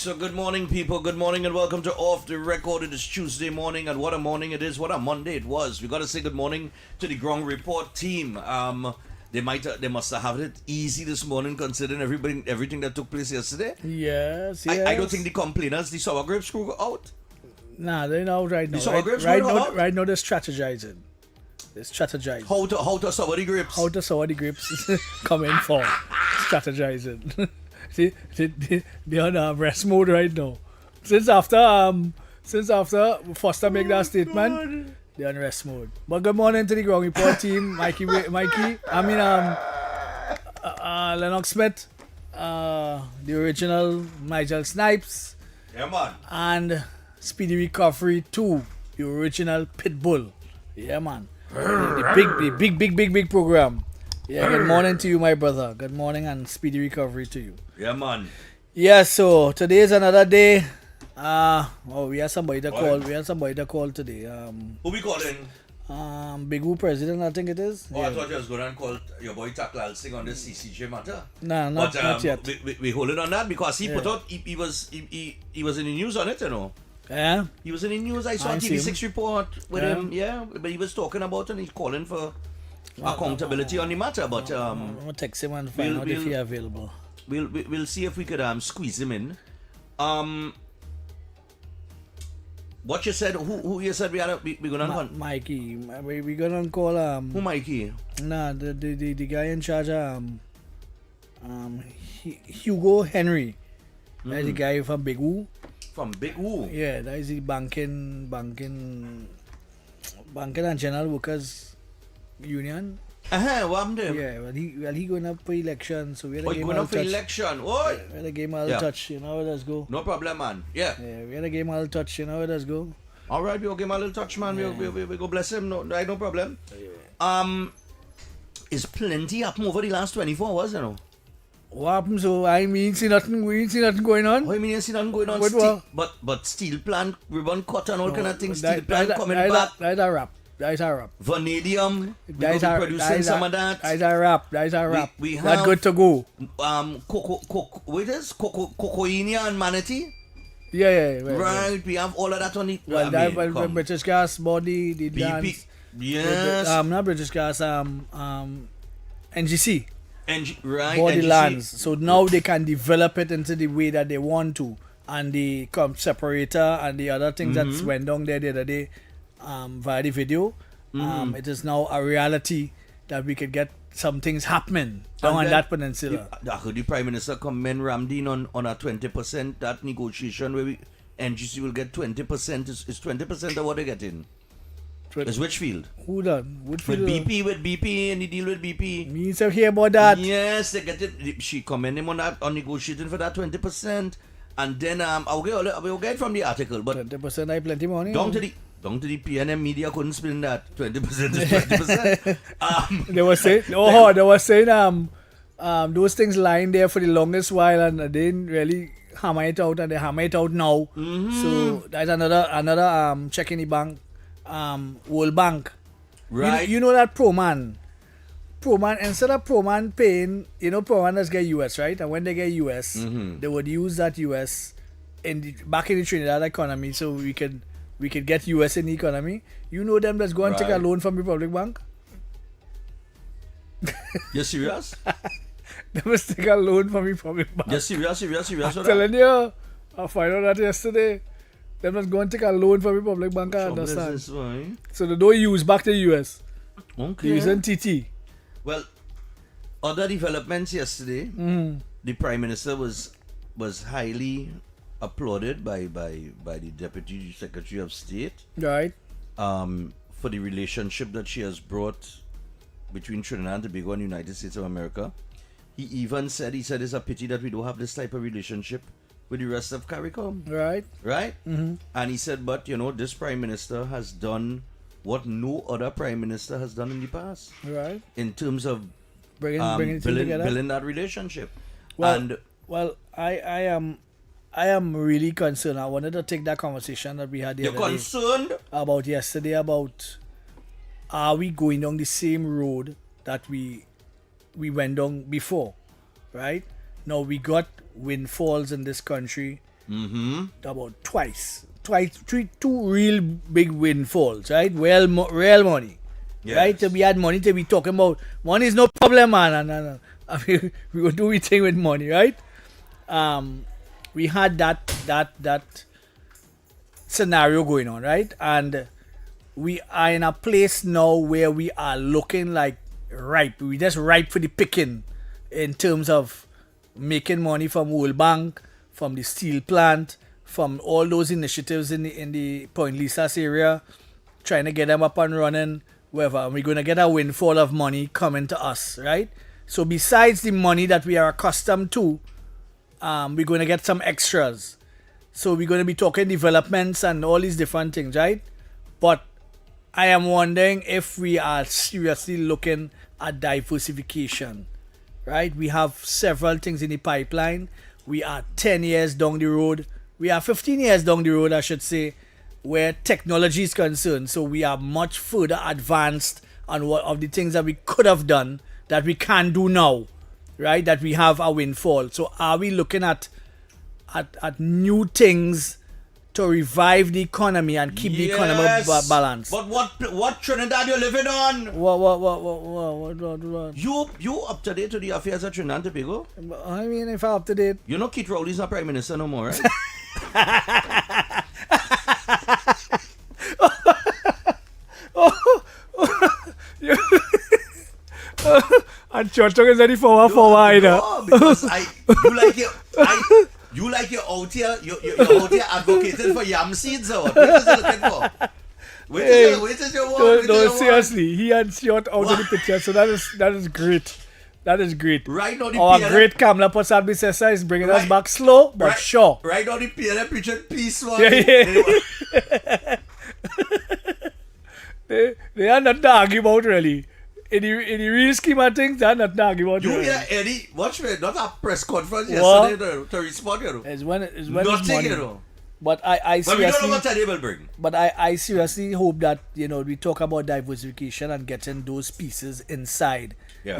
So good morning, people. Good morning and welcome to Off the Record. It is Tuesday morning, and what a morning it is. What a Monday it was. We got to say good morning to the Ground Report team. They must have had it easy this morning considering everything that took place yesterday. Yes. I don't think the complainers, the sour grapes crew were out. Nah, they're not right now. The sour grapes right were now, out? right now they're strategizing. How to sour the grapes? How to sour the grapes coming for strategizing. They're on rest mode right now. Since after Foster make that statement, they're on rest mode. But good morning to the Ground Report team, Lennox Smith, the original Nigel Snipes, Yeah, man. and Speedy Recovery 2, the original Pitbull. Yeah, man. The big program. Yeah, good morning to you, my brother. Good morning and speedy recovery to you. Yeah, man. Yeah, so today is another day. We had somebody to call. We had somebody to call today. Who we calling? Big U president, I think it is. Oh, yeah. I thought you was going to call your boy Taklal Singh on this CCJ matter. Nah, not yet. We hold it on that because he put out he was in the news on it, you know. Yeah. He was in the news. I saw a TV6 report with him. Yeah, but he was talking about it and he's calling for accountability on the matter. But I'm gonna text him and find out if he's available. We'll see if we could squeeze him in. What you said? Who you said we gonna call? Mikey. We gonna call Who Mikey? Nah, the guy in charge Hugo Henry. That's the guy from Big U. From Big U. Yeah, that is the banking and general workers union. What happened to him? Yeah, well he going up for election, so we had a game going up for election. Oi! We had a game all touch, you know how it does go. No problem, man. Yeah. Yeah, we had a game all touch, you know how it does go. All right, we'll give him a little touch, man. Yeah. We go bless him. No problem. Yeah. Is plenty happen over the last 24 hours, you know. What happened? So we ain't see nothing going on. What do you mean you see nothing going on? But steel plant, ribbon cut and all kind of things. Steel plant coming back. That's a wrap. Vanadium. We will be producing some of that. That's a wrap. We have that's good to go. Cocoina and manatee. Yeah. Right. We have all of that on it. Well, British Gas body, the BP. dance. Yes. Not British Gas. NGC. Right. Body NGC. lands. So now they can develop it into the way that they want to, and the separator and the other things that went down there the other day, via the video. It is now a reality that we could get some things happening down on that peninsula. I heard the Prime Minister commend Ramdeen on a 20%, that negotiation where NGC will get 20%. Is 20% of what they're getting? It's Whitfield. Who done? With BP, and the deal with BP. Me to hear about that. Yes, they get it. She commend him on negotiating for that 20%. And then we'll get from the article. But 20% I plenty money. Down to the PNM media couldn't spin that. 20% is 20%. They were saying those things lying there for the longest while and they didn't really hammer it out, and they hammer it out now. So that's another check in the bank. World Bank. Right. You know that Proman, instead of Proman paying, Proman does get US, right? And when they get US, they would use that US back in the Trinidad economy, so we could get US in the economy. You know them that's going to take a loan from Republic Bank? You serious? They must take a loan from Republic Bank. You serious? I'm telling you, I found out that yesterday. They must go and take a loan from Republic Bank, I understand. So they don't use back to the US. Okay. They using TT. Well, other developments yesterday, the Prime Minister was highly applauded by the Deputy Secretary of State. Right. For the relationship that she has brought between Trinidad and Tobago and the United States of America. He even said it's a pity that we don't have this type of relationship with the rest of CARICOM. Right. And he said, but this Prime Minister has done what no other Prime Minister has done in the past. Right. In terms of building that relationship. Well, I am really concerned. I wanted to take that conversation that we had the other day. You're concerned? About yesterday, about are we going down the same road that we went down before, right? Now we got windfalls in this country About two real big windfalls, right? Real money. Yes. Right? So we had money to be talking about. Money is no problem, man. No. I mean, we will do we thing with money, right? We had that scenario going on, right? And we are in a place now where we are looking like ripe. We just ripe for the picking in terms of making money from World Bank, from the steel plant, from all those initiatives in the Point Lisas area, trying to get them up and running. Wherever we're going to get a windfall of money coming to us, right? So besides the money that we are accustomed to, we're going to get some extras. So we're going to be talking developments and all these different things, right? But I am wondering if we are seriously looking at diversification, right? We have several things in the pipeline. We are 10 years down the road. We are 15 years down the road, I should say, where technology is concerned. So we are much further advanced on what of the things that we could have done that we can't do now, right? That we have a windfall. So are we looking at new things to revive the economy and keep the economy balanced? But what Trinidad you living on? What? You up to date to the affairs of Trinidad and Tobago? I mean, if I'm up to date. You know Keith Rowley's not Prime Minister no more, right? And Chochong is ready for either. No, because you like you're out here, you're out here advocating for yam seeds or what? What is it looking for? Which is your one? No, seriously, he had shot out of the picture, so that is great. That is great. Right now, our great Kamla Posad Bisesa is bringing us back slow, but sure. Right now, the PLM preaching peace one. Yeah. They are not to argue about really. In the real scheme of things, they are not to argue about. You hear Eddie? Watch me, not a press conference yesterday to respond. You know. It's when nothing, you know. But I seriously. But we don't know what they will bring. But I seriously hope that we talk about diversification and getting those pieces inside. Yeah.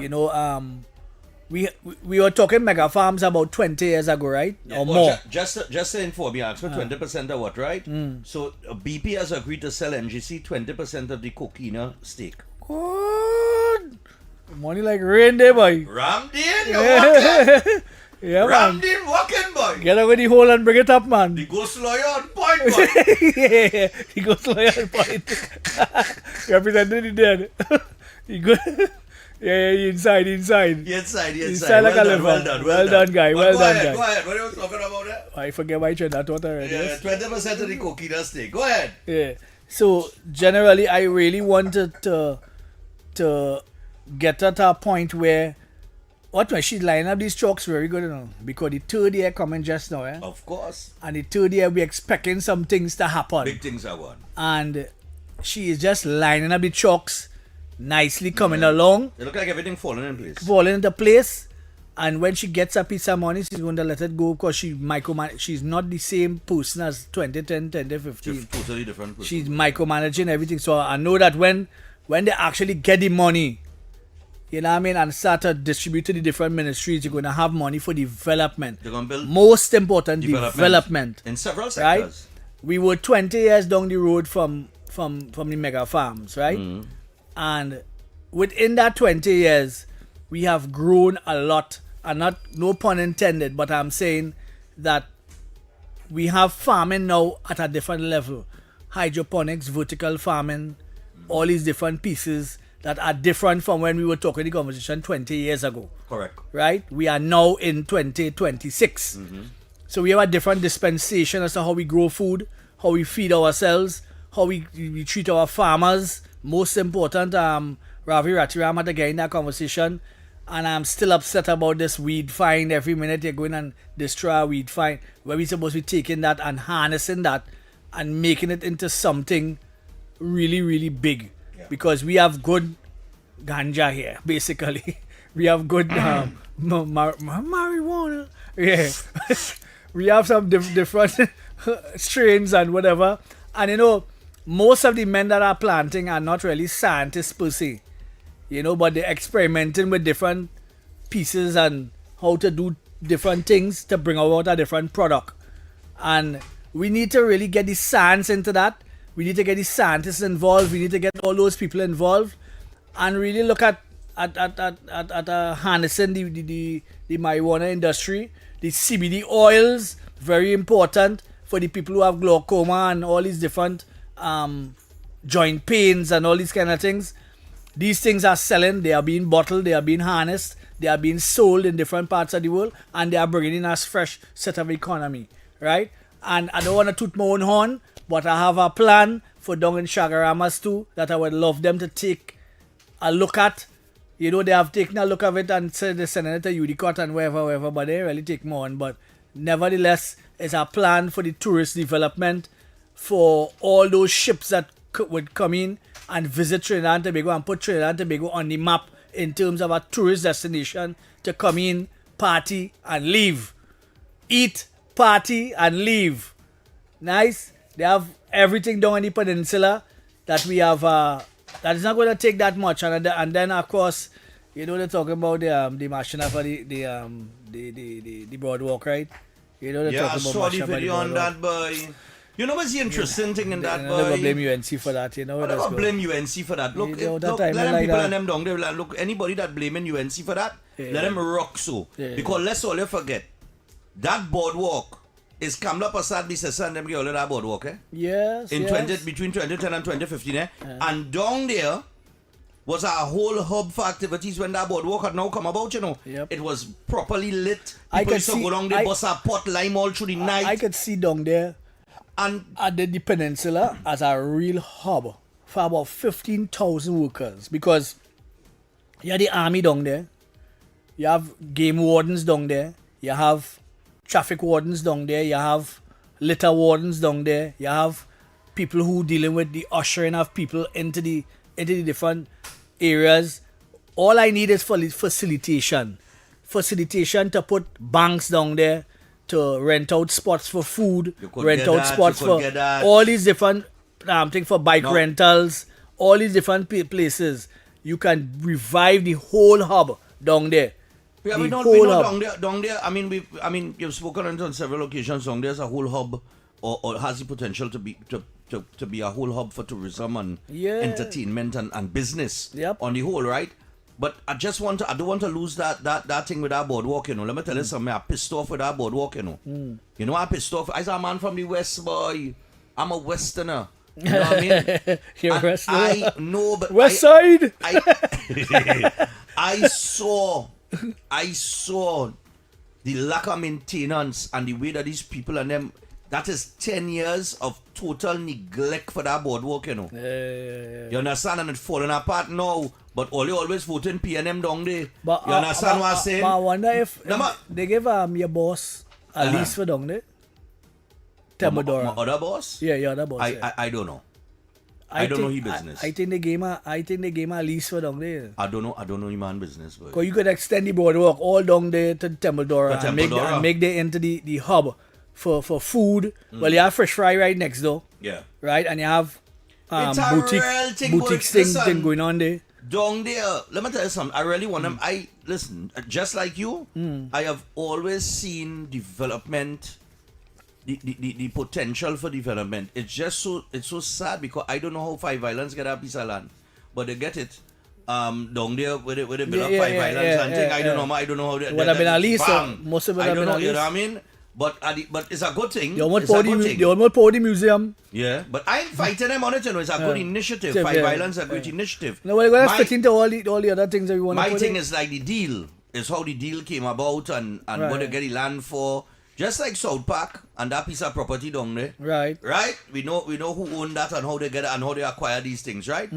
We were talking mega farms about 20 years ago, right? Yeah, or more. Just to inform you, asked for 20% of what, right? So BP has agreed to sell MGC 20% of the Coquina stake. Good. Money like rain there, boy. Ramdin, you're walking. Yeah, man. Ramdin walking, boy. Get over the hole and bring it up, man. The ghost lawyer on point, boy. Yeah, he goes lawyer on point. Representing the dead. He go. Yeah, inside. Inside like a elephant. Well done, guy. Well done, guy. Go ahead. What are you talking about that? I forget my trend. That what I read. Yeah, 20% of the Coquina stake. Go ahead. Yeah. So generally, I really wanted to get at a point where when she's lining up these chalks very good, because the third year coming just now, Of course. And the third year we're expecting some things to happen. Big things are one. And she is just lining up the chalks nicely coming along. It look like everything falling into place. And when she gets a piece of money, she's going to let it go because she's not the same person as 2010, 2015. Totally different person. She's micromanaging everything. So I know that when they actually get the money, and start to distribute to the different ministries, you're going to have money for development. They're going to build most important, development. In several sectors. Right? We were 20 years down the road from the mega farms, right? Mm. And within that 20 years, we have grown a lot. And no pun intended, but I'm saying that we have farming now at a different level. Hydroponics, vertical farming, all these different pieces that are different from when we were talking the conversation 20 years ago. Correct. Right? We are now in 2026. Mm-hmm. So we have a different dispensation as to how we grow food, how we feed ourselves, how we treat our farmers. Most important, Ravi Ratiram had again that conversation, and I'm still upset about this weed fine. Every minute you're going and destroy a weed fine, where we're supposed to be taking that and harnessing that and making it into something really, really big. Yeah. Because we have good ganja here, basically. We have good marijuana. Yeah. We have some different strains and whatever. And most of the men that are planting are not really scientists per se, but they're experimenting with different pieces and how to do different things to bring out a different product. And we need to really get the science into that. We need to get the scientists involved. We need to get all those people involved and really look at harnessing the marijuana industry. The CBD oils, very important for the people who have glaucoma and all these different joint pains and all these kind of things. These things are selling, they are being bottled, they are being harnessed, they are being sold in different parts of the world, and they are bringing in us fresh set of economy, right? And I don't want to toot my own horn, but I have a plan for down in Shagaramas too that I would love them to take a look at. You know, they have taken a look of it and said they're sending it to Udicott and wherever, but they didn't really take more on. But nevertheless, it's a plan for the tourist development for all those ships that would come in and visit Trinidad and Tobago and put Trinidad and Tobago on the map in terms of a tourist destination to come in, party, and leave. Eat, party, and leave. Nice. They have everything down on the peninsula that we have. That is not going to take that much. And then, of course, you know, they're talking about the machine for the boardwalk, right? You know, they're I talking saw about the video on that, boy. You know what's the interesting thing in that, boy? I'm never blame UNC for that, you know. I never blame UNC for that. Look, You know, that look time let them like people that. and them down there. Look, anybody that blaming UNC for that, let them rock so. Yeah. Because let's all forget, that boardwalk is Kamla Prasad Bisesa and them get all of that boardwalk, eh? Yes, In yes. between 2010 and 2015, eh? And down there was a whole hub for activities when that boardwalk had now come about, you know. Yep. It was properly lit. I People could used to see- go down there, I- bust a pot lime all through the night. I could see down there and at the peninsula as a real hub for about 15,000 workers because you have the army down there, you have game wardens down there, you have traffic wardens down there, you have litter wardens down there, you have people who dealing with the ushering of people into the different areas. All I need is for facilitation to put banks down there, to rent out spots for food, You could rent get out that, spots you could for get that. all these different things for bike No. rentals, all these different places. You can revive the whole hub down there. Yeah, The we know whole hub. down there. I mean, you've spoken on several occasions. Down there's a whole hub, or has the potential to be a whole hub for tourism and Yeah. entertainment and business. Yep. On the whole, right? But I don't want to lose that thing with that boardwalk. You know, let me tell you something. I'm pissed off with that boardwalk. You know, you know I'm pissed off. I'm a man from the West, boy. I'm a Westerner. You know what I mean? You're And West I know, but West Side. I saw the lack of maintenance and the way that these people and them, that is 10 years of total neglect for that boardwalk, you know. You understand? And it's falling apart now. But all you always voting PNM down there. But, You understand what I'm saying? But I wonder if No, but- they give your boss a lease for down there. My Thermodora. other boss? Yeah, your other boss. yeah. I don't know. I don't know think- his business. I think they gave him a lease for down there. I don't know his man business. Boy. Because you could extend the boardwalk all down there to Thermodora To and make Thermodora. they into the hub for food. Well, you have Fresh Fry right next door, Yeah. right? And you have It's a real thing, boy. boutique Listen. thing going on there. Down there, let me tell you something. I really want them. Listen, just like you, I have always seen development, the potential for development. It's so sad because I don't know how Five Islands get a piece of land, but they get it. Down there where they build up Five Islands and thing. I don't know how they Would have been a lease, bam. most of it I have don't been know, a you lease. know what I mean? But it's a good thing. They almost It's a pour good the thing. they almost pour the museum. Yeah, but I ain't fighting them on it, you know. It's a good initiative. Yeah, Five yeah, Islands is a great initiative. No, we're gonna My- fit into all the other things that we want to My put thing in. is like the deal. Is how the deal came about and what they Right. get the land for. Just like South Park and that piece of property down there. Right. Right? We know who owned that and how they get it and how they acquire these things, right?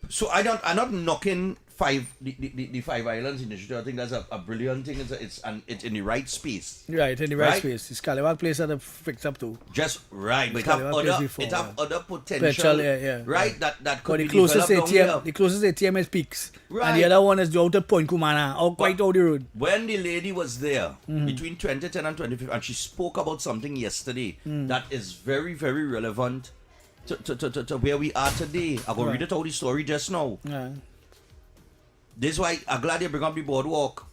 So I'm not knocking the Five Islands initiative. I think that's a brilliant thing. It's in the right space. Right, in the right Right? space. It's Scallywag place that have fixed up to. Just right, but it Scallywag have place other before, it have yeah. other potential, Potential, yeah. right? That But could the be closest developed down ATM, there. the closest ATM is Peaks, and Right. the other one is out at Point Kumana, or quite out the road. When the lady was there between 2010 and 2015, and she spoke about something yesterday that is very, very relevant to where we are today. I'm going to read it out the story just now. Yeah. This is why I'm glad you bring up the boardwalk.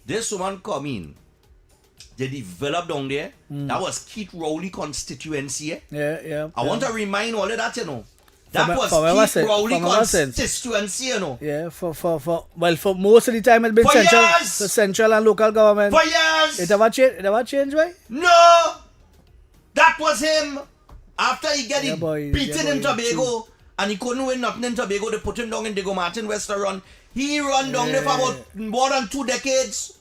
This woman come in they developed down there. That was Keith Rowley constituency. Yeah. I want to remind all of that, you know. That From- was from ever Keith since- Rowley from ever since. constituency, you know. Yeah, for most of the time it's been For central, years! the central and local government. For years! It never changed. It never changed, right? No! That was him. After he get Yeah, it boy. beaten Yeah, in boy. Tobago, and he couldn't win nothing in Tobago, they put him down in Diego Martin restaurant. He run down there for about more than 2 decades.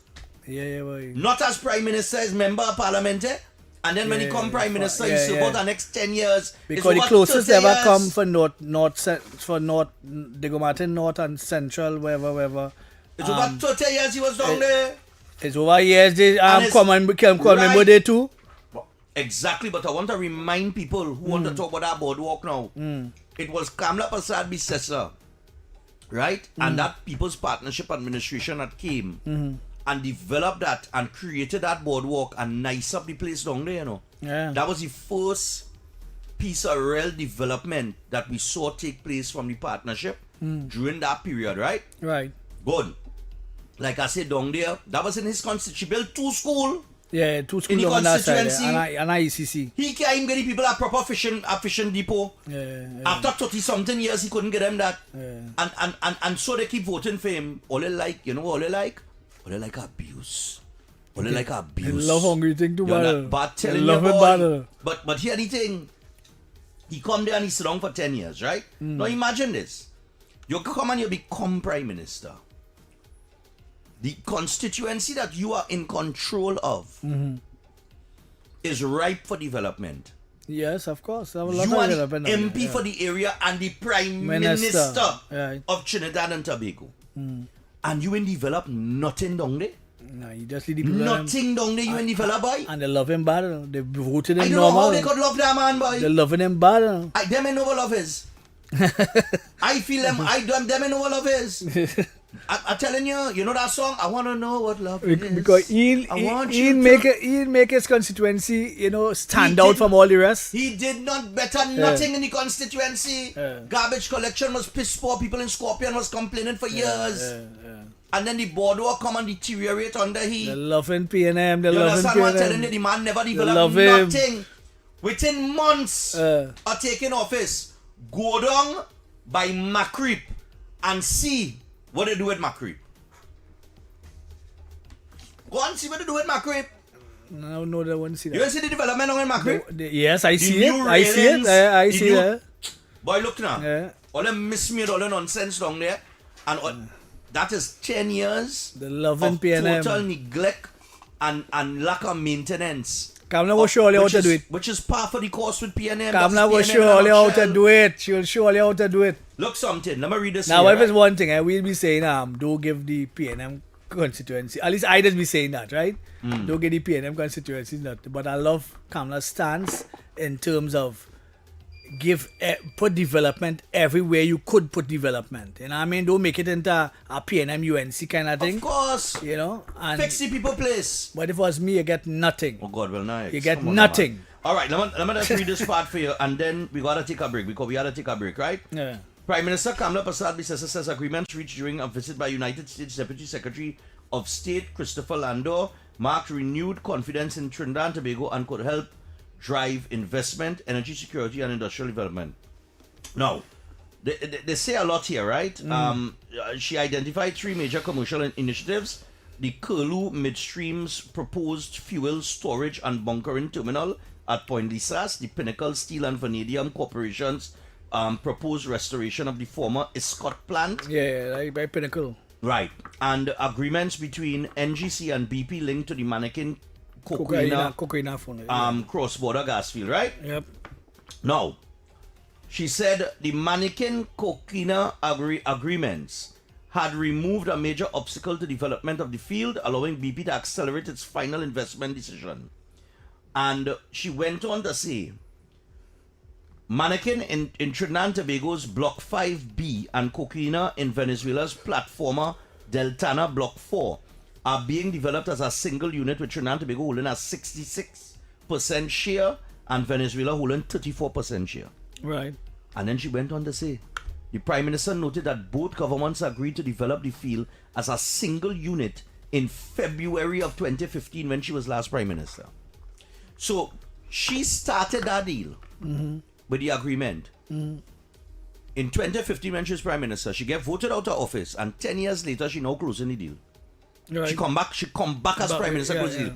Yeah, boy. Not as Prime Minister, as Member of Parliament, eh? And then when he come Prime Minister, he serve out the next 10 years. Because the closest ever come for North, Diego Martin North and Central, wherever. It's over 30 years he was down there. It's over years. They And it's- come remember day too. Exactly, but I want to remind people who want to talk about that boardwalk now. It was Kamla Prasad Bissessa, right? And that People's Partnership Administration that came and developed that and created that boardwalk and nice up the place down there, you know. Yeah. That was the first piece of real development that we saw take place from the partnership during that period, right? Right. Good. Like I said, down there, that was in his constitution. She built 2 schools. Yeah, 2 In schools the on that side. constituency. And IECC. He can't get the people a proper fishing depot. Yeah. After 30 something years, he couldn't get them that. Yeah. And so they keep voting for him. All they like, you know, all they like abuse. All they like They abuse. love hungry thing to You're battle. not bad They telling love you, it boy. battle. But here the thing, he come there and he sit down for 10 years, right? Now imagine this. You come and you become Prime Minister. The constituency that you are in control of is ripe for development. Yes, of course. I have a lot You of are the development on MP there, yeah. for the area and the Prime Minister. Minister Right. of Trinidad and Tobago. And you ain't develop nothing down there. No, you just see the people them- Nothing down there you ain't develop, boy. and they love him bad. They voted I him don't know how normal. they could love that man, boy. They're loving him bad. Them ain't know what love is. I feel them, them ain't know what love is. I'm telling you, you know that song? I want to know what love is. Because he'll make his constituency, stand He out did- from all the rest. He did not better nothing in the constituency. Yeah. Garbage collection was pissed poor. People in Scorpion was complaining for years. Yeah. And then the boardwalk come and deteriorate under he. They're loving PNM. They're You loving understand what I'm telling you? PNM. The man never love developed him. nothing. Within months of taking office, go down by Macreep and see what they do with Macreep. Go and see what they do with Macreep. No, they won't see You that. see the development on Macreep? Yes, I see it. new I see it. railings, I the see new- it. Boy, look now. Yeah. All them mismade, all the nonsense down there. And that is 10 years The loving of PNM. total neglect and lack of maintenance. Kamala will show you how to do it. Which is par for the course with PNM. Kamala will That's PNM show in a you how to nutshell. do it. She'll show you how to do it. Look something. Let me read this Now, here, if it's right? one thing, we'll be saying, don't give the PNM constituency. At least I just be saying that, right? Don't give the PNM constituency, not. But I love Kamala's stance in terms of put development everywhere you could put development. You know what I mean? Don't make it into a PNM UNC kind of thing. Of course. And Fix the people place. but if it was me, you get nothing. Oh God, well nice. You get Come on, nothing. man. All right, let me just read this part for you, and then we gotta take a break because we gotta take a break, right? Yeah. Prime Minister Kamla Prasad Bissessa says agreements reached during a visit by United States Deputy Secretary of State Christopher Landor marked renewed confidence in Trinidad and Tobago and could help drive investment, energy security, and industrial development. Now, they say a lot here, right? She identified 3 major commercial initiatives: the Curlew Midstream's proposed fuel storage and bunkering terminal at Point Lisas, the Pinnacle Steel and Vanadium Corporation's proposed restoration of the former Escort plant. Yeah, like by Pinnacle. Right. And agreements between NGC and BP linked to the Mannequin Coquina Coquina phone. cross-border gas field, right? Yep. Now, she said the Mannequin Coquina agreements had removed a major obstacle to development of the field, allowing BP to accelerate its final investment decision. And she went on to say, Mannequin in Trinidad and Tobago's Block 5B and Coquina in Venezuela's Platforma Deltana Block 4 are being developed as a single unit, with Trinidad and Tobago holding a 66% share and Venezuela holding 34% share. Right. And then she went on to say, the Prime Minister noted that both governments agreed to develop the field as a single unit in February of 2015 when she was last Prime Minister. So she started that deal with the agreement. In 2015 when she was Prime Minister, she get voted out of office, and 10 years later she now closing the deal. Right. She come back as Prime Minister, close the deal.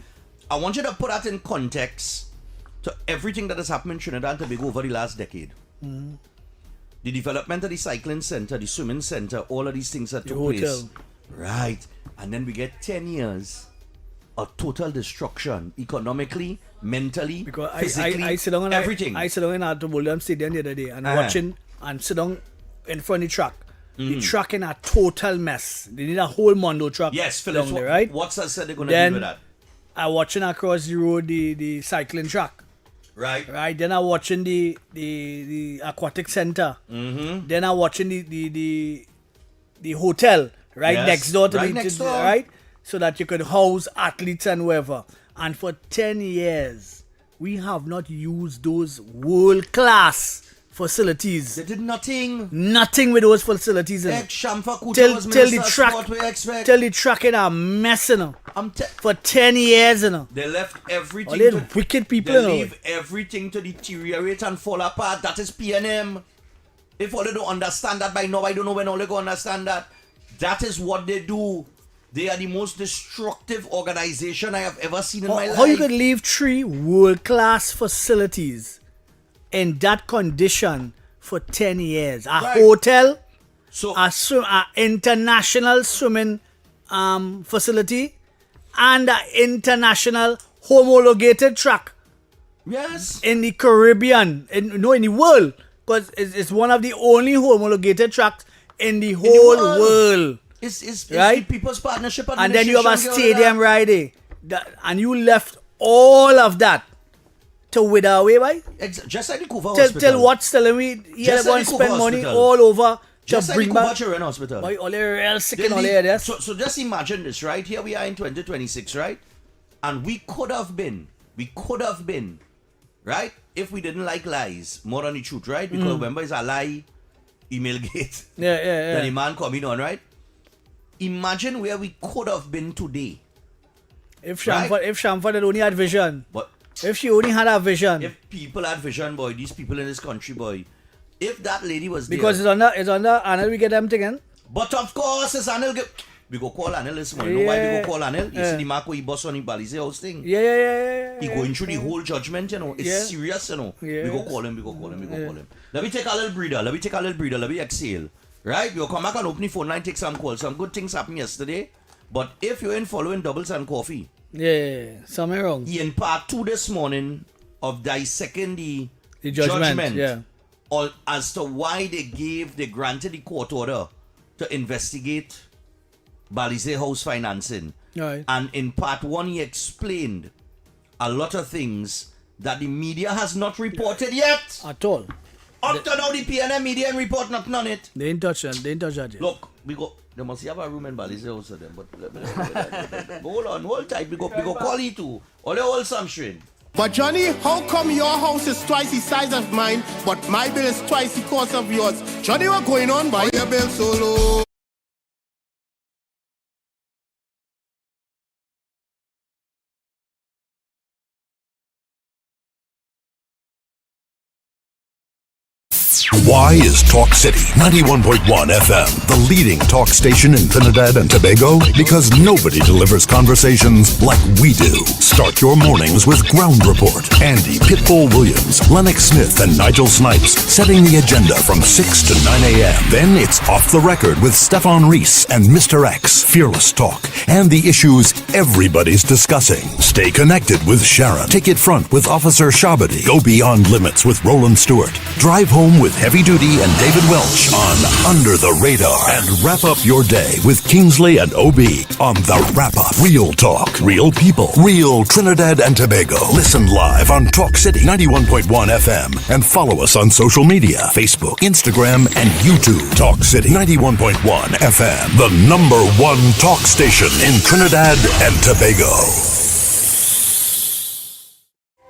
I want you to put that in context to everything that has happened in Trinidad and Tobago over the last decade. The development of the cycling center, the swimming center, all of these things that took place. Right. And then we get 10 years of total destruction, economically, mentally, because physically, I sit down everything. I sit down in Arthur Stadium the other day and watching and sit down in front of the track. The track in a total mess. They need a whole Mondo truck. Yes, Phillips, down there, right? what's that said they're going to do with that? I watching across the road the cycling track. Right. Right. Then I watching the aquatic center. Then I watching the hotel right next door to right, so that you could house athletes and whoever. And for 10 years, we have not used those world class facilities. They did nothing. Nothing with those facilities. Till the track in a mess, you know. For 10 years, you know. They left everything. All wicked people, they you know. leave everything to deteriorate and fall apart. That is PNM. If all they don't understand that by now, I don't know when all they gonna understand that. That is what they do. They are the most destructive organization I have ever seen in my life. How you could leave 3 world-class facilities in that condition for 10 years? A hotel, a international swimming facility, and an international homologated track. Yes. In the Caribbean, in the world, because it's one of the only homologated tracks in the whole world. It's right? The People's Partnership And then you have a stadium right there. And you left all of that to wither away, right? Just like the Kuva Hospital. Till what's telling me you're going to spend money all over just to like bring the back. Kuva Hospital. Boy, all the real sick and all there. So just imagine this, right? Here we are in 2026, right? And we could have been, right? If we didn't like lies more than the truth, right? Because remember, it's a lie email gate. Yeah. That the man coming on, right? Imagine where we could have been today. If Shamford had only had vision. But if she only had a vision. If people had vision, boy, these people in this country, boy. If that lady was there. Because it's under Anil, we get them again. But of course, it's Anil. We go call Anil this morning. You know why we go call Anil? You see the Marco he boss on the Balize house thing. Yeah. He going through the whole judgment, you know. It's serious, you know. Yeah. We go call him. Let me take a little breather. Let me exhale. Right? We'll come back and open the phone line, take some calls. Some good things happened yesterday. But if you ain't following Doubles and Coffee. Yeah. Something wrong. In part 2 this morning of dissecting the judgment. Yeah. As to why they granted the court order to investigate Balize House financing. Right. And in part 1, he explained a lot of things that the media has not reported yet. At all. Up to now, the PNM media ain't report nothing on it. They ain't touch that yet. Look, they must have a room in Balize House of them. But hold tight. We go call you too. Or they hold some string. But Johnny, how come your house is twice the size of mine, but my bill is twice the cost of yours? Johnny, what's going on? Why your bill so low? Why is Talk City 91.1 FM the leading talk station in Trinidad and Tobago? Because nobody delivers conversations like we do. Start your mornings with Ground Report. Andy Pitbull Williams, Lennox Smith, and Nigel Snipes setting the agenda from 6 to 9 a.m. Then it's Off the Record with Stephan and Mr X, Fearless Talk, and the issues everybody's discussing. Stay connected with Sharon. Take it front with Officer Shabadi. Go beyond limits with Roland Stewart. Drive home with Heavy Duty and David Welch on Under the Radar. And wrap up your day with Kingsley and OB on The Wrap Up. Real talk, real people, real Trinidad and Tobago. Listen live on Talk City 91.1 FM and follow us on social media, Facebook, Instagram, and YouTube. Talk City 91.1 FM, the #1 talk station in Trinidad and Tobago.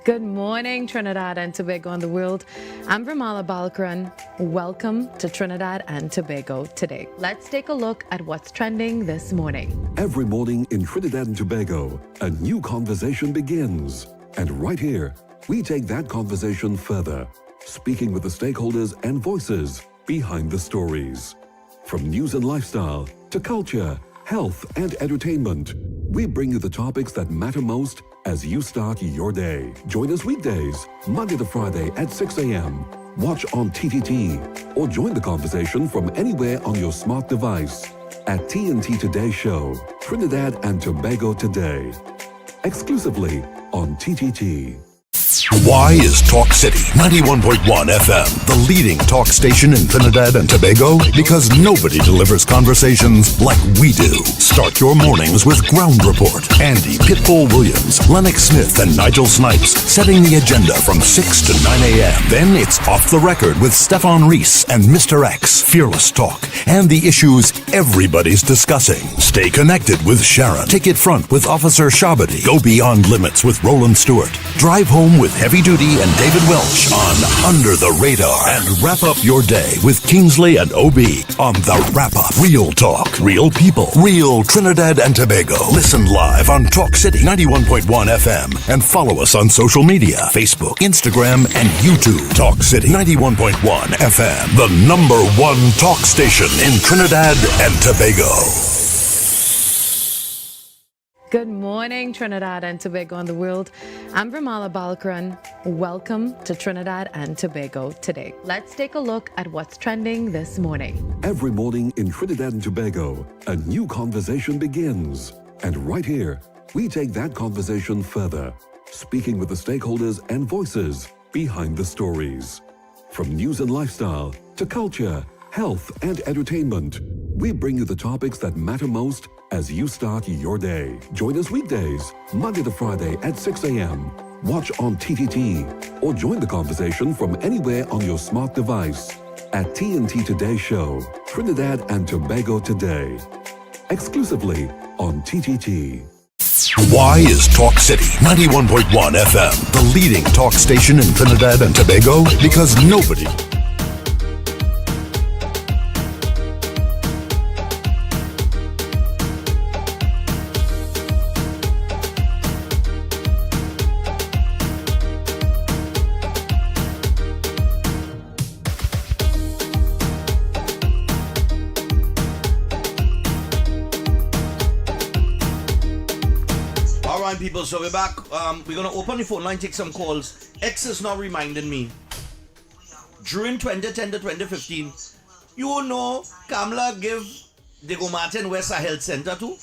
Good morning. morning, Trinidad and Tobago and the world. I'm Ramala Balkaran. Welcome to Trinidad and Tobago today. Let's take a look at what's trending this morning. Every morning in Trinidad and Tobago, a new conversation begins. And right here, we take that conversation further, speaking with the stakeholders and voices behind the stories. From news and lifestyle to culture, health and entertainment, we bring you the topics that matter most as you start your day. Join us weekdays, Monday to Friday at 6 a.m. Watch on TTT or join the conversation from anywhere on your smart device at TNT Today Show, Trinidad and Tobago Today. Exclusively on TTT. Why is Talk City 91.1 FM the leading talk station in Trinidad and Tobago? Because nobody delivers conversations like we do. Start your mornings with Ground Report. Andy Pitbull Williams, Lennox Smith, and Nigel Snipes setting the agenda from 6 to 9 a.m. Then it's Off the Record with Stephan and Mr X. Fearless talk and the issues everybody's discussing. Stay connected with Sharon. Ticket Front with Officer Shabadi. Go Beyond Limits with Roland Stewart. Drive Home with Heavy Duty and David Welch on Under the Radar. And wrap up your day with Kingsley and OB on The Wrap Up. Real talk, real people, real Trinidad and Tobago. Listen live on Talk City 91.1 FM and follow us on social media, Facebook, Instagram, and YouTube. Talk City 91.1 FM, the #1 talk station in Trinidad and Tobago. Good morning, Trinidad and Tobago and the world. I'm Ramala Balkaran. Welcome to Trinidad and Tobago today. Let's take a look at what's trending this morning. Every morning in Trinidad and Tobago, a new conversation begins. And right here, we take that conversation further, speaking with the stakeholders and voices behind the stories. From news and lifestyle to culture, health and entertainment, we bring you the topics that matter most as you start your day. Join us weekdays, Monday to Friday at 6 a.m. Watch on TTT or join the conversation from anywhere on your smart device at TNT Today Show, Trinidad and Tobago Today. Exclusively on TTT. Why is Talk City 91.1 FM the leading talk station in Trinidad and Tobago? Because nobody... People, so we're back. We're gonna open the phone line, take some calls. X is now reminding me during 2010 to 2015, you know, Kamla give Diego Martin West a health center too.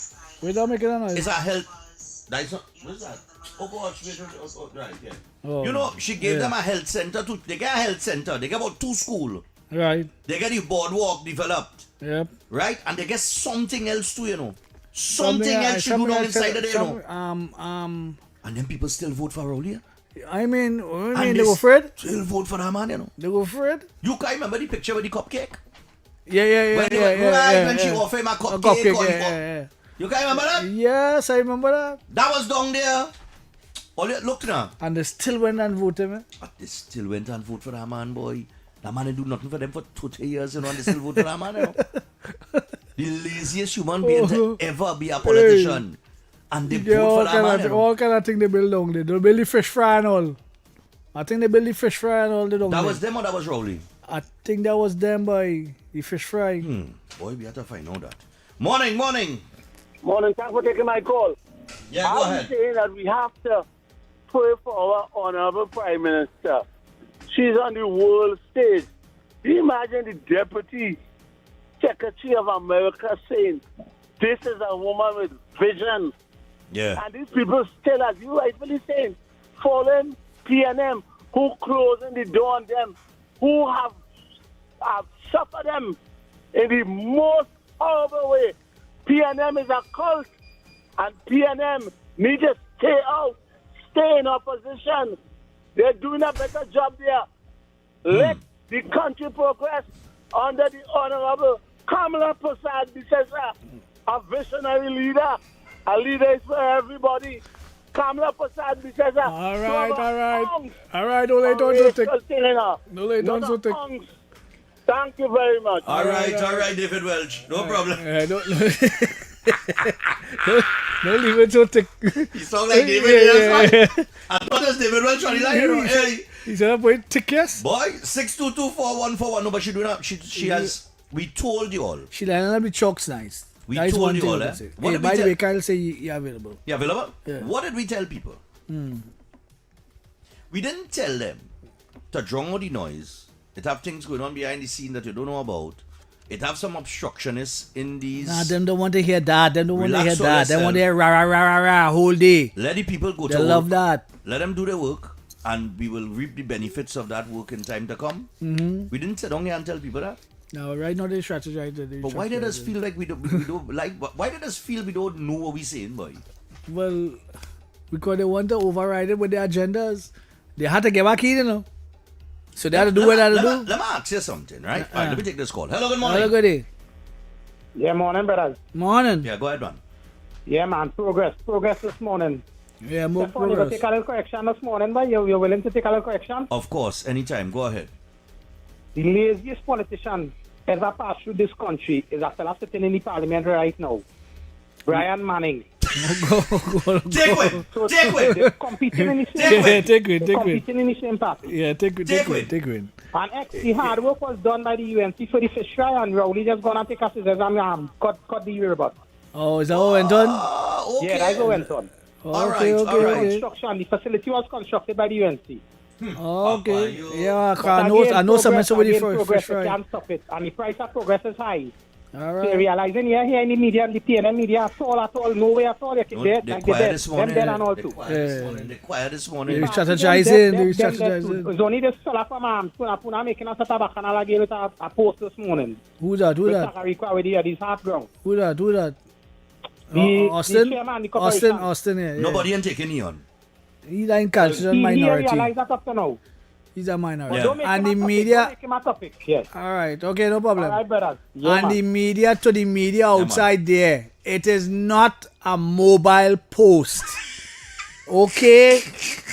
Wait, don't make it a noise. It's a health. That's not. What is that? Oh gosh, wait, right, yeah. Oh, you know, she gave them a health center too. They get a health center. They get about 2 schools. Right. They get the boardwalk developed. Yep. Right, and they get something else too, you know. Something else you do down inside of there, you know. And then people still vote for Rowley. I mean, they go for it? Still vote for that man, you know. They go for it? You can't remember the picture with the cupcake? Yeah. When she offered him a cupcake. Yeah. You can't remember that? Yes, I remember that. That was down there. All you look now. And they still went and voted, man. But they still went and vote for that man, boy. That man didn't do nothing for them for 2-3 years, you know, and they still vote for that man, you know. The laziest human being to ever be a politician. And they vote for that man. All kind of thing they build down there. They build the fish fry and all. I think they build the fish fry and all. That was them or that was Rowley? I think that was them, boy. The fish fry. Boy, we have to find out that. Morning. Morning, thanks for taking my call. Yeah, go ahead. I'm saying that we have to pray for our honorable Prime Minister. She's on the world stage. Do you imagine the Deputy Secretary of America saying, this is a woman with vision? Yeah. And these people still, as you rightfully saying, following PNM, who closing the door on them, who have suffered them in the most horrible way. PNM is a cult, and PNM need to stay out, stay in opposition. They're doing a better job there. Let the country progress under the Honorable Kamala Prasad, a visionary leader. A leader is for everybody. Kamala Prasad because All right, don't let on so thick. Don't let on so thick. Thank you very much. All right, David Welch. No problem. Don't leave it so thick. You sound like David Welch. I thought it was David Welch. He said, boy, thick, yes? Boy, 6224141. No, but she do not. She has. We told you all. She lined up the chalks nice. We that is told one you thing all, I eh? can say. What Hey, did we by the tell- way, Kyle say you're available. Yeah, available? Yeah. What did we tell people? We didn't tell them to drown out the noise. It have things going on behind the scene that you don't know about. It have some obstructionists in these. Nah, them don't want to hear that. Them don't want to Relax hear on that. They want to yourself. hear rah, rah, rah, rah, rah, whole day. Let the people go They to work. love that. Let them do their work, and we will reap the benefits of that work in time to come. Mm-hmm. We didn't sit down here and tell people that. No, right now they strategize. But why did us feel like we don't like? Why did us feel we don't know what we saying, boy? Well, because they want to override it with their agendas. They had to get back in, you know. So they had to do what they had to do. Let me ask you something, right? All right, let me take this call. Hello, good morning. Hello, good day. Yeah, morning, brothers. Morning. Yeah, go ahead, man. Yeah, man, progress this morning. Yeah, more Stephan, you progress. take a little correction this morning, but you're willing to take a little correction? Of course, anytime. Go ahead. The laziest politician ever passed through this country is a fella sitting in the parliament right now. Brian Manning. Take it. They're competing in the same Yeah, take it. competing in the same party. Yeah, take it. And the hard work was done by the UNC for the fish fry, and Rowley just gonna take a scissors and cut the earbud. Oh, is that all went on? Okay. Yeah, that's what went on. All Okay, right, all right. Construction, the facility was constructed by the UNC. Okay. you- Yeah, But I again, know something somebody progress, first you right. can't stop it. And the price of progress is high. All They're right. realizing here in the media, the PNM media, at all, nowhere at all. No, they're quiet this morning. Them dead and all They're too. quiet this morning. They're quiet this They morning. strategizing. It's only this fella from Puna making us a tabacana again with a post this morning. Who that? With Sakarikwa with this half ground. Who that? The Austin? chairman, the corporation. Austin, yeah. Nobody ain't taking you on. He's in culture He minority. realized that up to now. He's a minority. Yeah. Don't make And him the a topic, media. don't make him a topic. Yes. All right. Okay, no problem. All right, brothers. Yeah, And man. the media to the media man. outside there. It is not a mobile post. Okay?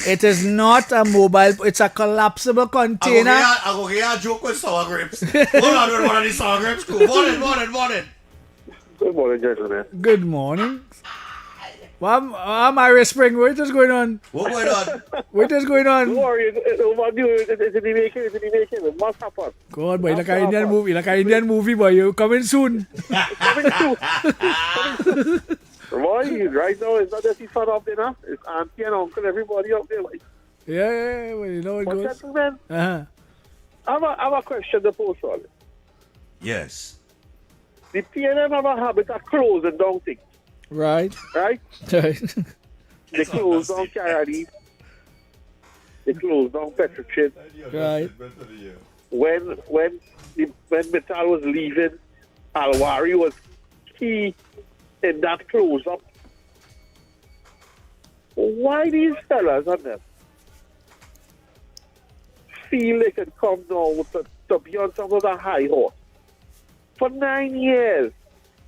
It is not a mobile. It's a collapsible container. I'm going to get a joke with sour grapes. Hold on with one of these sour grapes. Cool. Morning. Good morning, gentlemen. Good morning. Well, Irish Spring, what is going on? What going on? What is going Don't on? worry, it's in the making, It must happen. God, boy, like an Indian movie, boy. You coming soon. Coming soon. Boy, right now, it's not just his son up there, nah. It's auntie and uncle, everybody up there. Like, Yeah, well, you know how it but goes. gentlemen, Uh-huh. I have a question to pose for you. Yes. The PNM have a habit of closing down things, Right. right? Right. They close down Caradi. They close down Petrochin. Right. When Metal was leaving, Alwari was key in that close up. Why these fellas and them feel they can come down to be on some of the high horse? For 9 years,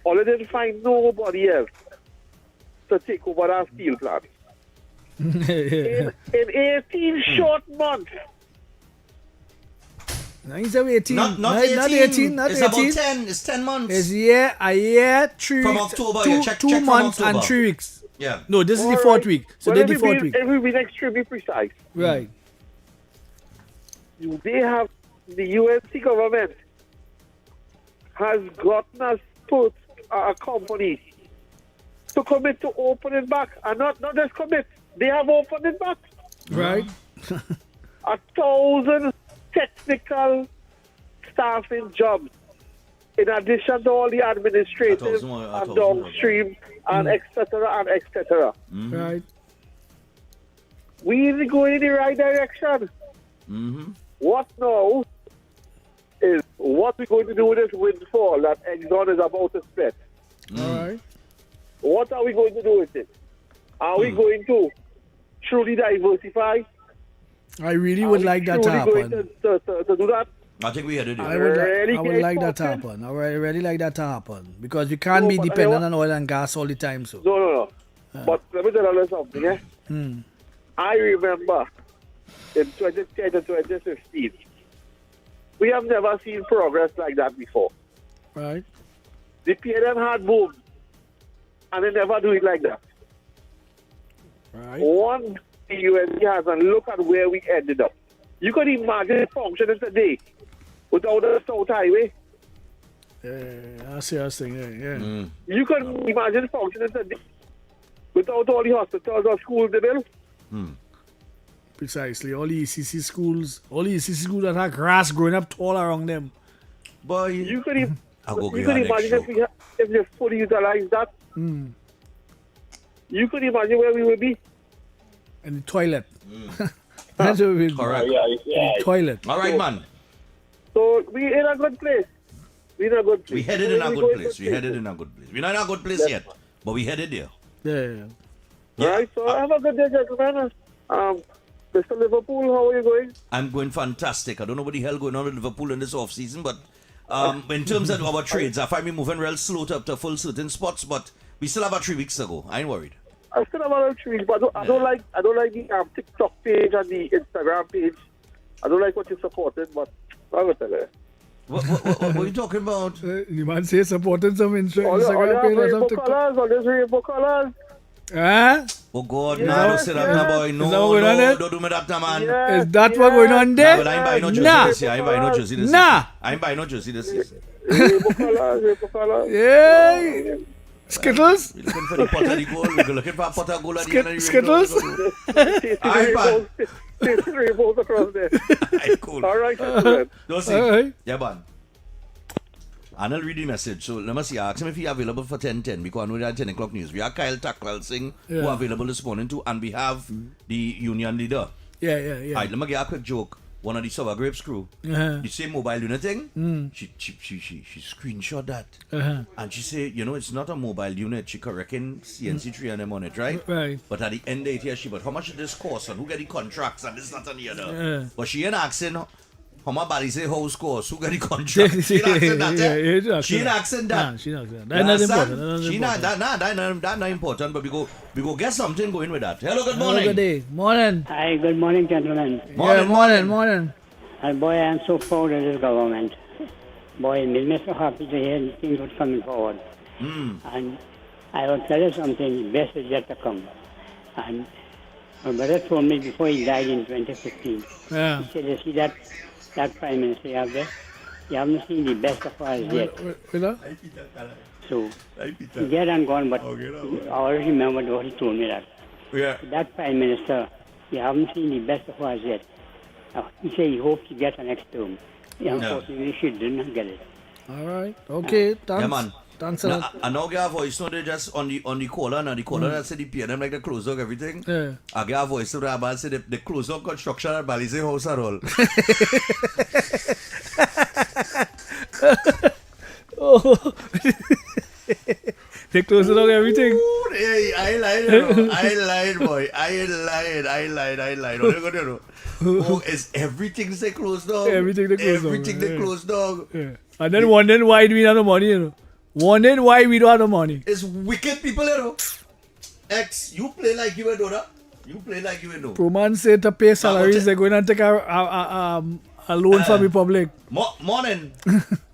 all they didn't find nobody else to take over that steel plant. In 18 short months, No, he's 18. Not 18. Not it's 18. about 10. It's 10 months. It's a year, 3 From weeks. October, two, yeah, check 2 from months and October. 3 weeks. Yeah. No, this is the all 4th right. week. So Well, they're the 4th week. It will be extremely precise. Right. They have, the UNC government has gotten us put a company to commit to open it back, and not just commit, they have opened it back. Right. 1,000 technical staffing jobs, in addition to all the administrative 1,000, and downstream and etc. Right. We are going in the right direction. Mm-hmm. What now is what we're going to do with this windfall that Exxon is about to spend. All right. What are we going to do with it? Are we going to truly diversify? I really would like that to Truly going happen. to do that? I think we had to do I it. would, Really I would like that to important? happen. I would really like that to happen. Because we can't No, be but I dependent want- on oil and gas all the time. So. No. But let me tell you something, eh? I remember in 2010 and 2015, we have never seen progress like that before. Right. The PNM had moved, and they never do it like that. Right. One, the UNC has, and look at where we ended up. You could imagine it functioning today without the South Highway. Yeah, I see what I'm saying. Yeah. You could imagine functioning today without all the hospitals or schools they built. Precisely. All the ECC schools that have grass growing up tall around them. Boy, You could, I'll go you get could our next imagine show. if they fully utilize that. You could imagine where we would be. And the toilet. That's what we Correct. The toilet. All right, man. So we in a good place. We in a good place. We headed in a good place. We headed in a good place. We're not in a good place yet, but we headed there. Yeah. Right, so have a good day, gentlemen. Mr. Liverpool, how are you going? I'm going fantastic. I don't know what the hell going on with Liverpool in this off season, but in terms of our trades, I find me moving real slow up to full certain spots, but we still have 3 weeks to go. I ain't worried. I still have other trees, but I don't like the TikTok page and the Instagram page. I don't like what you supported, but I will tell you. What are you talking about? The man say supporting some All Instagram page or rainbow something. colors, all these rainbow colors. Huh? Oh God, Yeah, no, don't say that, yeah. no, boy. No, Is that what going on there? don't do me that, no, man. Yeah, Is that what going on Nah, there? but I ain't buying no jersey Nah. this year. I ain't buying no jersey this Nah. season. I ain't buying no jersey this season. Rainbow colors. Yeah. Skittles? We're looking for the pot of the goal. We're looking for a pot of goal at the end of the Skittles? Alright, man. Rainbows across there. Alright, cool. All right, gentlemen. Don't see. Alright. Yeah, man. And I'll read the message. So let me see. Ask him if he's available for 10:10 because I know that 10 o'clock news. We have Kyle Tackwell Singh who are available this morning too, and we have the union leader. Yeah. Alright, let me get a quick joke. One of the Sour Grapes crew, the same mobile unit thing, she screenshot that. And she say, you know, it's not a mobile unit. She correcting CNC3 and them on it, right? Right. But at the end of it here, but how much did this cost and who get the contracts and this, that, and the other. But she ain't asking how much body say house cost, who get the contract. She ain't asking that. She ain't asking that. Nah, she not asking that. That's not important. She not that not important, but we go get something going with that. Hello, good Have a morning. good day. Morning. Hi, good morning, gentlemen. Morning. And boy, I'm so proud of this government. Boy, it makes me so happy to hear things are coming forward. And I will tell you something, the best is yet to come. And my brother told me before he died in 2015, Yeah. he said, you see that Prime Minister you have there? You haven't seen the best of us yet. So, he dead and gone, but I always remember what he told me that. Yeah. That Prime Minister, you haven't seen the best of us yet. He said he hopes to get the next term. Unfortunately, she did not get it. All right. Okay. Thanks. Yeah, man. Thanks a Now, lot. I now get a voice note they just on the caller, and the caller that said the PNM like the close dog everything. Yeah. I get a voice note that said the close dog construction at Balize house at all. Oh. They close it on everything. Ooh, hey, I lied, boy. I lied. What are you gonna do? Oh, is everything they close dog? Everything they close dog, Everything they yeah. close dog. Yeah. And then wondering why we don't have the money, you know. Wondering why we don't have the money. It's wicked people, you know. X, you play like you a donor. You play like you a no. Pro man said to pay salaries, they're going to take a loan from the public. Morning.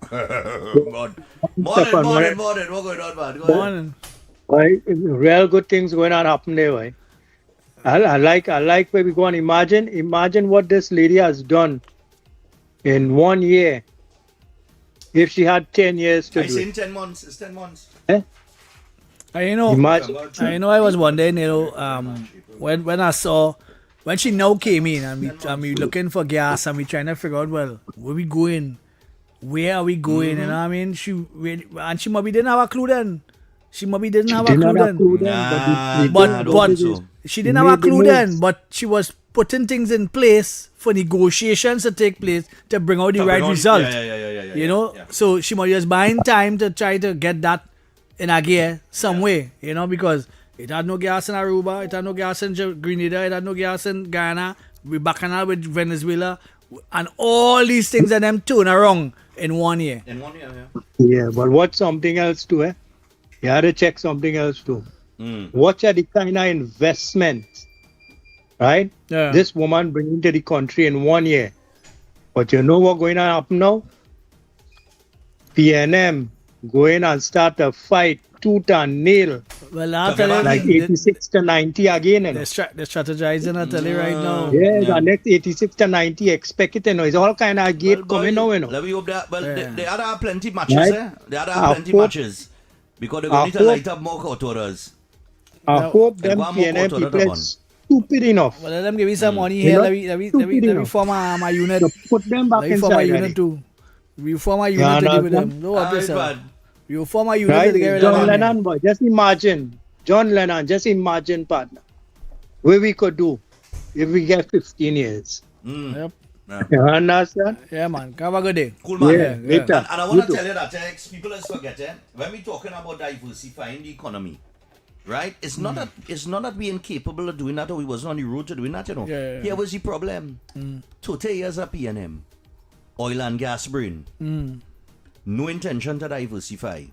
God. Morning. What going on, man? Go ahead. Morning. Right, real good things going on happen there, right? I like where we go on. Imagine what this lady has done in 1 year. If she had 10 years to I do seen it. 10 months. It's 10 months. Imagine. I was wondering, when she now came in and we looking for gas and we trying to figure out, well, where we going? Where are we going? You know what I mean? She maybe didn't have a clue then. She maybe didn't have a clue then. Nah, But I don't think so. she didn't have a clue then, but she was putting things in place for negotiations to take place to bring out the right result. Yeah. You know, yeah. so she was just buying time to try to get that in a gear some way, you know, because it had no gas in Aruba, it had no gas in Grenada, it had no gas in Ghana, we bacchanal with Venezuela, and all these things and them turn around in 1 year. In 1 year, Yeah, but what's something else too, eh? You had to check something else too. What are the kind of investments right? Yeah. This woman bring into the country in 1 year. But you know what going to happen now? PNM going and start a fight tooth and nail. Well, I'll tell you, Like 86 to 90 again. You know? they're strategizing, I'll tell you right now. Yeah, the next 86 to 90, expect it, you know. It's all kind of gate coming now, you know. Let me hope that. Well, Yeah. they had plenty matches, Right. eh? They had I plenty hope- matches. Because they're going to need to light up more quarters. I Now- hope They them want more PNM quarter people than are stupid enough Well, let them give me some money You here. know, Let me stupid form my unit. to put them back Let me form my inside. unit Ready. too. We form a You unit to deal with understand? them. No worry, Alright, sir. bud. You form a unit Right? to get rid of John them. Lennon, boy, just imagine. John Lennon, just imagine, partner. What we could do if we get 15 years. Yep. You understand? Yeah, man. Have a good day. Cool, man. Yeah, later. And I want to tell you that people is forgetting when we talking about diversifying the economy, right? It's not that we incapable of doing that or we wasn't on the road to doing that, you know. Yeah. Here was the problem. 30 years of PNM, oil and gas brain, no intention to diversify.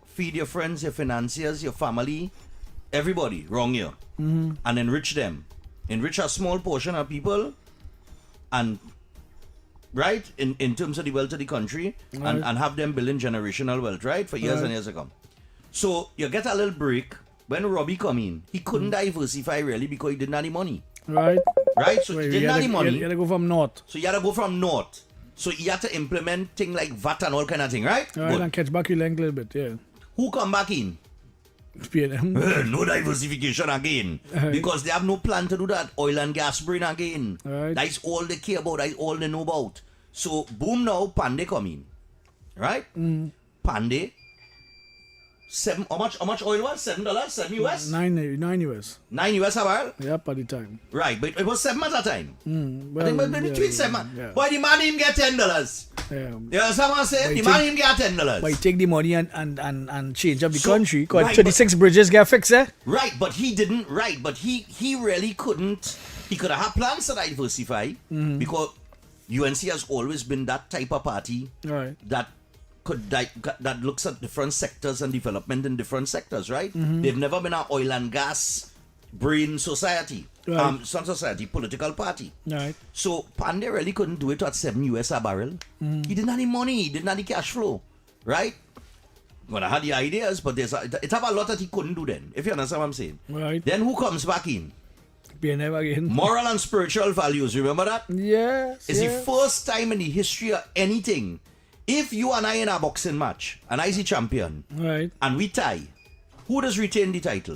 Feed your friends, your financiers, your family, everybody wrong here, and enrich them. Enrich a small portion of people, and right in terms of the wealth of the country, and have them building generational wealth, right, for years and years to come. So you get a little break. When Robbie come in, he couldn't diversify really because he didn't have the money, Right? right? So he You didn't have the money. You gotta go from north. So you had to go from north. So you had to implement things like VAT and all kind of thing, right? Right, Good. and catch back your length a little bit, yeah. Who come back in? PNM. No diversification again. Because they have no plan to do that. Oil and gas brain again. Right. That's all they care about. That's all they know about. So boom now, Pandey come in. Right? Pandey. How much oil was? $7? $7 US? 9 US. $9 US a barrel? Yep, at the time. Right, but it was 7 at a time. Well, I think between 7. yeah. Boy, the man him get $10. Yeah. You understand what I'm saying? The But man him get $10. But you take the money and change up the So, country. Because right, 26 bridges get fixed, eh? Right, but he didn't. Right, but he really couldn't. He could have had plans to diversify because UNC has always been that type of party Right. that that looks at different sectors and development in different sectors. Right? They've never been an oil and gas brain society. Right. Some society, political party. Right. So Pandey really couldn't do it at $7 US a barrel. He didn't have the money. He didn't have the cash flow. Right? Well, I had the ideas, but it have a lot that he couldn't do then. If you understand what I'm saying. Right. Then who comes back in? PNM again. Moral and spiritual values. Remember that? Yes. It's yes. the first time in the history of anything. If you and I in a boxing match, and I the champion, Right. and we tie, who does retain the title?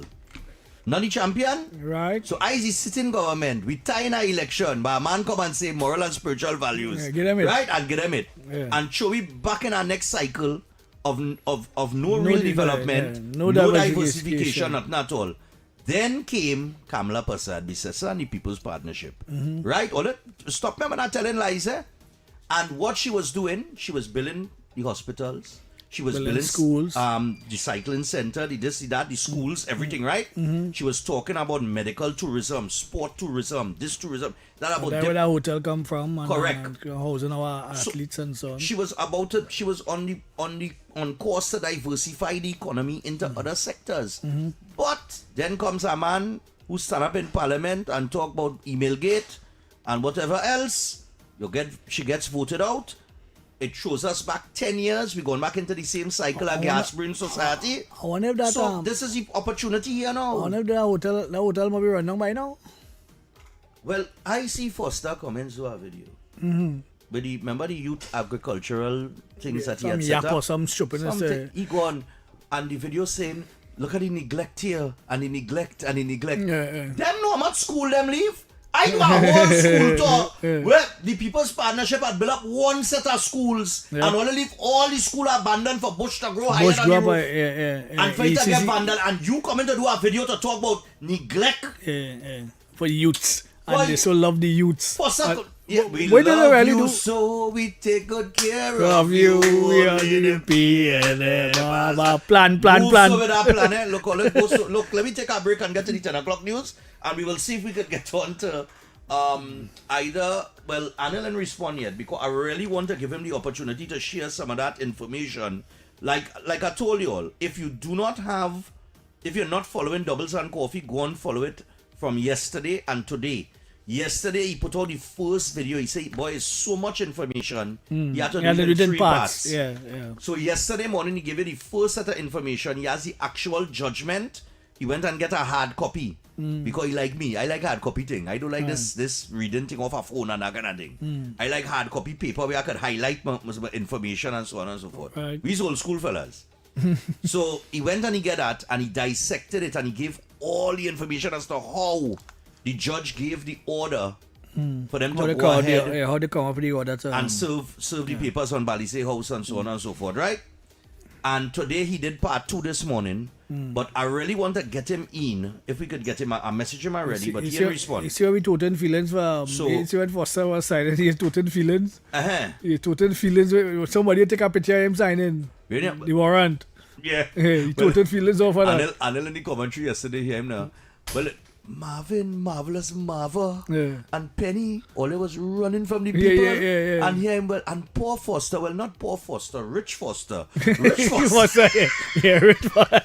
Not the champion? Right. So I the sitting government, we tie in an election, but a man come and say moral and spiritual values. Yeah, get them it. Right? And get them it. Yeah. And show we back in our next cycle of no real develop- development, yeah, no no diversification. diversification, nothing at all. Then came Kamala Prasad, Bissesa, and the People's Partnership. Right? All that, stop me, I'm not telling lies, eh? And what she was doing, she was building the hospitals. She was Building building schools. the cycling center, the this, the that, the schools, everything, right? She was talking about medical tourism, sport tourism, this tourism, that about That's where the hotel come from. And, Correct. And housing our athletes and so on. she was about to, she was on course to diversify the economy into other sectors. But then comes a man who stand up in parliament and talk about email gate and whatever else. She gets voted out. It shows us back 10 years. We're going back into the same cycle of gas brain society. I wonder if that So this is the opportunity here I now. wonder if the hotel might be run down by now. Well, I see Foster comments to our video. But remember the youth agricultural things that he Some had yak set up? or some stupidness. Something. He gone and the video saying, look at the neglect here and the neglect and the neglect. Yeah. Them know how much school them leave. I do a whole school tour where the People's Partnership had built up one set of schools and only leave all the school abandoned for bush to grow higher Bush than grow the up, roof. And for it to get vandal, and you coming to do a video to talk about neglect. for the youths. Why- And they so love the youths. For some, yeah, we what do they love really you do? so we take good care Of you, we are the PNM. Plan. Move with our plan, eh? Look, let me take a break and get to the 10 o'clock news, and we will see if we can get on to either, well, Anil didn't respond yet, because I really want to give him the opportunity to share some of that information. Like I told you all, if you're not following Doubles and Coffee, go and follow it from yesterday and today. Yesterday, he put out the first video. He said, boy, it's so much information. He had to do it in 3 parts. Yeah. So yesterday morning, he gave you the first set of information. He has the actual judgment. He went and get a hard copy. Because he like me. I like hard copy thing. I don't like this reading thing off a phone and that kind of thing. I like hard copy paper where I could highlight my information and so on and so forth. Right. We's old school fellas. So he went and he get that and he dissected it and he gave all the information as to how the judge gave the order for them to go ahead how they come up with the order and serve the papers on Balise House and so on and so forth, right? And today he did part 2 this morning, but I really want to get him in. If we could get him, I messaged him already, but he didn't respond. You see how we total feelings for you see when Foster was signing, he has total feelings. He total feelings. Somebody take a picture of him signing the warrant. Yeah. He total feelings off of that. Anil in the commentary yesterday, hear him now. Well, Marvin, Marvelous Marva, and Penny, all they was running from the people. Yeah. And here, well, and poor Foster, well, not poor Foster, Rich Foster. Rich Foster. Rich Foster.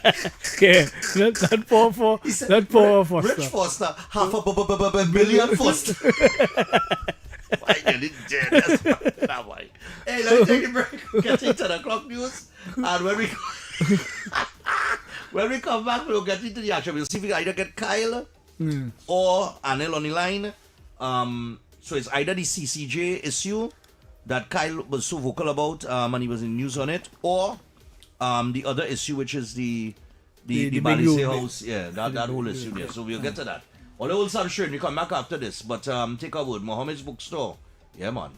Not poor Foster. Not poor Foster. Rich Foster, half a billion Foster. Why you didn't dare? That's why. Hey, let me take a break. Get into 10 o'clock news. And when we come back, we'll get into the action. We'll see if we either get Kyle or Anil on the line. So it's either the CCJ issue that Kyle was so vocal about and he was in news on it, or the other issue, which is the Balise House. Yeah, that whole issue there. So we'll get to that. All the old stuff, sure, you come back after this. But take a word. Mohammed's Bookstore. Yeah, man.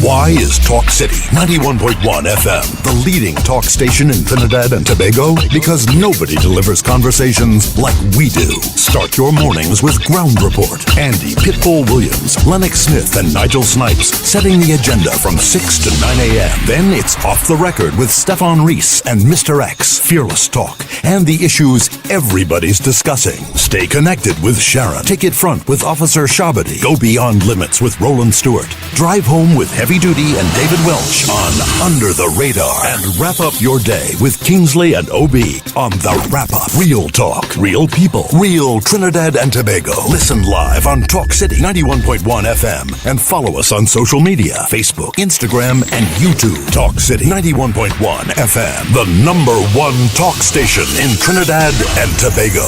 Why is Talk City 91.1 FM the leading talk station in Trinidad and Tobago? Because nobody delivers conversations like we do. Start your mornings with Ground Report. Andy Pitbull Williams, Lennox Smith, and Nigel Snipes setting the agenda from 6 to 9 a.m. Then it's Off the Record with Stephan and Mr X, Fearless Talk, and the issues everybody's discussing. Stay connected with Sharon. Take it front with Officer Shabadi. Go beyond limits with Roland Stewart. Drive home with Heavy Duty and David Welch on Under the Radar. And wrap up your day with Kingsley and OB on The Wrap Up. Real talk, real people, real Trinidad and Tobago. Listen live on Talk City 91.1 FM and follow us on social media, Facebook, Instagram, and YouTube. Talk City 91.1 FM, the #1 talk station in Trinidad and Tobago.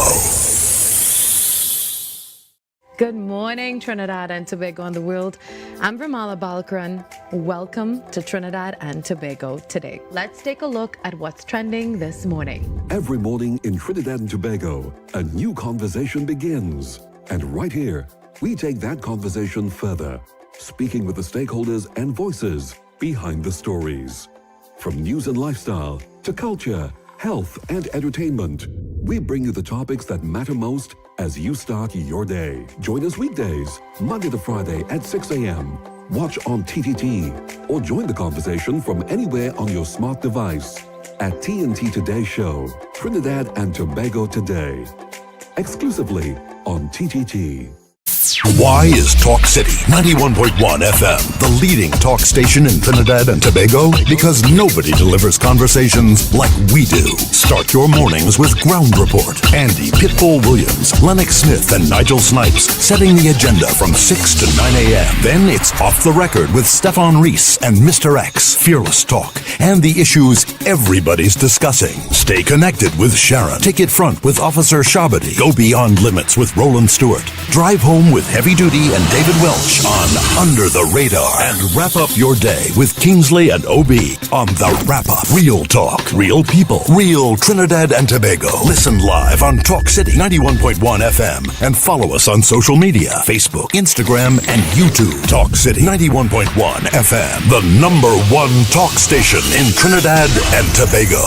Good morning, Trinidad and Tobago and the world. I'm Bramala Balakaran. Welcome to Trinidad and Tobago today. Let's take a look at what's trending this morning. Every morning in Trinidad and Tobago, a new conversation begins. And right here, we take that conversation further, speaking with the stakeholders and voices behind the stories. From news and lifestyle to culture, health, and entertainment, we bring you the topics that matter most as you start your day. Join us weekdays, Monday to Friday at 6 a.m. Watch on TTT or join the conversation from anywhere on your smart device at TNT Today Show, Trinidad and Tobago Today. Exclusively on TTT. Why is Talk City 91.1 FM the leading talk station in Trinidad and Tobago? Because nobody delivers conversations like we do. Start your mornings with Ground Report. Andy Pitbull Williams, Lennox Smith, and Nigel Snipes setting the agenda from 6 to 9 a.m. Then it's Off the Record with Stephan and Mr X, Fearless Talk, and the issues everybody's discussing. Stay connected with Sharon. Take it front with Officer Shabadi. Go beyond limits with Roland Stewart. Drive home with Heavy Duty and David Welch on Under the Radar. And wrap up your day with Kingsley and OB on The Wrap Up. Real talk, real people, real Trinidad and Tobago. Listen live on Talk City 91.1 FM and follow us on social media, Facebook, Instagram, and YouTube. Talk City 91.1 FM, the #1 talk station in Trinidad and Tobago.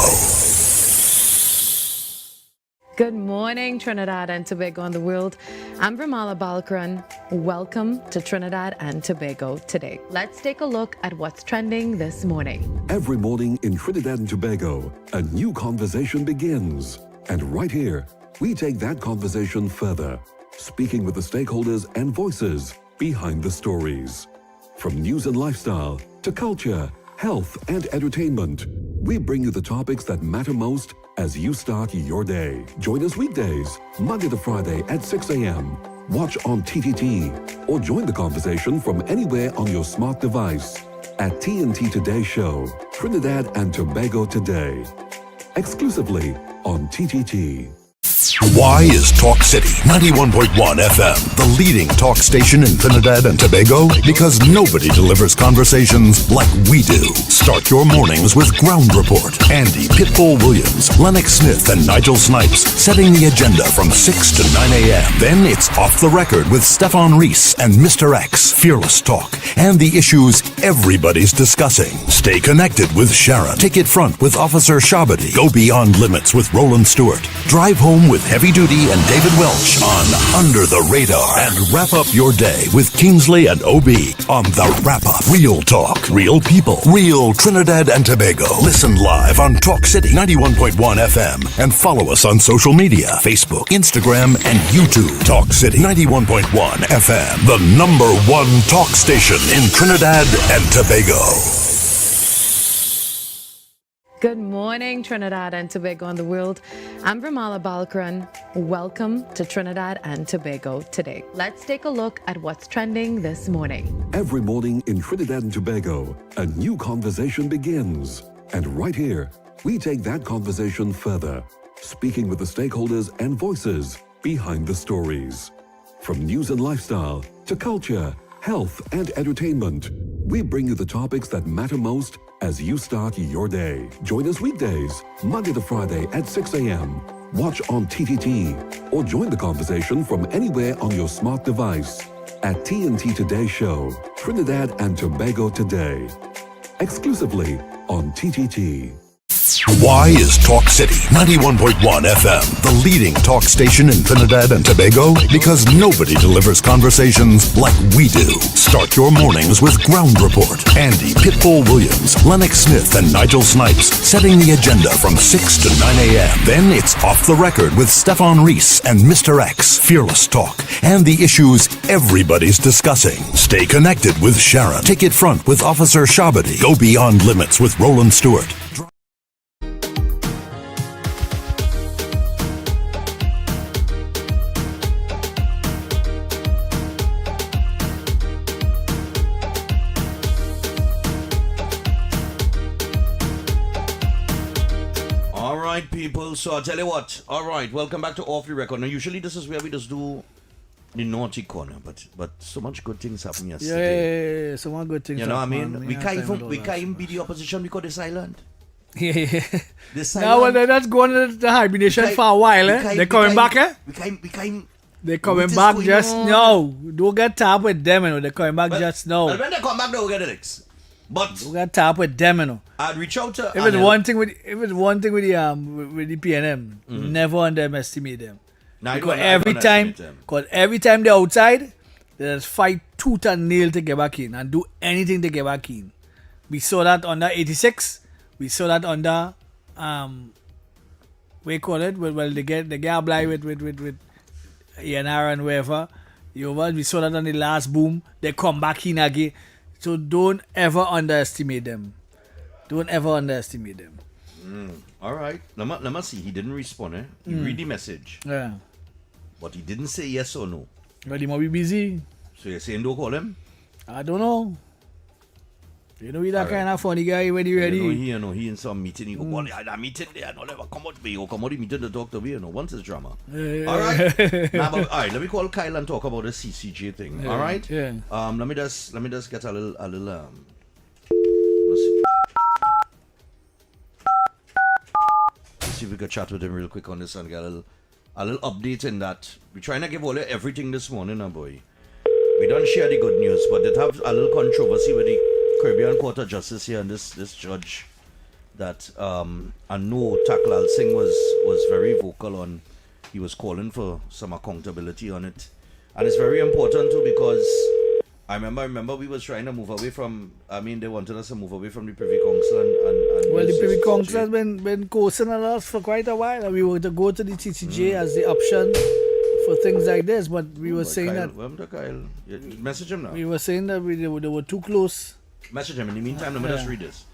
Good morning, Trinidad and Tobago and the world. I'm Bramala Balakaran. Welcome to Trinidad and Tobago today. Let's take a look at what's trending this morning. Every morning in Trinidad and Tobago, a new conversation begins. And right here, we take that conversation further, speaking with the stakeholders and voices behind the stories. From news and lifestyle to culture, health, and entertainment. We bring you the topics that matter most as you start your day. Join us weekdays, Monday to Friday at 6 a.m. Watch on TTT or join the conversation from anywhere on your smart device at TNT Today Show, Trinidad and Tobago Today. Exclusively on TTT. Why is Talk City 91.1 FM the leading talk station in Trinidad and Tobago? Because nobody delivers conversations like we do. Start your mornings with Ground Report. Andy Pitbull Williams, Lennox Smith, and Nigel Snipes setting the agenda from 6 to 9 a.m. Then it's Off the Record with Stephan and Mr X, Fearless Talk, and the issues everybody's discussing. Stay connected with Sharon. Ticket Front with Officer Shabadi. Go Beyond Limits with Roland Stewart. Drive Home with Heavy Duty and David Welch on Under the Radar. And wrap up your day with Kingsley and OB on The Wrap Up. Real talk, real people, real Trinidad and Tobago. Listen live on Talk City 91.1 FM and follow us on social media, Facebook, Instagram, and YouTube. Talk City 91.1 FM, the number one talk station in Trinidad and Tobago. Good morning, Trinidad and Tobago and the world. I'm Bramala Balkaran. Welcome to Trinidad and Tobago today. Let's take a look at what's trending this morning. Every morning in Trinidad and Tobago, a new conversation begins. And right here, we take that conversation further, speaking with the stakeholders and voices behind the stories. From news and lifestyle to culture, health, and entertainment, we bring you the topics that matter most as you start your day. Join us weekdays, Monday to Friday at 6 a.m. Watch on TTT or join the conversation from anywhere on your smart device at TNT Today Show, Trinidad and Tobago Today. Exclusively on TTT. Why is Talk City 91.1 FM the leading talk station in Trinidad and Tobago? Because nobody delivers conversations like we do. Start your mornings with Ground Report. Andy Pitbull Williams, Lennox Smith, and Nigel Snipes setting the agenda from 6 to 9 a.m. Then it's Off the Record with Stephan and Mr X, Fearless Talk, and the issues everybody's discussing. Stay connected with Sharon. Ticket Front with Officer Shabadi. Go Beyond Limits with Roland Stewart. People, so I'll tell you what. All right, welcome back to Off the Record. Now, usually this is where we just do the naughty corner, but so much good things happen yesterday. Yeah, so much good things. You know what I happen, mean? man. We can't even be the opposition because they're silent. Yeah. They're silent. Now, well, they're not going to the hibernation for a while, eh? They're coming back, eh? We can't. They're coming back just now. Don't get tapped with them, you know. They're coming back just now. And when they come back, they'll get the next. But don't get tapped with them, you know. I'd reach out to. If it's one thing with the PNM, never underestimate them. Now, because every time they're outside, they just fight tooth and nail to get back in and do anything to get back in. We saw that under 86. We saw that under what you call it? Well, they get obliged with ENR and wherever. We saw that on the last boom. They come back in again. So don't ever underestimate them. Don't ever underestimate them. All right. Let me see. He didn't respond, eh? He read the message. Yeah. But he didn't say yes or no. But he might be busy. So you're saying don't call him? I don't know. You know, he's that kind of funny guy when he ready. You know, he in some meeting. He go, well, that meeting there, no, never come out to me. He'll come out the meeting to talk to me, you know, once it's drama. All right. Now, all right, let me call Kyle and talk about the CCJ thing. All right? Yeah. Let me just get a little let's see if we can chat with him real quick on this and get a little update in that. We're trying to give all everything this morning, boy. We don't share the good news, but they have a little controversy with the Caribbean Court of Justice here and this judge that I know Taklal Singh was very vocal on. He was calling for some accountability on it. And it's very important too because I remember we was trying to move away from, they wanted us to move away from the Privy Council and well, the Privy Council has been coasting on us for quite a while. We were to go to the TCJ as the option for things like this, but we were saying Kyle, that... Welcome to Kyle. Message him now. We were saying that they were too close. Message him. In the meantime, let me just read this.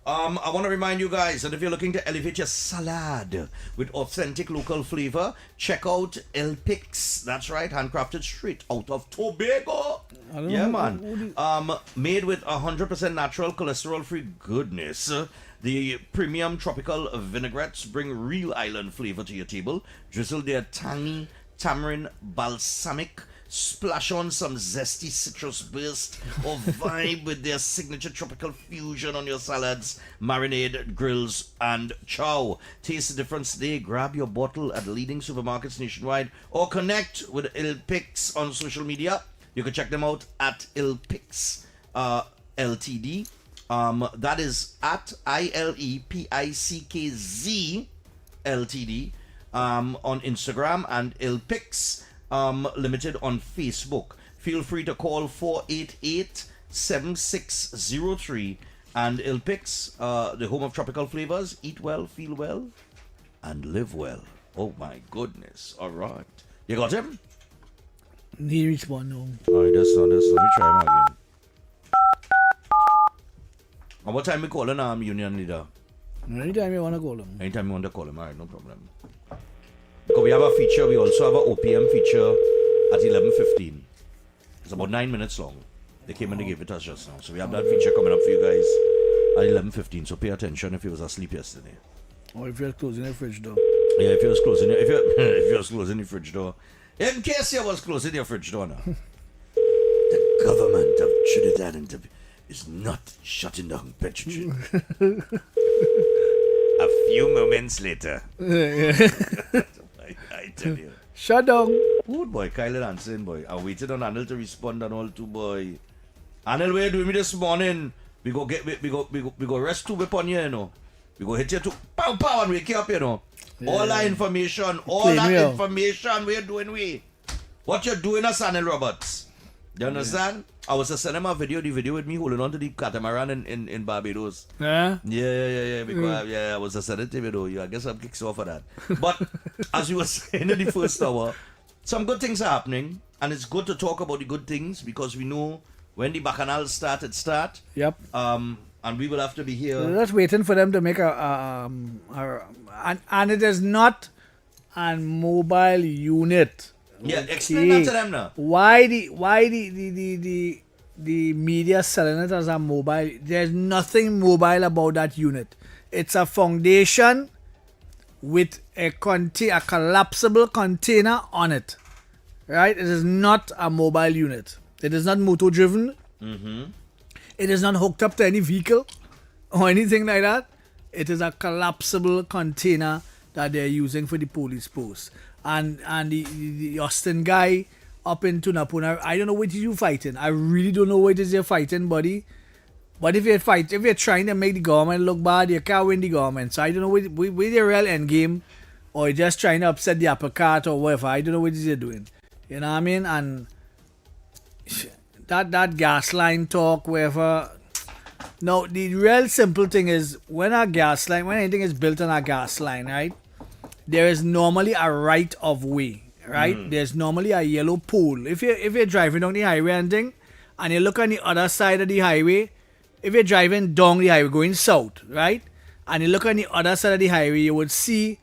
I want to remind you guys that if you're looking to elevate your salad with authentic local flavor, check out El Pix. That's right, handcrafted straight out of Tobago. Yeah, man. Made with 100% natural cholesterol-free goodness. The premium tropical vinaigrettes bring real island flavor to your table. Drizzle their tangy tamarind balsamic. Splash on some zesty citrus burst or vibe with their signature tropical fusion on your salads, marinade, grills, and chow. Taste the difference today. Grab your bottle at leading supermarkets nationwide or connect with Il Pix on social media. You can check them out at Il Pix LTD. That is at ILEPICKZ LTD on Instagram and Il Pix Limited on Facebook. Feel free to call 488-7603 and Il Pix, the home of tropical flavors. Eat well, feel well, and live well. Oh my goodness. All right. You got him? He reached one no. Alright, that's not this. Let me try him again. And what time we calling union leader? Anytime you want to call him. Anytime you want to call him. Alright, no problem. Because we have a feature, we also have an OPM feature at 11:15. It's about 9 minutes long. They came and they gave it to us just now. So we have that feature coming up for you guys at 11:15. So pay attention if you was asleep yesterday. Or if you're closing the fridge door. Yeah, if you was closing if you was closing the fridge door. In case you was closing your fridge door now. The government of Trinidad and Tobago is not shutting down petrol. A few moments later. I tell you. Shut down. Good boy, Kyle answering boy. I waited on Anil to respond and all too boy. Anil, where do me this morning? We go rest two upon you, you know. We go hit you to pow pow and wake you up, you know. Yeah. All that information, we're doing we. What you're doing us, Anil Roberts. You understand? I was to send him a video, the video with me holding on to the catamaran in Barbados. Yeah? Yeah. Because I was to send it to you though. I guess I'm kicked off for that. But as you were saying in the first hour, some good things are happening. And it's good to talk about the good things because we know when the bacchanal start. Yep. And we will have to be here. We're just waiting for them to make and it is not a mobile unit. Yeah, explain that to them now. Why the media selling it as a mobile? There's nothing mobile about that unit. It's a foundation with a collapsible container on it. Right? It is not a mobile unit. It is not motor driven. Mm-hmm. It is not hooked up to any vehicle or anything like that. It is a collapsible container that they're using for the police post. And the Austin guy up in Tunapuna, I don't know what you're fighting. I really don't know what it is you're fighting, buddy. But if you're trying to make the government look bad, you can't win the government. So I don't know what your real end game, or you're just trying to upset the apple cart or whatever. I don't know what it is you're doing. You know what I mean? And that gas line talk, whatever. No, the real simple thing is when anything is built on a gas line, right? There is normally a right of way, right? There's normally a yellow pole. If you're driving down the highway and you look on the other side of the highway, if you're driving down the highway going south, right? And you look on the other side of the highway, you would see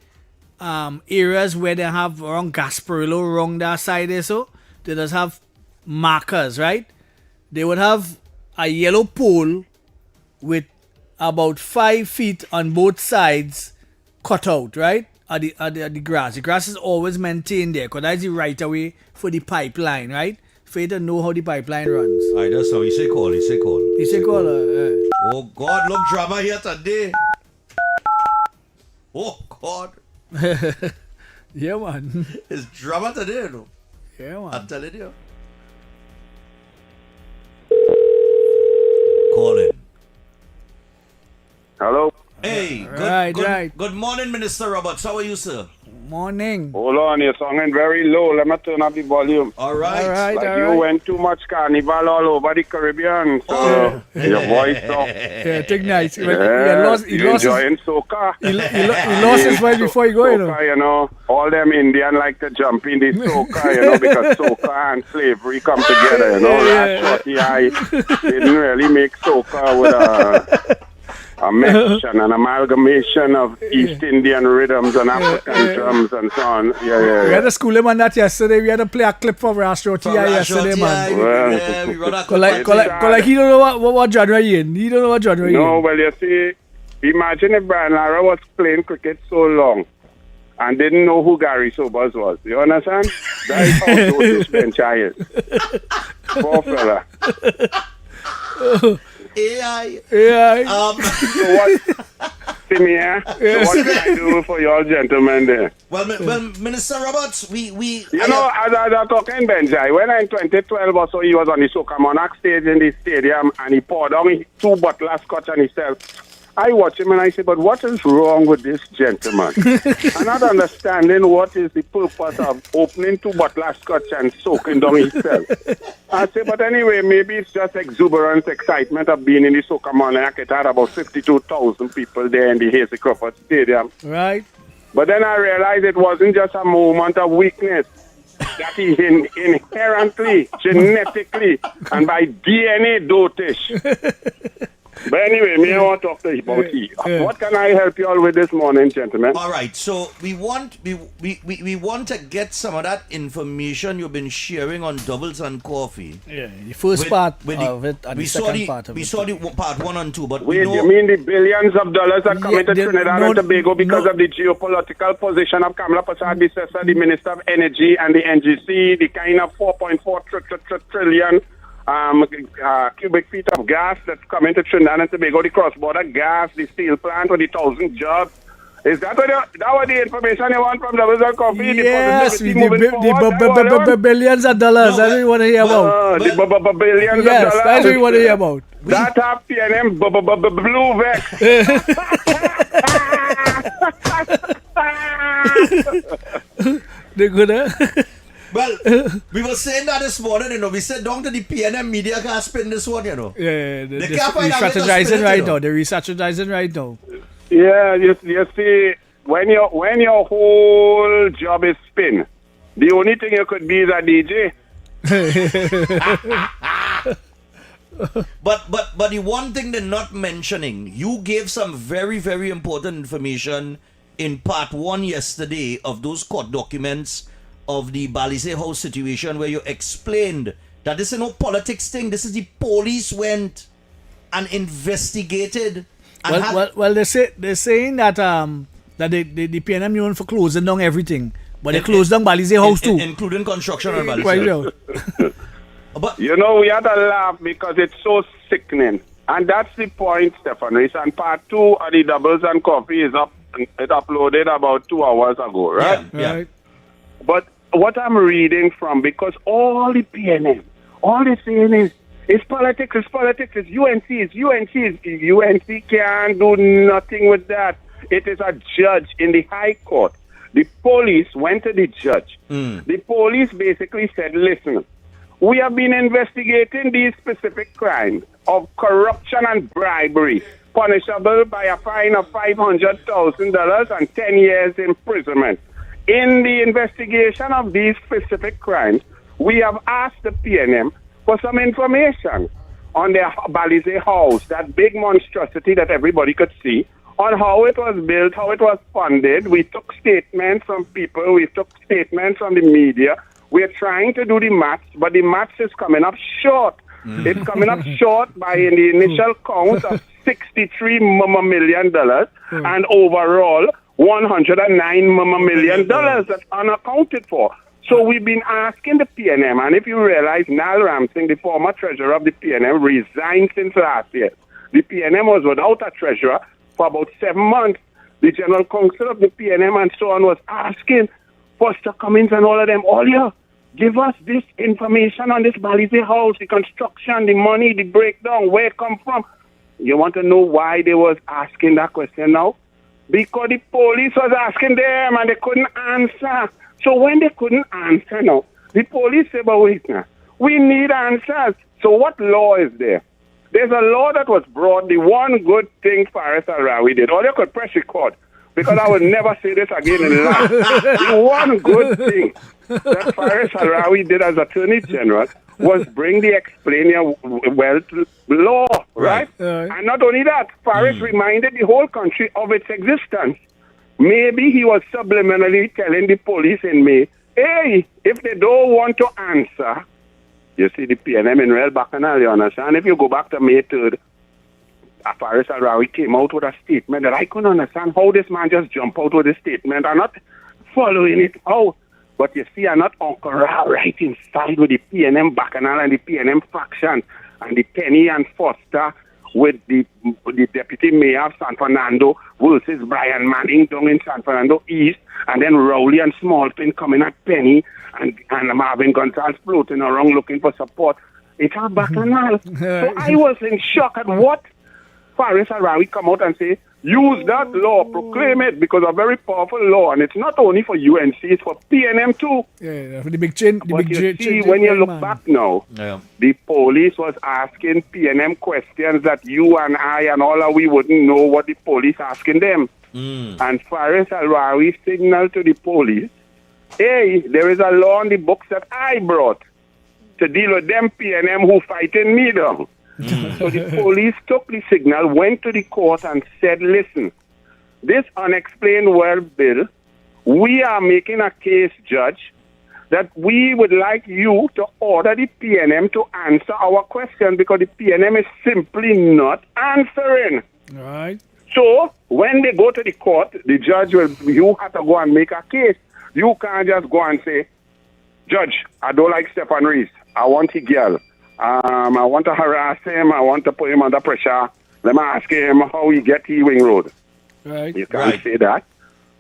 areas where they have around Gasparillo, around that side there, so they just have markers, right? They would have a yellow pole with about 5 feet on both sides cut out, right? The grass. The grass is always maintained there because that's the right of way for the pipeline, right? For you to know how the pipeline runs. Aye, that's how he say call. Oh God, look drama here today. Oh God. Yeah, man. It's drama today, no? Yeah, man. I'm telling you. Call in. Hello. Hey, good morning, Minister Roberts. How are you, sir? Morning. Hold on, you're sounding very low. Let me turn up the volume. All right. You went too much carnival all over the Caribbean, so your voice off. Yeah, take nice. He lost enjoying soca. He lost his mind before he go, you know. All them Indian like to jump in the soca, because soca and slavery come together, That shorty eye didn't really make soca with a... a mixture, an amalgamation of East Indian rhythms and African drums and so on. Yeah. We had to school him on that yesterday. We had to play a clip from Rastro T.I. yesterday, man. Well, we run a Like he don't know what genre he in. He don't know what genre he in. No, well, you see, imagine if Brian Lara was playing cricket so long and didn't know who Gary Sobers was. You understand? That is how Dotish Benchai is. Poor fella. AI. So what? See me here? So what can I do for y'all gentlemen there? Well, Minister Roberts, we You know, as I was talking Benjai, when in 2012 or so, he was on the Soca Monarch stage in the stadium and he poured on 2 bottles of scotch on himself. I watch him and I say, but what is wrong with this gentleman? I'm not understanding what is the purpose of opening 2 bottles of scotch and soaking down himself. I say, but anyway, maybe it's just exuberance, excitement of being in the Soca Monarch. It had about 52,000 people there in the Hazy Crawford Stadium. Right. But then I realized it wasn't just a moment of weakness. That he inherently, genetically, and by DNA dotish. But anyway, I want to talk to you about you. What can I help you all with this morning, gentlemen? All right, so we want to get some of that information you've been sharing on Doubles and Coffee. Yeah, the first part of it and the second part of it. We saw the part 1 and 2, but wait, you mean the billions of dollars that come into Trinidad and Tobago because of the geopolitical position of Kamala Prasad-Bissessar, the Minister of Energy and the NGC, the kind of 4.4 trillion cubic feet of gas that's coming to Trinidad and Tobago, the cross-border gas, the steel plant with the 1,000 jobs. Is that what the information you want from Doubles and Coffee? Yes, the billions of dollars. That's what we want to hear about. The billions of dollars. Yes, that's what we want to hear about. That have PNM blue vex. They're good, eh? Well, we were saying that this morning, we said down to the PNM media can't spin this one, Yeah, they they're can't find out how to spin strategizing it, right now. They're re-strategizing right now. Yeah, you see, when your whole job is spin, the only thing you could be is a DJ. But the one thing they're not mentioning, you gave some very, very important information in part 1 yesterday of those court documents of the Balize House situation, where you explained that this is no politics thing. This is the police went and investigated. And they're saying that the PNM known for closing down everything, but they closed down Balize House too, including construction on Balize. But we had a laugh because it's so sickening, and that's the point, Stephan. And part 2 of the Doubles and Coffee is up. It uploaded about 2 hours ago, right? Yeah. Right. But what I'm reading from, because all the PNM, all they're saying is, it's politics, it's UNC, UNC can't do nothing with that. It is a judge in the High Court. The police went to the judge. The police basically said, listen, we have been investigating these specific crimes of corruption and bribery, punishable by a fine of $500,000 and 10 years imprisonment. In the investigation of these specific crimes, we have asked the PNM for some information on their Balize House, that big monstrosity that everybody could see, on how it was built, how it was funded. We took statements from people, we took statements from the media. We're trying to do the maths, but the maths is coming up short. It's coming up short by in the initial count of $63 million and overall $109 million that's unaccounted for. So we've been asking the PNM, and if you realize, Nal Ramsing, the former treasurer of the PNM, resigned since last year. The PNM was without a treasurer for about 7 months. The general counsel of the PNM and so on was asking Foster Cummins and all of them, give us this information on this Balize House, the construction, the money, the breakdown, where it come from. You want to know why they was asking that question now? Because the police was asking them and they couldn't answer. So when they couldn't answer now, the police said, but wait now, we need answers. So what law is there? There's a law that was brought, the one good thing Faris Al-Rawi did. Or you could press record, because I will never say this again in life. The one good thing that Faris Al-Rawi did as Attorney General was bring the explainer wealth law, right? And not only that, Faris reminded the whole country of its existence. Maybe he was subliminally telling the police in May, hey, if they don't want to answer, you see the PNM in real bacchanal, you understand? If you go back to May 3rd, Faris Al-Rawi came out with a statement that I couldn't understand how this man just jumped out with a statement. I'm not following it out. But you see, I'm not Uncle Ra right inside with the PNM bacchanal and the PNM faction and the Penny and Foster with the deputy mayor of San Fernando versus Brian Manning down in San Fernando East, and then Rowley and Smallfin coming at Penny, and Marvin Gonzalez floating around looking for support. It's a bacchanal. So I was in shock at what Faris Al-Rawi come out and say, use that law, proclaim it, because a very powerful law, and it's not only for UNC, it's for PNM too. Yeah, the big chain. But you see, when you look back now, the police was asking PNM questions that you and I and all of we wouldn't know what the police asking them. And Faris Al-Rawi signaled to the police, hey, there is a law in the books that I brought to deal with them PNM who fighting me down. So the police took the signal, went to the court and said, listen, this unexplained wealth bill, we are making a case, Judge, that we would like you to order the PNM to answer our question because the PNM is simply not answering. All right. So when they go to the court, the judge will, you have to go and make a case. You can't just go and say, Judge, I don't like Stephan Reese. I want his girl. I want to harass him. I want to put him under pressure. Let me ask him how he get Ewing Road. Right. You can't say that.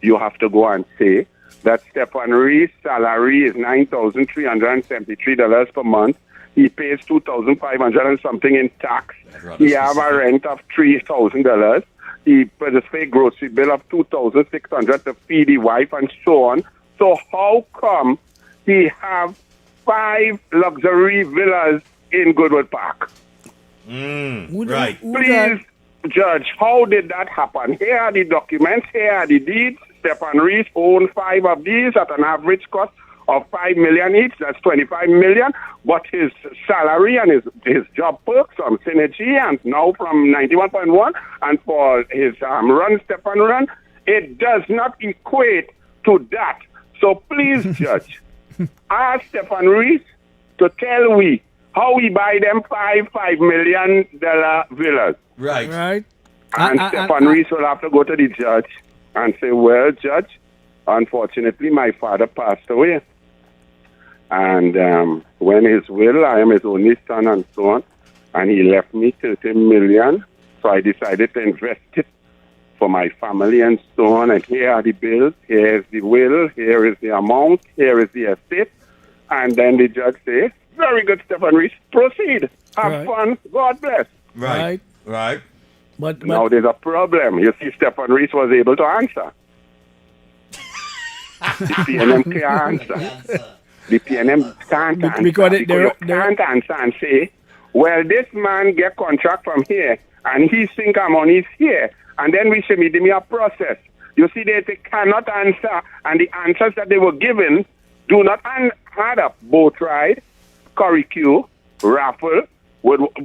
You have to go and say that Stephan Reese's salary is $9,373 per month. He pays $2,500 and something in tax. He have a rent of $3,000. He pays a grocery bill of $2,600 to feed the wife and so on. So how come he have 5 luxury villas in Goodwood Park? Right. Please, Judge, how did that happen? Here are the documents, here are the deeds. Stephan Reese owned 5 of these at an average cost of $5 million each. That's $25 million. But his salary and his job perks from Synergy and now from 91.1 and for his run, Stephan Run, it does not equate to that. So please, Judge, ask Stephan Reese to tell we how we buy them $5 million villas. Right. Right. And Stephan Reese will have to go to the judge and say, well, Judge, unfortunately, my father passed away. And when his will, I am his only son and so on, and he left me $30 million. So I decided to invest it for my family and so on. And here are the bills, here is the will, here is the amount, here is the estate. And then the judge says, very good, Stephan Reese, proceed. Have fun. God bless. Right. But now there's a problem. You see, Stephan Reese was able to answer. The PNM can't answer. The PNM can't answer. Because you can't answer and say, well, this man get contract from here, and he think our money is here, and then we should meet him a process. You see, they cannot answer, and the answers that they were given do not add up. Boat ride, curricule, raffle.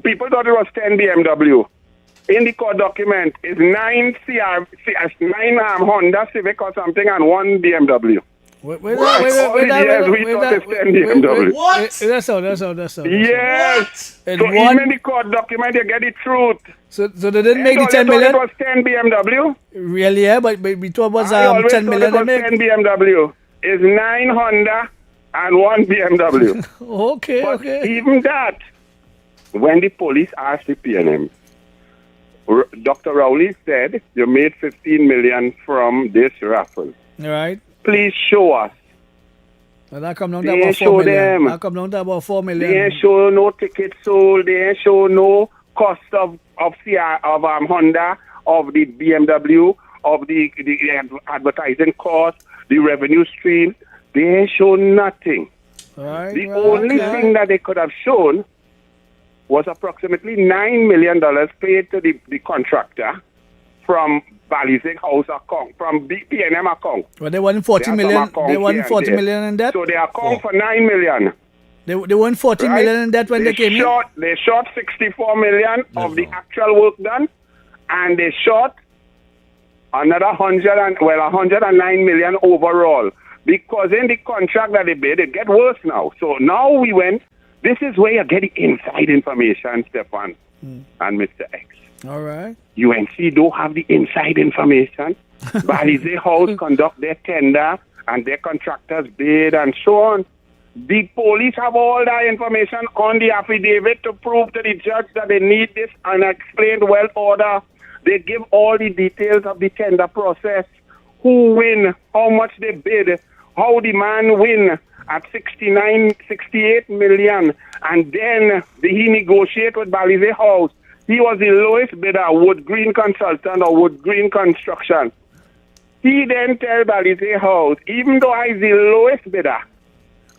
People thought it was 10 BMW. In the court document, it's 9 Honda Civic or something and 1 BMW. Wait, we thought it's 10 BMW. What? That's all. Yes. And so one, even in the court document, you get the truth. So they didn't make the 10 million? It was 10 BMW. Really, yeah? But we thought it was 10 million. It was 10 BMW. It's 9 Honda and 1 BMW. Okay. Even that, when the police asked the PNM, Dr. Rowley said, you made 15 million from this raffle. All right. Please show us. Well, that come down to about 4 million. That come down to about 4 million. They ain't show no tickets sold. They ain't show no cost of Honda, of the BMW, of the advertising cost, the revenue stream. They ain't show nothing. Right, the only thing that they could have shown was approximately $9 million paid to the contractor from Balizig House account, from PNM account. Well, they want 40 million. They want 40 million in debt. So they account for $9 million. They weren't 40 million in debt when they came in? They short 64 million of the actual work done, and they short another 109 million overall. Because in the contract that they bid, it get worse now. So now we went, this is where you get the inside information, Stephan and Mr. X. All right. UNC don't have the inside information. Balize House conduct their tender and their contractors bid and so on. The police have all that information on the affidavit to prove to the judge that they need this unexplained wealth order. They give all the details of the tender process, who win, how much they bid, how the man win at 68 million, and then he negotiate with Balize House. He was the lowest bidder, Wood Green Consultant or Wood Green Construction. He then tell Balize House, even though I is the lowest bidder,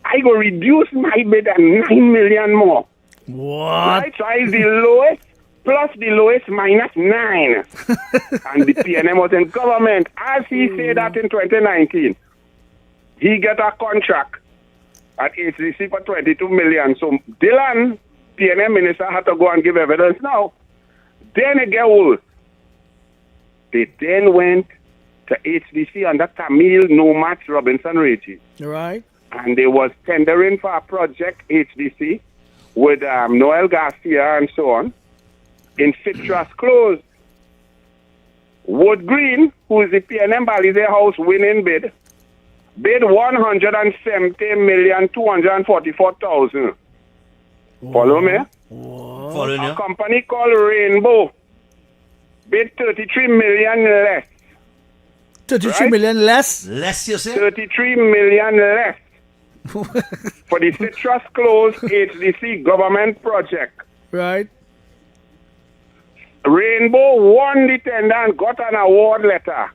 I go reduce my bid at 9 million more. What? Right? So I is the lowest plus the lowest minus 9. And the PNM was in government. As he said that in 2019, he get a contract at HDC for 22 million. So Dylan, PNM minister, had to go and give evidence now. Then it get worse. They then went to HDC under Camille No Match Robinson Reggie. Right. And they was tendering for a project HDC with Noel Garcia and so on. In Citrus closed. Wood Green, who is the PNM Balize House winning bid 170,244,000. Follow me? Following you. A company called Rainbow bid 33 million less. 33 million less? Less, you say? 33 million less. For the Citrus Close HDC government project. Right. Rainbow won the tender and got an award letter.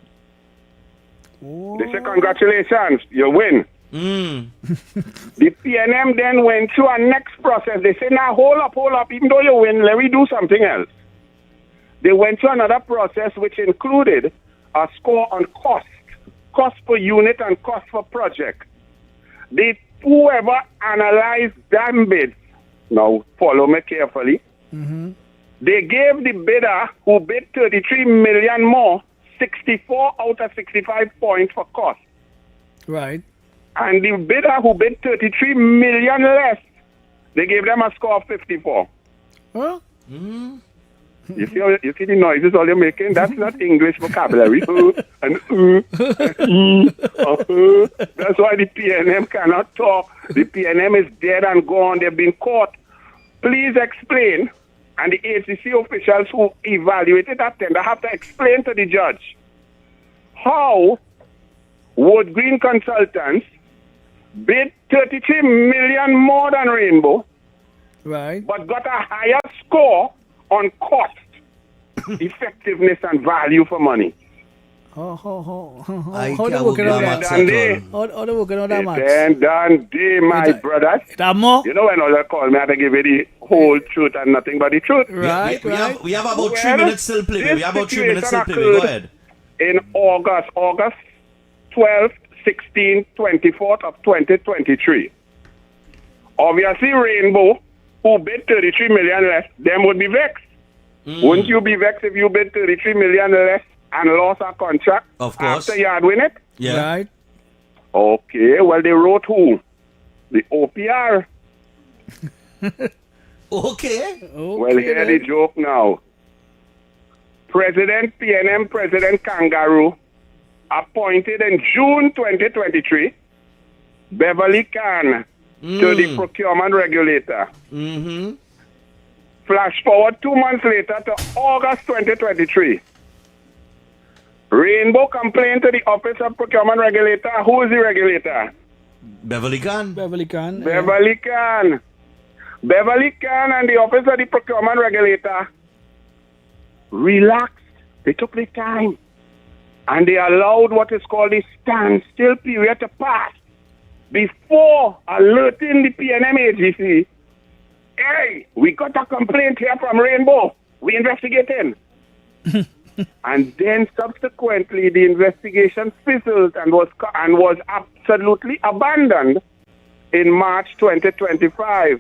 They say, congratulations, you win. The PNM then went through a next process. They say, now hold up, even though you win, let me do something else. They went through another process which included a score on cost per unit and cost per project. Whoever analyzed them bids, now follow me carefully, they gave the bidder who bid 33 million more 64 out of 65 points for cost. Right. And the bidder who bid 33 million less, they gave them a score of 54. Huh? You see the noises all you're making? That's not English vocabulary. And That's why the PNM cannot talk. The PNM is dead and gone. They've been caught. Please explain. And the HCC officials who evaluated that tender have to explain to the judge how Wood Green Consultants bid 33 million more than Rainbow, right, but got a higher score on cost, effectiveness, and value for money. How they working on that? How they working on that, man? Then done day, my brothers. You know when others call me, I have to give you the whole truth and nothing but the truth. Right, we have about 3 minutes still play. We have about 3 minutes still play. Go ahead. In August 12th, 16th, 24th of 2023. Obviously, Rainbow, who bid 33 million less, them would be vexed. Wouldn't you be vexed if you bid 33 million less and lost a contract? Of course. After you had win it? Yeah. Right. Okay, well, they wrote who? The OPR. Okay. Well, hear the joke now. President PNM, President Kangaroo, appointed in June 2023, Beverly Khan to the procurement regulator. Flash forward 2 months later to August 2023. Rainbow complained to the Office of Procurement Regulator. Who is the regulator? Beverly Khan. Beverly Khan. Beverly Khan. Beverly Khan and the Office of the Procurement Regulator relaxed. They took their time. And they allowed what is called a standstill period to pass before alerting the PNM agency. Hey, we got a complaint here from Rainbow. We investigating. And then subsequently the investigation fizzled and was absolutely abandoned in March 2025.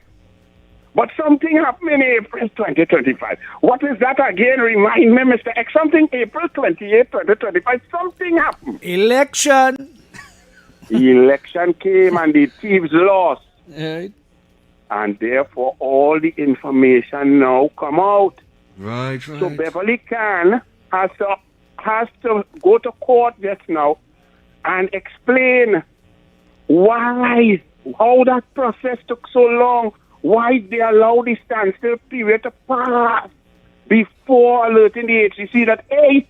But something happened in April 2025. What is that again? Remind me, Mr. X. Something April 28, 2025. Something happened. Election. The election came and the thieves lost. Right. And therefore, all the information now come out. Right. So Beverly Khan has to go to court just now and explain how that process took so long, why they allowed the standstill period to pass before alerting the HCC that, hey,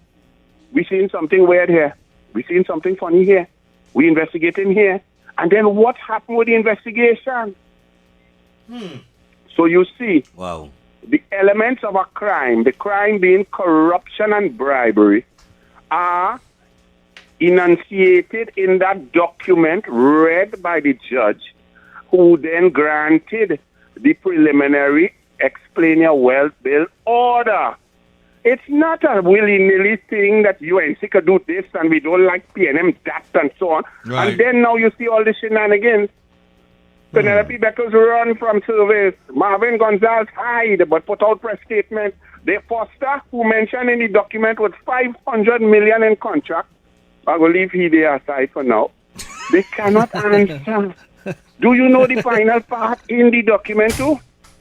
we seen something weird here. We seen something funny here. We investigating here. And then what happened with the investigation? So you see, wow, the elements of a crime, the crime being corruption and bribery, are enunciated in that document read by the judge, who then granted the preliminary explain your wealth bill order. It's not a willy-nilly thing that UNC could do this and we don't like PNM that and so on. Right. And then now you see all the shenanigans. Penelope Beckles run from service. Marvin Gonzalez hide but put out press statement. De Foster, who mentioned in the document, with $500 million in contract. I will leave he there aside for now. They cannot answer. Do you know the final part in the document too?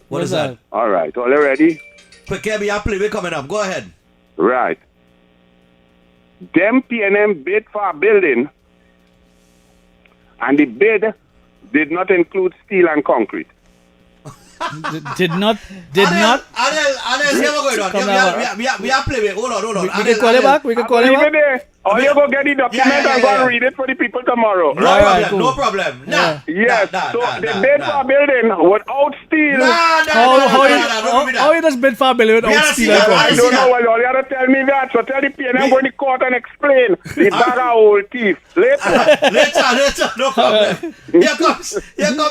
What is that? All right, all ready? Quick, Kebby, our play coming up. Go ahead. Right. Them PNM bid for a building, and the bid did not include steel and concrete. Did not. Adel, here we going on. We are playing. Hold on. We can call it back. We can call it back. Or you go get the document and go and read it for the people tomorrow. No problem. Nah. Yes. They bid for a building without steel. How you just bid for a building without steel? I don't know. Well, you have to tell me that. So tell the PNM go to court and explain. The bag of old thief. Later. No problem. Here comes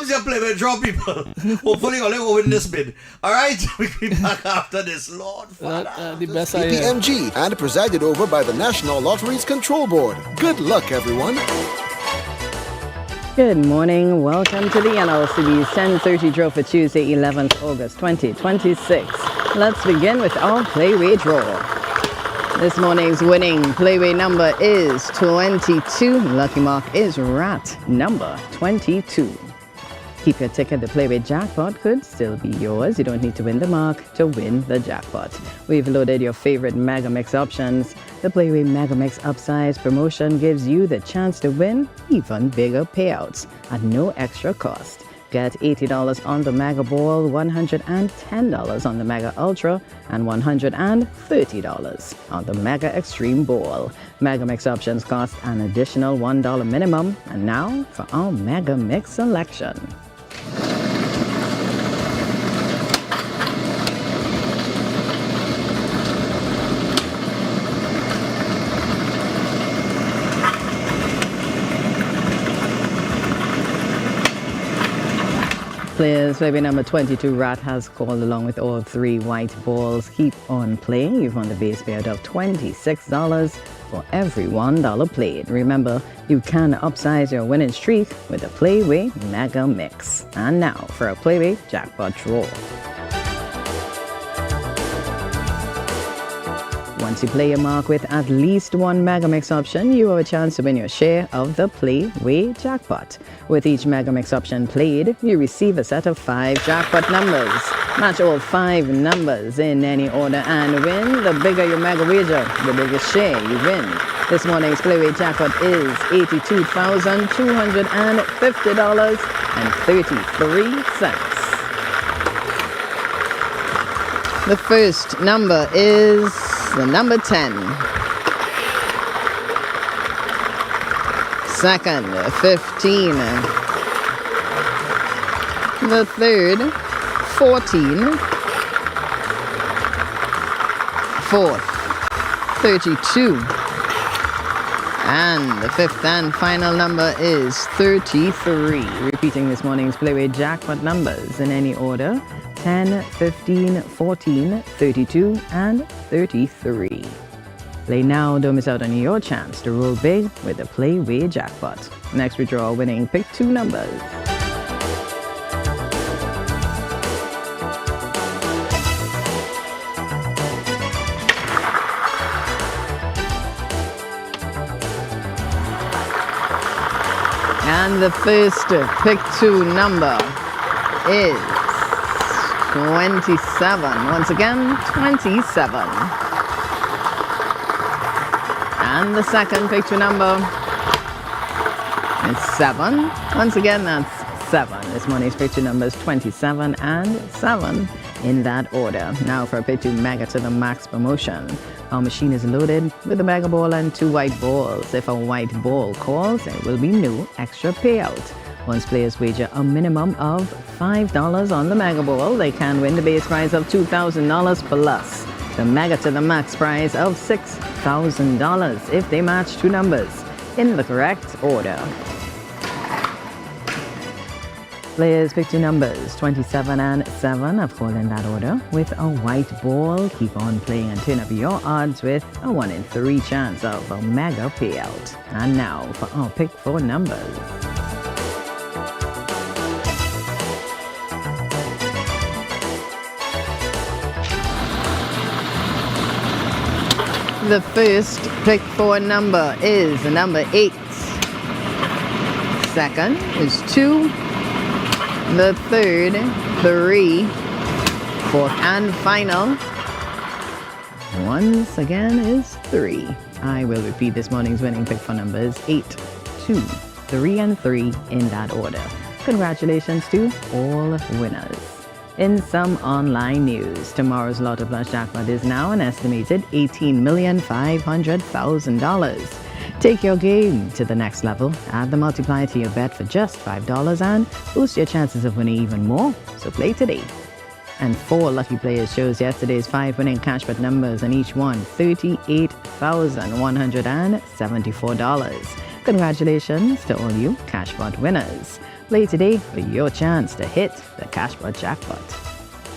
your play with draw people. Hopefully you'll go win this bid. All right. We'll be back after this. Lord Father. The best idea. BPMG and presided over by the National Lotteries Control Board. Good luck, everyone. Good morning. Welcome to the NLCB's 10:30 draw for Tuesday, 11th August 2026. Let's begin with our playway draw. This morning's winning playway number is 22. Lucky mark is rat number 22. Keep your ticket. The playway jackpot could still be yours. You don't need to win the mark to win the jackpot. We've loaded your favorite Mega Mix options. The playway Mega Mix Upsize promotion gives you the chance to win even bigger payouts at no extra cost. Get $80 on the Mega Ball, $110 on the Mega Ultra, and $130 on the Mega Extreme Ball. Mega Mix options cost an additional $1 minimum. And now for our Mega Mix selection. Players, playway number 22, Rat has called along with all three white balls. Keep on playing. You've won the base payout of $26 for every $1 played. Remember, you can upsize your winning streak with a Playway Mega Mix. And now for a Playway Jackpot Draw. Once you play your mark with at least one Mega Mix option, you have a chance to win your share of the Playway Jackpot. With each Mega Mix option played, you receive a set of 5 jackpot numbers. Match all 5 numbers in any order and win. The bigger your Mega wager, the bigger share you win. This morning's Playway Jackpot is $82,250.33. The first number is the number 10. Second, 15. The third, 14. Fourth, 32. And the fifth and final number is 33. Repeating this morning's Playway Jackpot numbers in any order: 10, 15, 14, 32, and 33. Play now, don't miss out on your chance to roll big with the Playway Jackpot. Next we draw a winning pick 2 numbers. And the first pick two number is 27. Once again, 27. And the second pick two number is 7. Once again, that's 7. This morning's pick two numbers 27 and 7 in that order. Now for a pick two mega to the max promotion. Our machine is loaded with a mega ball and 2 white balls. If a white ball calls, there will be no extra payout. Once players wager a minimum of $5 on the mega ball, they can win the base prize of $2,000 plus the mega to the max prize of $6,000 if they match two numbers in the correct order. Players pick two numbers, 27 and 7, of course in that order. With a white ball, keep on playing and turn up your odds with a 1 in 3 chance of a mega payout. And now for our pick 4 numbers. The first pick 4 number is number 8. Second is 2. The third, 3, fourth and final, once again is 3. I will repeat this morning's winning pick for numbers 8, 2, 3, and 3 in that order. Congratulations to all winners. In some online news, tomorrow's Lotto Plus jackpot is now an estimated $18,500,000. Take your game to the next level. Add the multiplier to your bet for just $5 and boost your chances of winning even more. So play today. And 4 lucky players chose yesterday's 5 winning cashback numbers and each won $38,174. Congratulations to all you cashbot winners. Play today for your chance to hit the cashbot jackpot.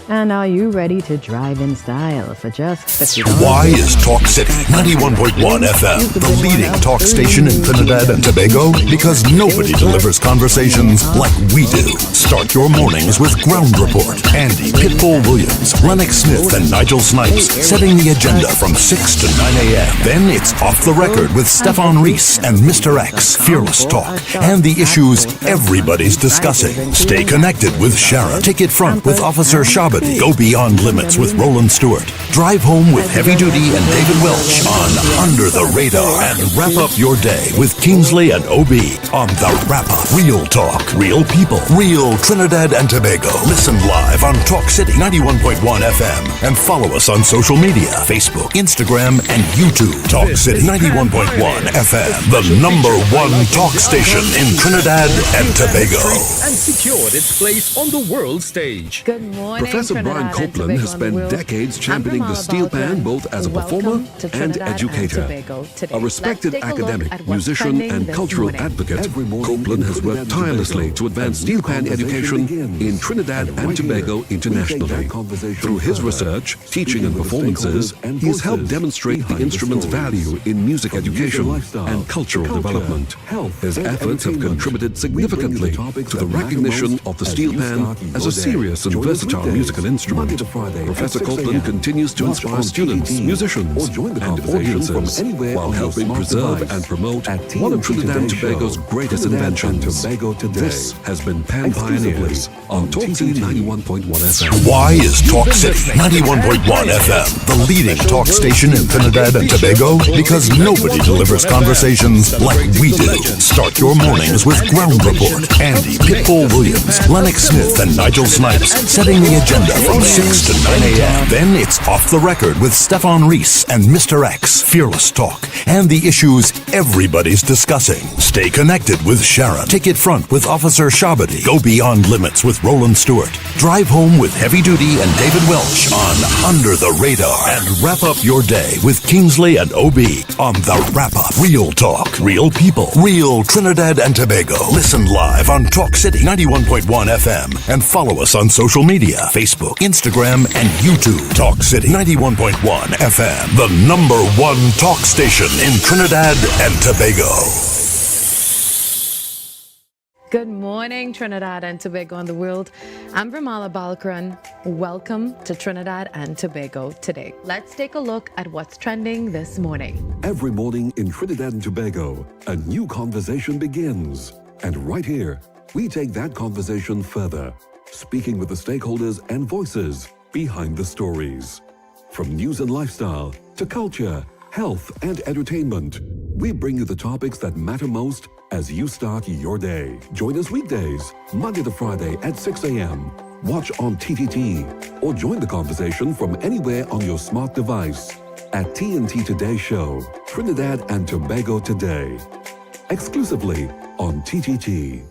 And are you ready to drive in style for just $50? Why is Talk City 91.1 FM the leading talk station in Trinidad and Tobago? Because nobody delivers conversations like we do. Start your mornings with Ground Report. Andy Pitbull Williams, Lennox Smith, and Nigel Snipes setting the agenda from 6 to 9 a.m. Then it's Off the Record with Stephan Reese and Mr X, Fearless Talk, and the issues everybody's discussing. Stay connected with Sharon. Ticket Front with Officer Shabba. Go Beyond Limits with Roland Stewart. Drive Home with Heavy Duty and David Welch on Under the Radar. And wrap up your day with Kingsley and OB on The Wrap Up. Real talk, real people, real Trinidad and Tobago. Listen live on Talk City 91.1 FM and follow us on social media, Facebook, Instagram, and YouTube. Talk City 91.1 FM, the #1 talk station in Trinidad and Tobago. And secured its place on the world stage. Good morning. Professor Brian Copeland has spent decades championing the steel pan both as a performer and educator. A respected academic, musician, and cultural advocate, Copeland has worked tirelessly to advance steel pan education in Trinidad and Tobago internationally. Through his research, teaching, and performances, he has helped demonstrate the instrument's value in music education and cultural development. His efforts have contributed significantly to the recognition of the steel pan as a serious and versatile musical instrument. Professor Copeland continues to inspire students, musicians, and audiences while helping preserve and promote one of Trinidad and Tobago's greatest inventions. This has been Pan Pioneers on Talk City 91.1 FM. Why is Talk City 91.1 FM the leading talk station in Trinidad and Tobago? Because nobody delivers conversations like we do. Start your mornings with Ground Report. Andy Pitbull Williams, Lennox Smith, and Nigel Snipes setting the agenda from 6 to 9 a.m. Then it's Off the Record with Stephan Reese and Mr X, Fearless Talk, and the issues everybody's discussing. Stay connected with Sharon. Ticket Front with Officer Shabba. Go Beyond Limits with Roland Stewart. Drive Home with Heavy Duty and David Welch on Under the Radar. And wrap up your day with Kingsley and OB on The Wrap Up. Real talk, real people, real Trinidad and Tobago. Listen live on Talk City 91.1 FM and follow us on social media, Facebook, Instagram, and YouTube. Talk City 91.1 FM, the #1 talk station in Trinidad and Tobago. Good morning, Trinidad and Tobago and the world. I'm Bramala Balkaran. Welcome to Trinidad and Tobago today. Let's take a look at what's trending this morning. Every morning in Trinidad and Tobago, a new conversation begins. And right here, we take that conversation further, speaking with the stakeholders and voices behind the stories. From news and lifestyle to culture, health, and entertainment, we bring you the topics that matter most as you start your day. Join us weekdays, Monday to Friday at 6 a.m. Watch on TTT or join the conversation from anywhere on your smart device at TNT Today Show, Trinidad and Tobago Today. Exclusively on TTT.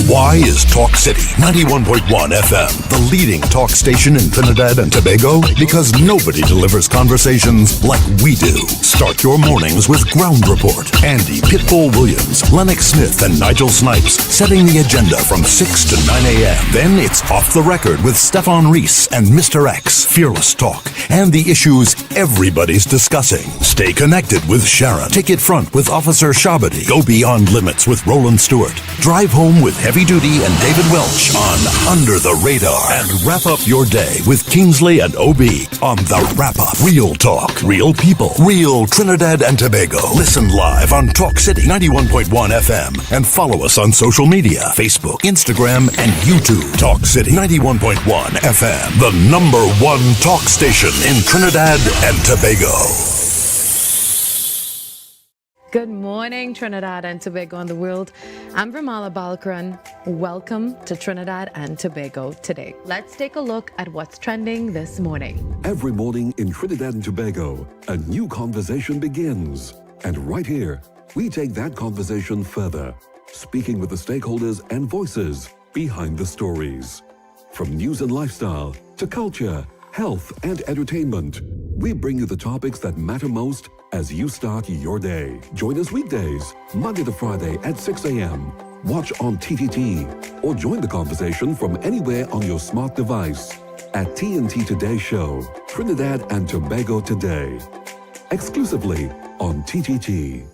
Why is Talk City 91.1 FM the leading talk station in Trinidad and Tobago? Because nobody delivers conversations like we do. Start your mornings with Ground Report. Andy Pitbull Williams, Lennox Smith, and Nigel Snipes setting the agenda from 6 to 9 a.m. Then it's Off the Record with Stephan and Mr X, Fearless Talk, and the issues everybody's discussing. Stay connected with Sharon. Ticket Front with Officer Shabadi. Go Beyond Limits with Roland Stewart. Drive Home with Heavy Duty and David Welch on Under the Radar. And wrap up your day with Kingsley and OB on The Wrap Up. Real talk, real people, real Trinidad and Tobago. Listen live on Talk City 91.1 FM and follow us on social media, Facebook, Instagram, and YouTube. Talk City 91.1 FM, the #1 talk station in Trinidad and Tobago. Good morning, Trinidad and Tobago and the world. I'm Vermala Balkaran. Welcome to Trinidad and Tobago today. Let's take a look at what's trending this morning. Every morning in Trinidad and Tobago, a new conversation begins. And right here, we take that conversation further, speaking with the stakeholders and voices behind the stories. From news and lifestyle to culture, health, and entertainment, we bring you the topics that matter most as you start your day. Join us weekdays, Monday to Friday at 6 a.m. Watch on TTT or join the conversation from anywhere on your smart device at TNT Today Show, Trinidad and Tobago Today. Exclusively on TTT.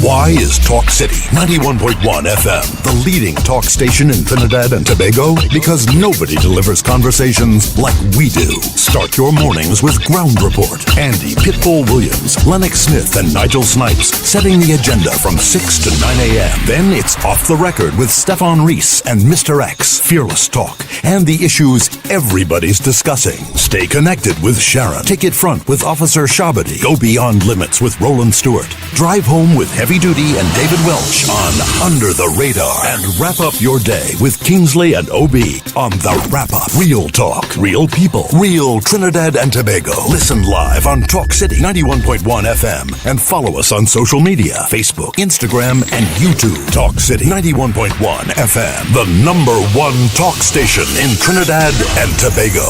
Why is Talk City 91.1 FM the leading talk station in Trinidad and Tobago? Because nobody delivers conversations like we do. Start your mornings with Ground Report. Andy Pitbull Williams, Lennox Smith, and Nigel Snipes setting the agenda from 6 to 9 a.m. Then it's Off the Record with Stephan and Mr X, Fearless Talk, and the issues everybody's discussing. Stay connected with Sharon. Ticket Front with Officer Shabadi. Go Beyond Limits with Roland Stewart. Drive Home with Heavy Duty and David Welch on Under the Radar. And wrap up your day with Kingsley and OB on The Wrap Up. Real talk, real people, real Trinidad and Tobago. Listen live on Talk City 91.1 FM and follow us on social media, Facebook, Instagram, and YouTube. Talk City 91.1 FM, the #1 talk station in Trinidad and Tobago.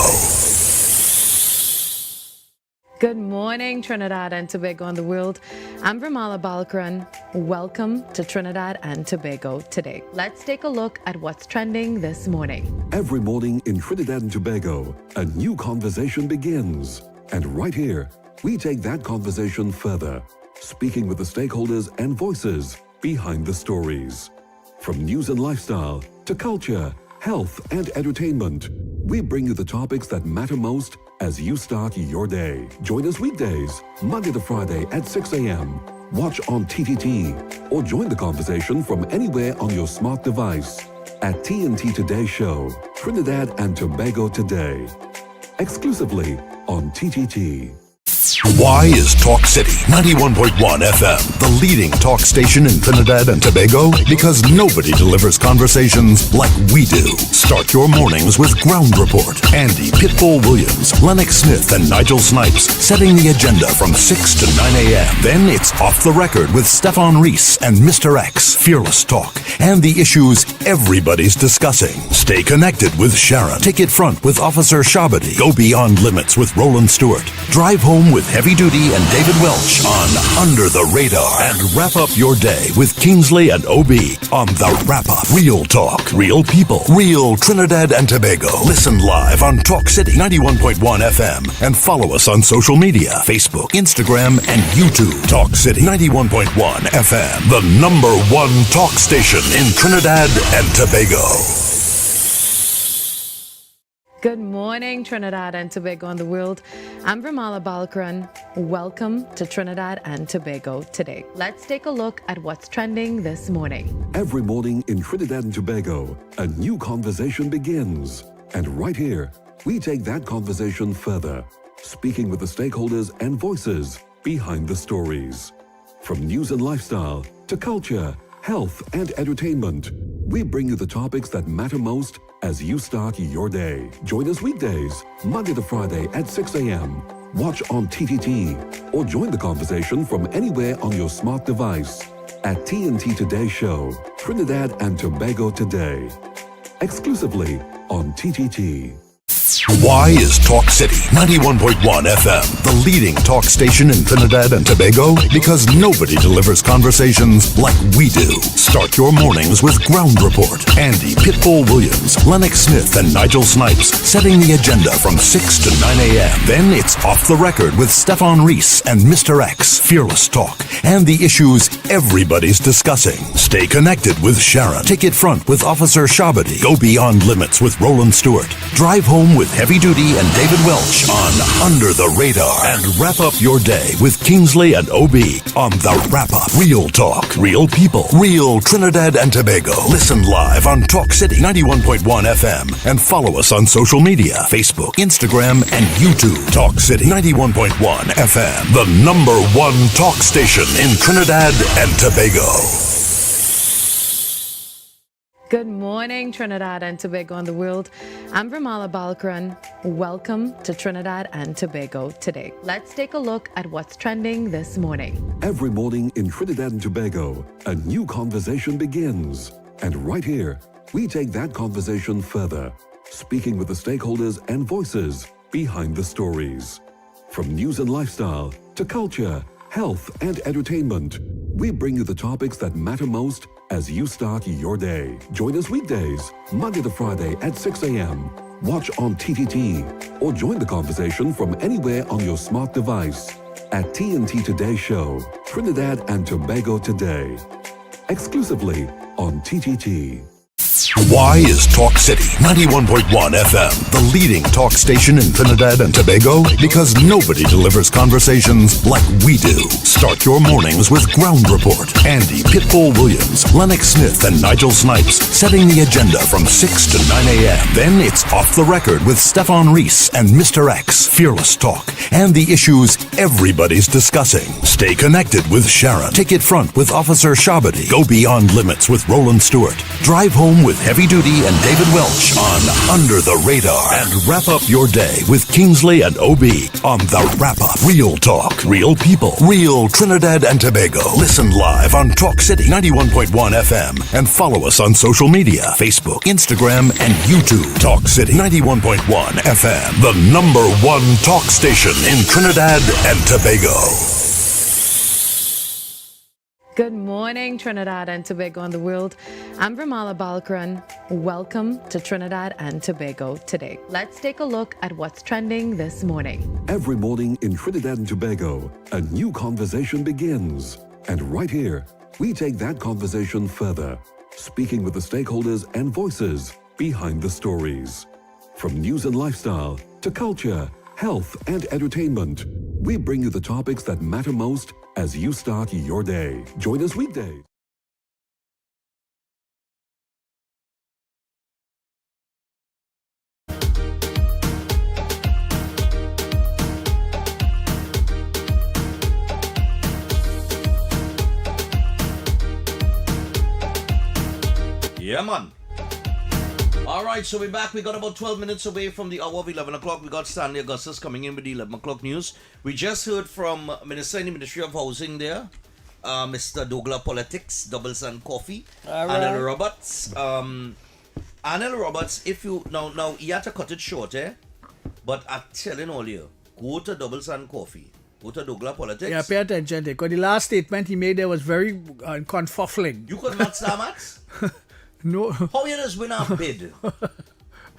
Good morning, Trinidad and Tobago and the world. I'm Vermala Balkaran. Welcome to Trinidad and Tobago today. Let's take a look at what's trending this morning. Every morning in Trinidad and Tobago, a new conversation begins. And right here, we take that conversation further, speaking with the stakeholders and voices behind the stories. From news and lifestyle to culture, health, and entertainment, we bring you the topics that matter most as you start your day. Join us weekdays, Monday to Friday at 6 a.m. Watch on TTT or join the conversation from anywhere on your smart device at TNT Today Show, Trinidad and Tobago Today. Exclusively on TTT. Why is Talk City 91.1 FM the leading talk station in Trinidad and Tobago? Because nobody delivers conversations like we do. Start your mornings with Ground Report. Andy Pitbull Williams, Lennox Smith, and Nigel Snipes setting the agenda from 6 to 9 a.m. Then it's Off the Record with Stephan and Mr X, Fearless Talk, and the issues everybody's discussing. Stay connected with Sharon. Ticket Front with Officer Shabadi. Go Beyond Limits with Roland Stewart. Drive Home with Heavy Duty and David Welch on Under the Radar. And wrap up your day with Kingsley and OB on The Wrap Up. Real talk, real people, real Trinidad and Tobago. Listen live on Talk City 91.1 FM and follow us on social media, Facebook, Instagram, and YouTube. Talk City 91.1 FM, the #1 talk station in Trinidad and Tobago. Good morning, Trinidad and Tobago and the world. I'm Ramala Balkaran. Welcome to Trinidad and Tobago today. Let's take a look at what's trending this morning. Every morning in Trinidad and Tobago, a new conversation begins. And right here, we take that conversation further, speaking with the stakeholders and voices behind the stories. From news and lifestyle to culture, health, and entertainment, we bring you the topics that matter most as you start your day. Join us weekdays, Monday to Friday at 6 a.m. Watch on TTT or join the conversation from anywhere on your smart device at TNT Today Show, Trinidad and Tobago Today. Exclusively on TTT. Why is Talk City 91.1 FM the leading talk station in Trinidad and Tobago? Because nobody delivers conversations like we do. Start your mornings with Ground Report. Andy Pitbull Williams, Lennox Smith, and Nigel Snipes setting the agenda from 6 to 9 a.m. Then it's Off the Record with Stephan and Mr X, Fearless Talk, and the issues everybody's discussing. Stay connected with Sharon. Ticket Front with Officer Shabadi. Go Beyond Limits with Roland Stewart. Drive Home with Heavy Duty and David Welch on Under the Radar. And wrap up your day with Kingsley and OB on The Wrap Up. Real talk, real people, real Trinidad and Tobago. Listen live on Talk City 91.1 FM and follow us on social media, Facebook, Instagram, and YouTube. Talk City 91.1 FM, the #1 talk station in Trinidad and Tobago. Good morning, Trinidad and Tobago and the world. I'm Ramala Balkaran. Welcome to Trinidad and Tobago today. Let's take a look at what's trending this morning. Every morning in Trinidad and Tobago, a new conversation begins. And right here, we take that conversation further, speaking with the stakeholders and voices behind the stories. From news and lifestyle to culture, health, and entertainment, we bring you the topics that matter most as you start your day. Join us weekdays, Monday to Friday at 6 a.m. Watch on TTT or join the conversation from anywhere on your smart device at TNT Today Show, Trinidad and Tobago Today. Exclusively on TTT. Why is Talk City 91.1 FM the leading talk station in Trinidad and Tobago? Because nobody delivers conversations like we do. Start your mornings with Ground Report. Andy Pitbull Williams, Lennox Smith, and Nigel Snipes setting the agenda from 6 to 9 a.m. Then it's Off the Record with Stephan and Mr X, Fearless Talk, and the issues everybody's discussing. Stay connected with Sharon. Ticket Front with Officer Shabadi. Go Beyond Limits with Roland Stewart. Drive Home with Heavy Duty and David Welch on Under the Radar. And wrap up your day with Kingsley and OB on The Wrap Up. Real talk, real people, real Trinidad and Tobago. Listen live on Talk City 91.1 FM and follow us on social media, Facebook, Instagram, and YouTube. Talk City 91.1 FM, the #1 talk station in Trinidad and Tobago. Good morning, Trinidad and Tobago and the world. I'm Ramala Balkaran. Welcome to Trinidad and Tobago today. Let's take a look at what's trending this morning. Every morning in Trinidad and Tobago, a new conversation begins. And right here, we take that conversation further, speaking with the stakeholders and voices behind the stories. From news and lifestyle to culture, health, and entertainment, we bring you the topics that matter most as you start your day. Join us weekdays. Yeah, man. All right, so we're back. We got about 12 minutes away from the hour of 11 o'clock. We got Stanley Augustus coming in with the 11 o'clock news. We just heard from Minister in the Ministry of Housing there, Mr. Douglas Politics, Doubles and Coffee, Anel Roberts. Anel Roberts, if you now he had to cut it short, but I'm telling all you, go to Doubles and Coffee. Go to Douglas Politics. Yeah, pay attention, because the last statement he made there was very confuffling. You could not start, Max? No. How you just win a bid?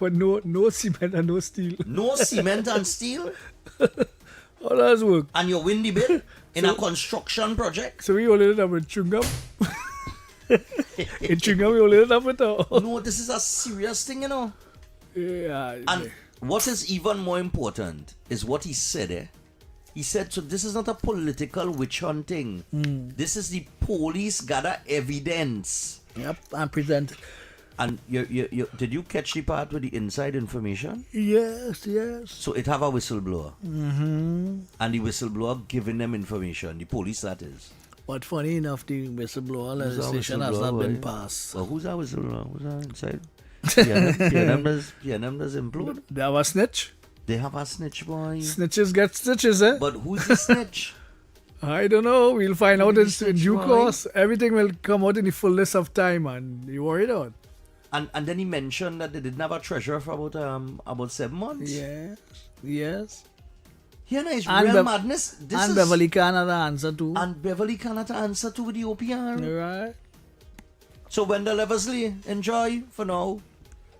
But no cement and no steel. No cement and steel? How does it work? And you win the bid in a construction project? So we only ended up with Chungam. In Chungam we only ended up with No, this is a serious thing, you know. Yeah. And what is even more important is what he said. He said, so this is not a political witch hunting. This is the police gather evidence. Yep, and present. And you did you catch the part with the inside information? Yes. So it have a whistleblower. Mm-hmm. And the whistleblower giving them information. The police, that is. But funny enough, the whistleblower legislation has not been passed. Well, who's that whistleblower? Who's that inside? PNM does implode. They have a snitch. They have a snitch, boy. Snitches get stitches, eh? But who's the snitch? I don't know. We'll find out in due boy? course. Everything will come out in the fullness of time, and you worry about. And then he mentioned that they didn't have a treasurer for about 7 months. Yes. Here now is real madness. And Beverly Khan had the answer too. And Beverly Khan had the answer to with the OPR. Right. So Wendell Eversley, enjoy for now.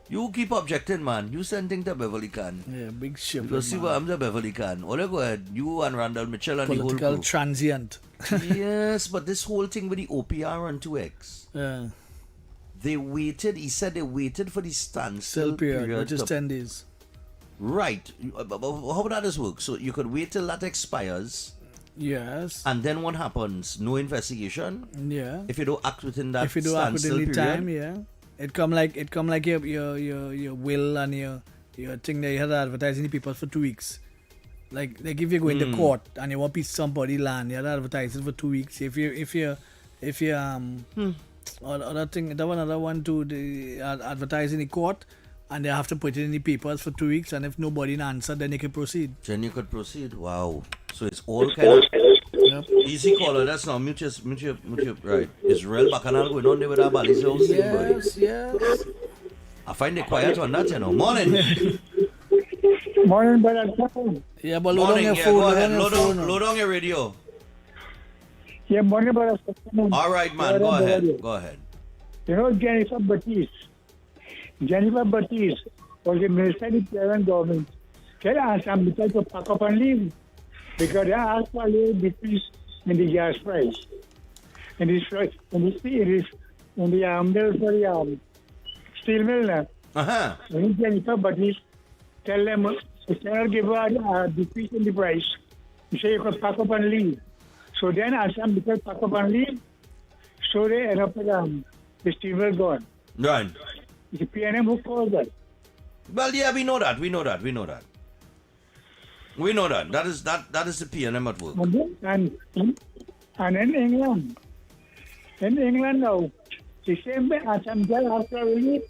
You keep objecting, man. You sending to Beverly Khan. Yeah, big ship. Because see what I'm to Beverly Khan. All go ahead. You and Randall Mitchell and the whole Political crew. transient. Yes, but this whole thing with the OPR and 2X. Yeah. They waited. He said they waited for the standstill period. Which is 10 days. Right. How does this work? So you could wait till that expires. Yes. And then what happens? No investigation. Yeah. If you don't act within that if you don't act within the period, time, yeah. It come like your will and your thing that you had to advertise in the papers for 2 weeks. Like if you're going to court and you want piece somebody land, you have to advertise it for 2 weeks. If you another one to advertise in the court, and they have to put it in the papers for 2 weeks, and if nobody answer, then they can proceed. Then you could proceed. Wow. So it's all kind of easy caller. That's now mute your right. It's real bacchanal going on there with our bodies. Yes. I find it quiet on that, you know. Morning. Morning, brother. Yeah, but load on your phone. Go ahead. Load on your radio. Yeah, morning, brother. All right, man. Go ahead. You know Jennifer Baptiste. Jennifer Baptiste was the minister of the parent government. Can I ask them to pack up and leave? Because they asked for a little decrease in the gas price. In the mill for the steel mill now. When Jennifer Baptiste tell them they cannot give a decrease in the price. You say you can pack up and leave. So then as some people pack up and leave, so they end up with the steel mill gone. Right. It's the PNM who caused that. Well, yeah, we know that. That is the PNM at work. And in England now, the same way as some guys after relief,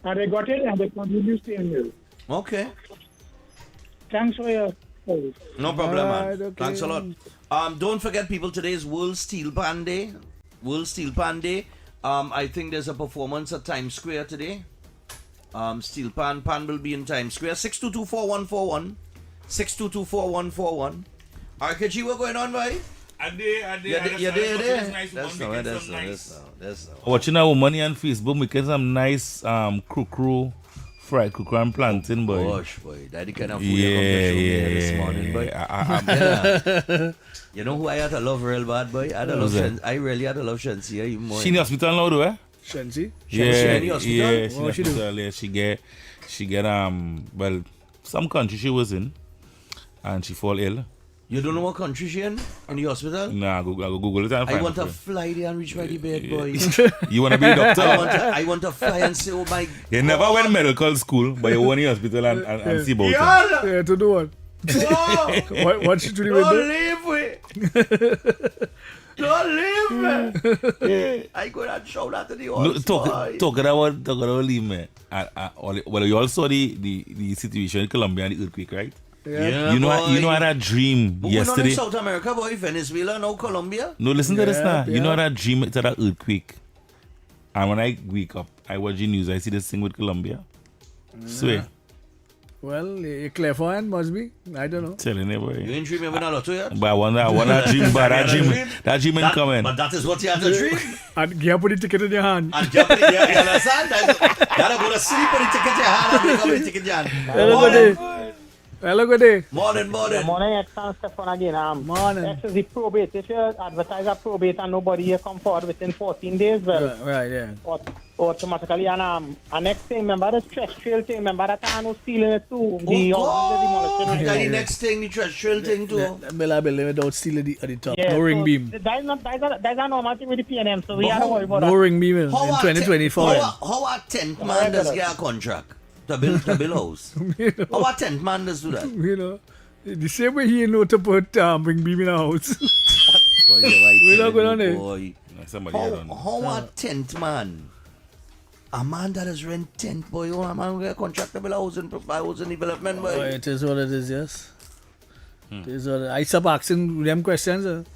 and they got it and they continue staying there. Okay. Thanks for your No problem, man. Okay. Thanks a lot. Don't forget, people, today is World Steel Pan Day. I think there's a performance at Times Square today. Steel Pan will be in Times Square. 6224141. 6224141. RKG, what going on, boy? You're there. That's Watching our money on Facebook, making some nice crew fried cooker and plantain, boy. Gosh, boy. That the kind of food you come to show me this morning, boy. You know who I had to love real bad, boy? I really had to love Shensi even more. She in the hospital now, though, eh? Shensi? Yeah, she in the hospital? Yeah, she in the hospital. Yeah, she get well, some country she was in, and she fall ill. You don't know what country she in the hospital? Nah, I go Google it and find I want it. to fly there and reach by the bed, boy. You want to be a doctor? I want to fly and say, oh my God. You never went medical school, but you went in the hospital and see about it. Yeah, to do what? What she do with it? Don't leave me. I go and show that to the horse. Talk about leave me. Well, you all saw the situation in Colombia and the earthquake, right? Yeah, you know I had a dream but yesterday. We're not in South America, boy. Venezuela, no Colombia. No, listen to this now. You know I had a dream it's an earthquake. And when I wake up, I watch the news, I see this thing with Colombia. Swear. Well, you're clever one, must be. I don't know. Telling you, boy. You ain't dreaming of another yet? But I want that dream, but that dream ain't coming. But that is what you have to dream. And you put the ticket in your hand. And you understand? You gotta go to sleep with the ticket in your hand and make up the ticket in your hand. Hello, good day. Morning. Good morning, X and Stephan again. Morning. X is the probate. If you advertise a probate and nobody here come forward within 14 days, well, right, yeah. Automatically, and next thing, remember the terrestrial thing, remember that I know stealing it too. The the next thing, the terrestrial thing too. Building without stealing at the top. Yeah, No ring beam. That's a normal thing with the PNM, so we have to worry about that. No ring beam in 2024. How a 10th man does get a contract to build house? How a 10th man does do that? You know, the same way he know to put ring beam in a house. Boy, We're not going on there. How a 10th man? A man that has rent 10th, boy, a man get a contract to build housing development, boy. It is what it is, yes. It is what I stop asking them questions.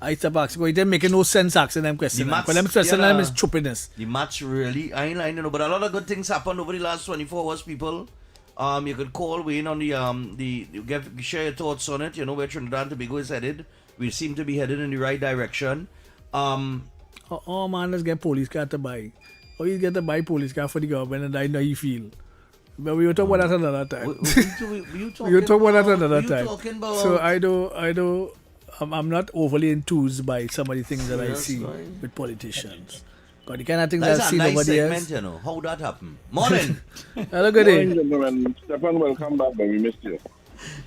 I stop asking. It didn't make no sense asking them questions. Because them questions them is stupidness. The match really, I ain't lying, but a lot of good things happened over the last 24 hours, people. You could call Wayne on share your thoughts on it. You know where Trinidad and Tobago is headed. We seem to be headed in the right direction. Oh man, let's get police car to buy. Or you get to buy police car for the government and I know you feel. But we will talk about that another time. We will talk about that another time. So I'm not overly enthused by some of the things that I see with politicians. Because the kind of things I've seen over the years. You know. How that happen? Morning. Hello, good day. Morning, Stephan, welcome back, but we missed you.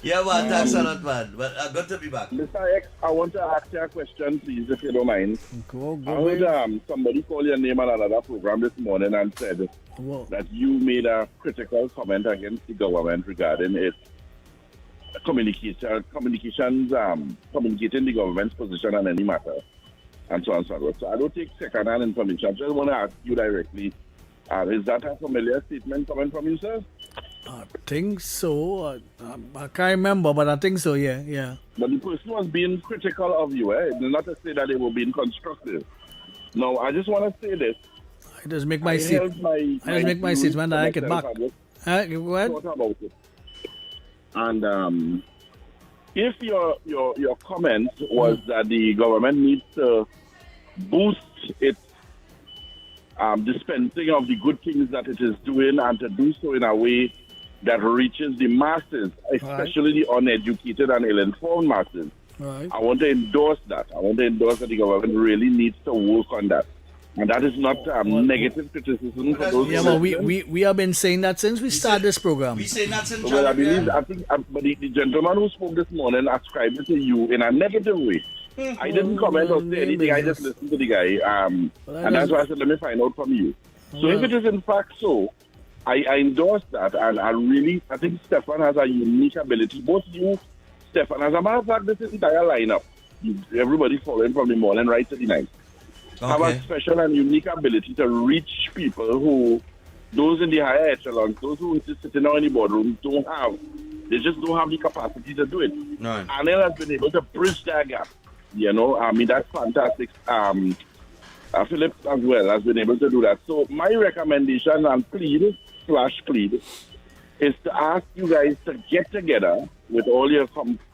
Yeah, man, thanks a lot, man. But good to be back. Mr. X, I want to ask you a question, please, if you don't mind. Go I heard somebody call your name on another program this morning and said that you made a critical comment against the government regarding its communicating the government's position on any matter, and so on and so forth. So I don't take second-hand information. I just want to ask you directly, is that a familiar statement coming from you, sir? I think so. I can't remember, but I think so, yeah. But the person was being critical of you, not to say that they were being constructive. No, I just want to say this. I just make my seat. I just make my statement and I get back. Go ahead. About it. And if your comment was that the government needs to boost its dispensing of the good things that it is doing and to do so in a way that reaches the masses, especially the uneducated and ill-informed masses. Right. I want to endorse that. I want to endorse that the government really needs to work on that. And that is not negative criticism for those. Yeah, well, we have been saying that since we started this program. We say that since Well, I think but the gentleman who spoke this morning ascribed it to you in a negative way. I didn't comment or say anything. I just listened to the guy. And that's why I said, let me find out from you. So if it is in fact so, I endorse that. And I think Stephan has a unique ability. Both you, Stephan, as a matter of fact, this entire lineup, everybody following from the morning right to the night, have a special and unique ability to reach people who, those in the higher echelons, those who are sitting in the boardroom don't have. They just don't have the capacity to do it. Right. Anel has been able to bridge that gap. You know, I mean, that's fantastic. Philip as well has been able to do that. So my recommendation and plead is to ask you guys to get together with all your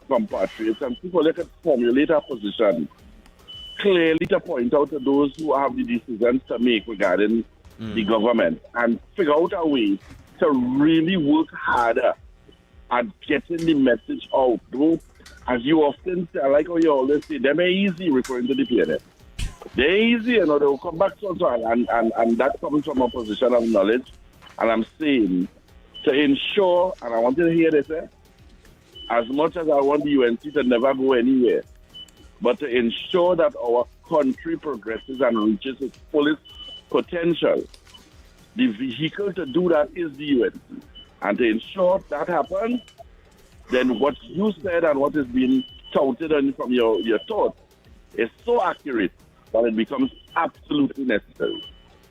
compatriots and people that can formulate a position clearly to point out to those who have the decisions to make regarding the government and figure out a way to really work harder at getting the message out. Though, as you often say, like how you always say, they're easy referring to the PNF. They're easy, you know, they'll come back so and that comes from a position of knowledge. And I'm saying to ensure, and I want you to hear this, as much as I want the UNC to never go anywhere, but to ensure that our country progresses and reaches its fullest potential, the vehicle to do that is the UNC. And to ensure that happens, then what you said and what is being touted on from your thoughts is so accurate that it becomes absolutely necessary.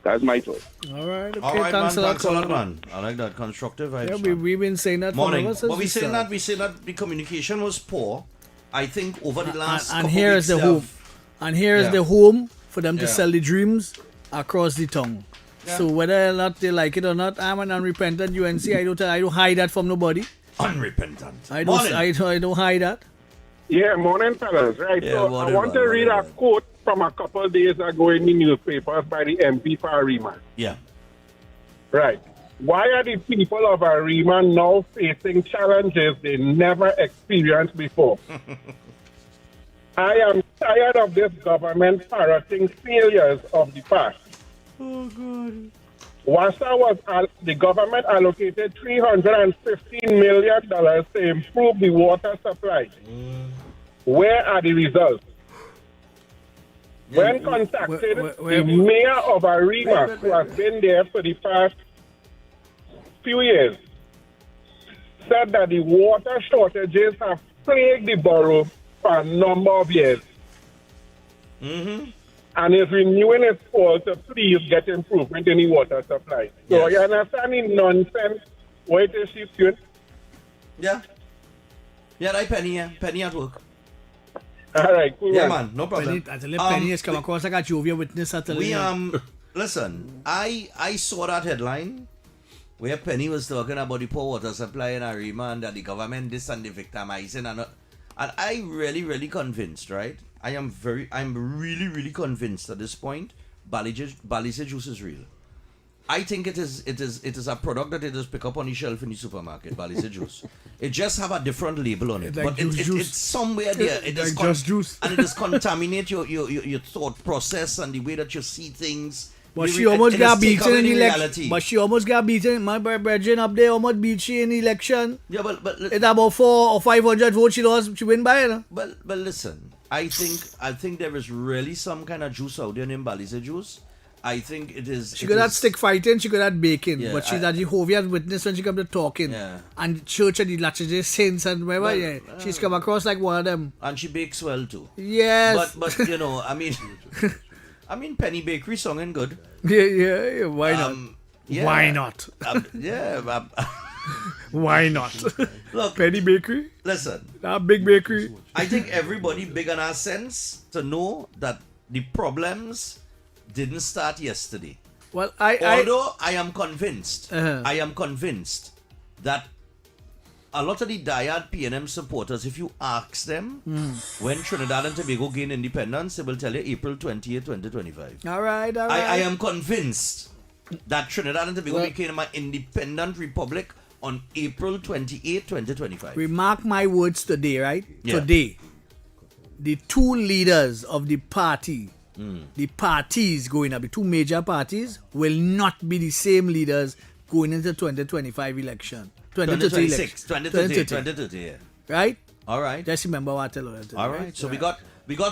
That's my thought. All right, okay. All right, Thanks a lot, man. I like that constructive. Yeah, we've been saying that morning. For but we say that the communication was poor. I think over the last and couple here weeks is the home. And here is the home for them to Yeah. sell the dreams across the tongue. Yeah. So whether or not they like it or not, I'm an unrepentant UNC. I don't hide that from nobody. Unrepentant. I don't hide that. Yeah, morning, fellas. Right, Yeah, so morning, I want to read a quote from a couple of days ago in the newspapers by the MP for Riemann. Yeah. Right. Why are the people of Arima now facing challenges they never experienced before? I am tired of this government parroting failures of the past. Oh, God. The government allocated $315 million to improve the water supply. Where are the results? When contacted, the mayor of Arima, who has been there for the past few years, said that the water shortages have plagued the borough for a number of years. Mm-hmm. And is renewing its call to please get improvement in the water supply. So you understand the nonsense what it is she's doing? Yeah. Yeah, right, Penny. Yeah. Penny at work. All right, cool. Yeah, man, no problem. Penny has come across like a jovial witness at the listen, I saw that headline where Penny was talking about the poor water supply in Arima and that the government this and the victimizing and I really convinced, right? I'm really convinced at this point Balise juice is real. I think it is a product that they just pick up on the shelf in the supermarket, Balise juice. It just have a different label on it. Like but it's somewhere there. It is like just juice. And it just contaminate your thought process and the way that you see things. But she almost got beaten in the election. But she almost got beaten. My brethren up there almost beat she in the election. Yeah, but it's about 400 or 500 votes she lost. She win by it. But listen, I think there is really some kind of juice out there named Balise juice. I think it is. She got that stick fighting, she got that baking, Yeah, but she's a Jehovah's Witness when she come to talking. Yeah. And Church of the Latter-day Saints and whatever, she's come across like one of them. And she bakes well too. Yes. But you know, I mean Penny Bakery song and good. Yeah, why not? Yeah. Why not? Why not? Look, Penny Bakery? Listen. That big bakery? I think everybody big on our sense to know that the problems didn't start yesterday. Well, although I am convinced that a lot of the diehard PNM supporters, if you ask them when Trinidad and Tobago gained independence, they will tell you April 20th, 2025. All right. I am convinced that Trinidad and Tobago became an independent republic on April 28th, 2025. Remark my words today, right? Yeah. Today, the two leaders of the party, the parties going up, the two major parties, will not be the same leaders going into 2025 election. 2026, 2030, yeah. Right? All right. Just remember what I tell you. All right. So we got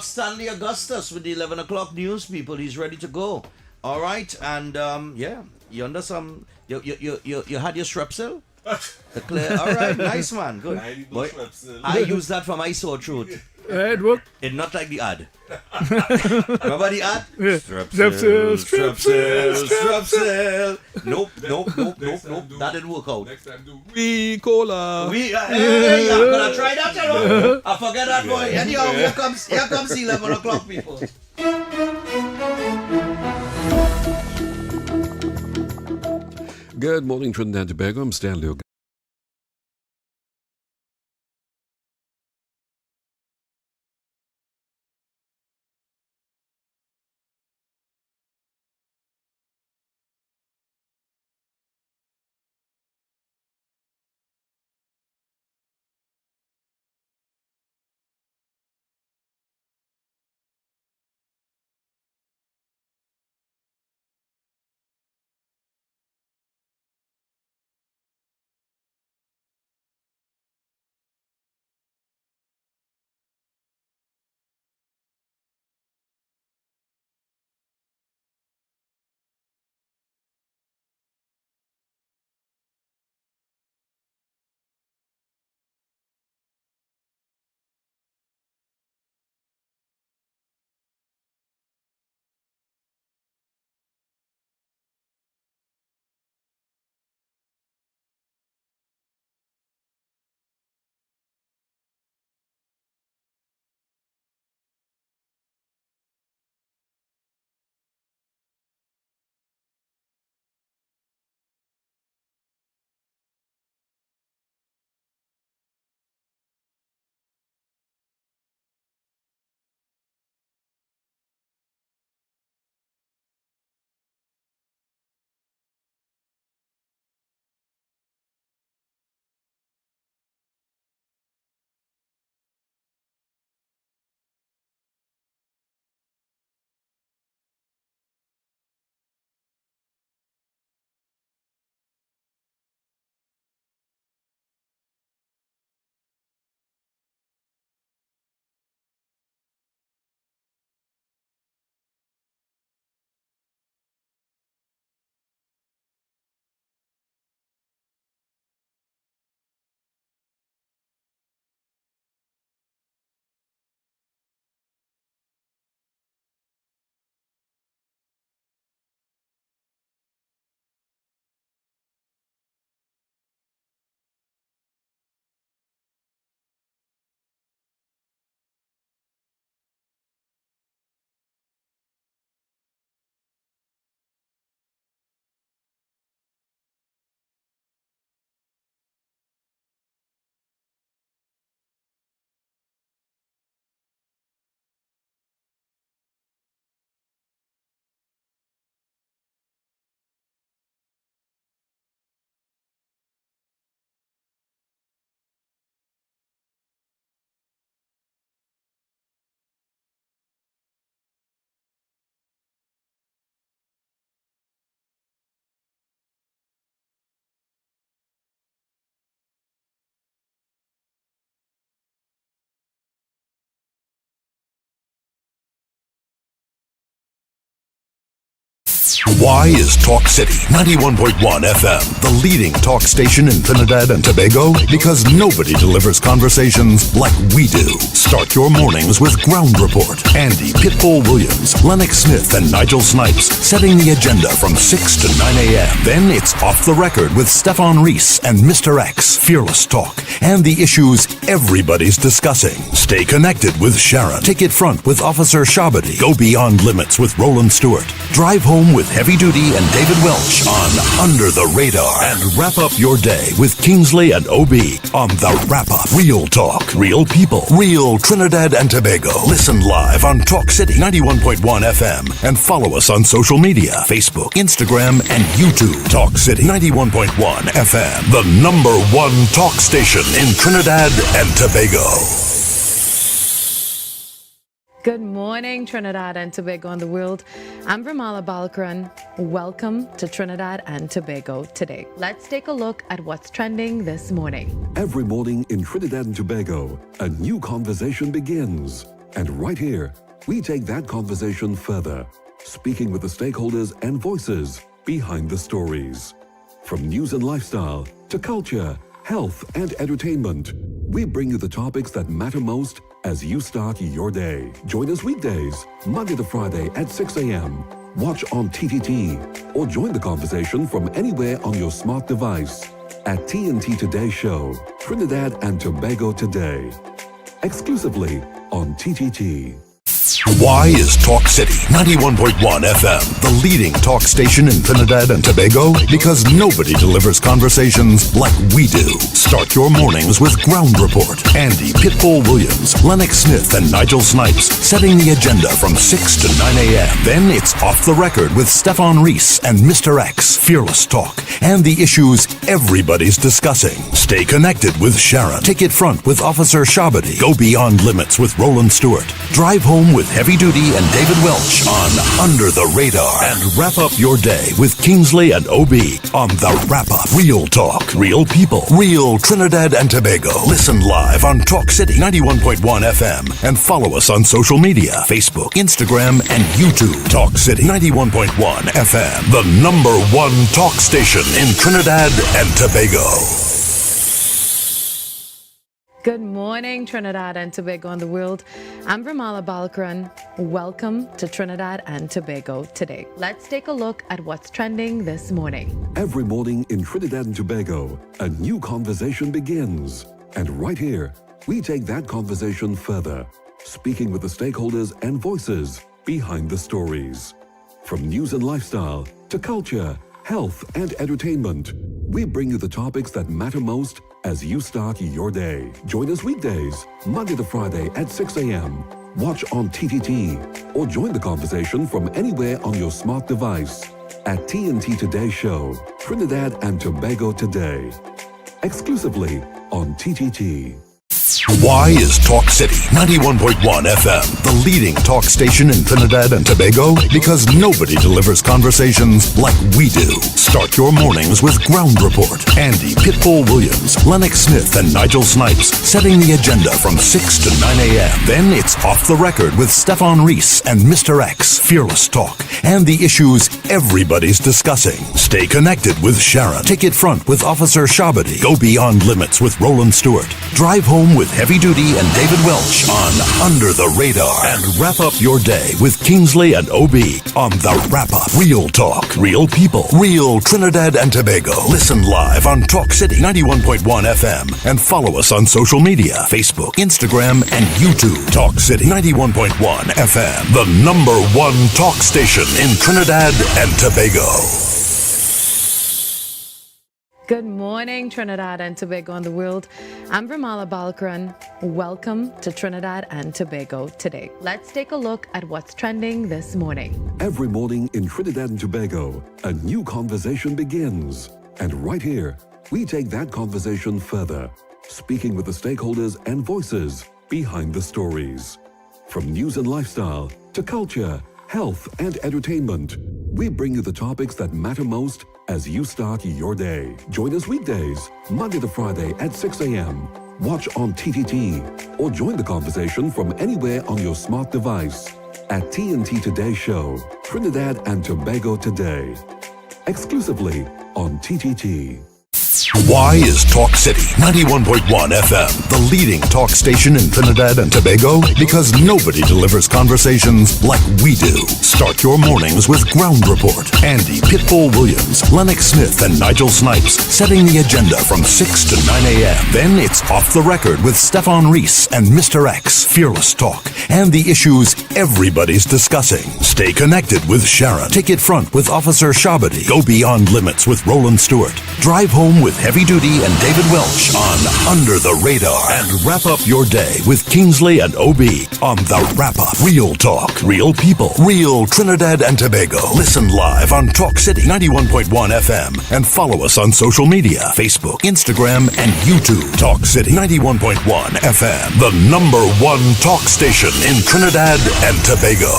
Stanley Augustus with the 11 o'clock news, people. He's ready to go. All right. And you under some you had your Strepsil? All right, nice man, good. Boy, I use that for my sore throat. It worked. It's not like the ad. Remember the ad? Yeah. Strepsil. Nope. That didn't work out. Next time do we cola. Hey, I'm gonna try that, you know. I forget that boy. Anyhow, here comes 11 o'clock, people. Good morning, Trinidad and Tobago. I'm Stanley Why is Talk City 91.1 FM the leading talk station in Trinidad and Tobago? Because nobody delivers conversations like we do. Start your mornings with Ground Report. Andy Pitbull Williams, Lennox Smith, and Nigel Snipes setting the agenda from 6 to 9 a.m. Then it's Off the Record with Stephan and Mr X, Fearless Talk, and the issues everybody's discussing. Stay connected with Sharon. Ticket Front with Officer Shabadi. Go Beyond Limits with Roland Stewart. Drive Home with Heavy Duty and David Welch on Under the Radar. And wrap up your day with Kingsley and OB on The Wrap Up. Real talk, real people, real Trinidad and Tobago. Listen live on Talk City 91.1 FM and follow us on social media, Facebook, Instagram, and YouTube. Talk City 91.1 FM, the #1 talk station in Trinidad and Tobago. Good morning, Trinidad and Tobago and the world. I'm Ramala Balkaran. Welcome to Trinidad and Tobago today. Let's take a look at what's trending this morning. Every morning in Trinidad and Tobago, a new conversation begins. And right here, we take that conversation further, speaking with the stakeholders and voices behind the stories. From news and lifestyle to culture, health, and entertainment, we bring you the topics that matter most as you start your day. Join us weekdays, Monday to Friday at 6 a.m. Watch on TTT or join the conversation from anywhere on your smart device at TNT Today Show, Trinidad and Tobago Today. Exclusively on TTT. Why is Talk City 91.1 FM the leading talk station in Trinidad and Tobago? Because nobody delivers conversations like we do. Start your mornings with Ground Report. Andy Pitbull Williams, Lennox Smith, and Nigel Snipes setting the agenda from 6 to 9 a.m. Then it's Off the Record with Stephan and Mr X, Fearless Talk, and the issues everybody's discussing. Stay connected with Sharon. Ticket Front with Officer Shabadi. Go Beyond Limits with Roland Stewart. Drive Home with Heavy Duty and David Welch on Under the Radar. And wrap up your day with Kingsley and OB on The Wrap Up. Real talk, real people, real Trinidad and Tobago. Listen live on Talk City 91.1 FM and follow us on social media, Facebook, Instagram, and YouTube. Talk City 91.1 FM, the #1 talk station in Trinidad and Tobago. Good morning, Trinidad and Tobago and the world. I'm Ramala Balkaran. Welcome to Trinidad and Tobago today. Let's take a look at what's trending this morning. Every morning in Trinidad and Tobago, a new conversation begins. And right here, we take that conversation further, speaking with the stakeholders and voices behind the stories. From news and lifestyle to culture, health, and entertainment, we bring you the topics that matter most as you start your day. Join us weekdays, Monday to Friday at 6 a.m. Watch on TTT or join the conversation from anywhere on your smart device at TNT Today Show, Trinidad and Tobago Today. Exclusively on TTT. Why is Talk City 91.1 FM the leading talk station in Trinidad and Tobago? Because nobody delivers conversations like we do. Start your mornings with Ground Report. Andy Pitbull Williams, Lennox Smith, and Nigel Snipes setting the agenda from 6 to 9 a.m. Then it's Off the Record with Stephan and Mr X, Fearless Talk, and the issues everybody's discussing. Stay connected with Sharon. Ticket Front with Officer Shabadi. Go Beyond Limits with Roland Stewart. Drive Home with Heavy Duty and David Welch on Under the Radar. And wrap up your day with Kingsley and OB on The Wrap Up. Real talk, real people, real Trinidad and Tobago. Listen live on Talk City 91.1 FM and follow us on social media, Facebook, Instagram, and YouTube. Talk City 91.1 FM, the #1 talk station in Trinidad and Tobago. Good morning, Trinidad and Tobago and the world. I'm Ramala Balkaran. Welcome to Trinidad and Tobago today. Let's take a look at what's trending this morning. Every morning in Trinidad and Tobago, a new conversation begins. And right here, we take that conversation further, speaking with the stakeholders and voices behind the stories. From news and lifestyle to culture, health, and entertainment, we bring you the topics that matter most as you start your day. Join us weekdays, Monday to Friday at 6 a.m. Watch on TTT or join the conversation from anywhere on your smart device at TNT Today Show, Trinidad and Tobago Today. Exclusively on TTT. Why is Talk City 91.1 FM the leading talk station in Trinidad and Tobago? Because nobody delivers conversations like we do. Start your mornings with Ground Report. Andy Pitbull Williams, Lennox Smith, and Nigel Snipes setting the agenda from 6 to 9 a.m. Then it's Off the Record with Stephan and Mr X. Fearless talk and the issues everybody's discussing. Stay connected with Sharon. Take it front with Officer Shabadi. Go beyond limits with Roland Stewart. Drive home with Heavy Duty and David Welch on Under the Radar. And wrap up your day with Kingsley and OB on The Wrap Up. Real talk, real people, real Trinidad and Tobago. Listen live on Talk City 91.1 FM and follow us on social media, Facebook, Instagram, and YouTube. Talk City 91.1 FM, the #1 talk station in Trinidad and Tobago.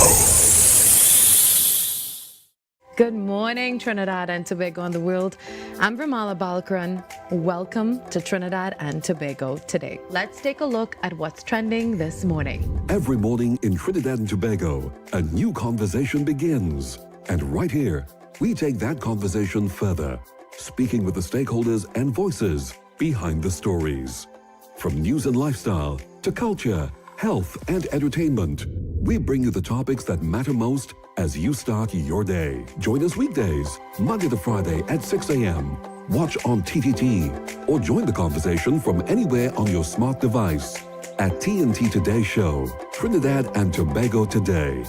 Good morning, Trinidad and Tobago and the world. I'm Vermala Balkaran. Welcome to Trinidad and Tobago today. Let's take a look at what's trending this morning. Every morning in Trinidad and Tobago, a new conversation begins. And right here, we take that conversation further, speaking with the stakeholders and voices behind the stories. From news and lifestyle to culture, health, and entertainment, we bring you the topics that matter most as you start your day. Join us weekdays, Monday to Friday at 6 a.m. Watch on TTT or join the conversation from anywhere on your smart device at TNT Today Show, Trinidad and Tobago Today.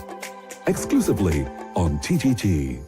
Exclusively on TTT.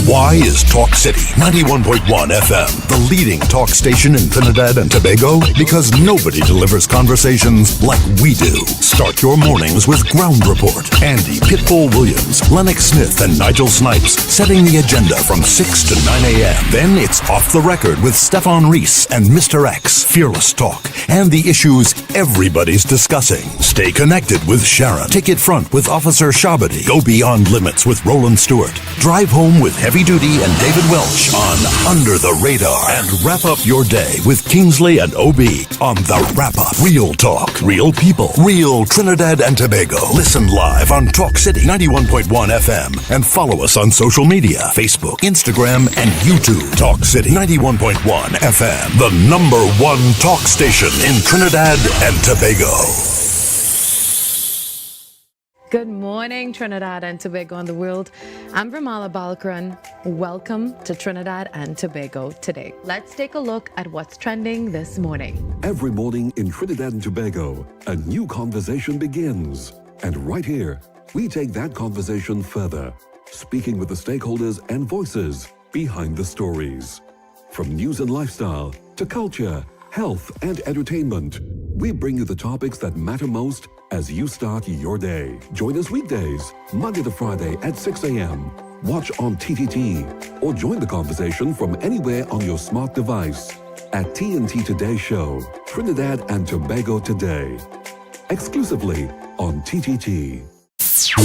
Why is Talk City 91.1 FM the leading talk station in Trinidad and Tobago? Because nobody delivers conversations like we do. Start your mornings with Ground Report. Andy Pitbull Williams, Lennox Smith, and Nigel Snipes setting the agenda from 6 to 9 a.m. Then it's Off the Record with Stephan and Mr X. Fearless talk and the issues everybody's discussing. Stay connected with Sharon. Take it front with Officer Shabadi. Go beyond limits with Roland Stewart. Drive home with Heavy Duty and David Welch on Under the Radar. And wrap up your day with Kingsley and OB on The Wrap Up. Real talk, real people, real Trinidad and Tobago. Listen live on Talk City 91.1 FM and follow us on social media, Facebook, Instagram, and YouTube. Talk City 91.1 FM, the #1 talk station in Trinidad and Tobago. Good morning, Trinidad and Tobago and the world. I'm Vermala Balkaran. Welcome to Trinidad and Tobago today. Let's take a look at what's trending this morning. Every morning in Trinidad and Tobago, a new conversation begins. And right here, we take that conversation further, speaking with the stakeholders and voices behind the stories. From news and lifestyle to culture, health, and entertainment, we bring you the topics that matter most as you start your day. Join us weekdays, Monday to Friday at 6 a.m. Watch on TTT or join the conversation from anywhere on your smart device at TNT Today Show, Trinidad and Tobago Today. Exclusively on TTT.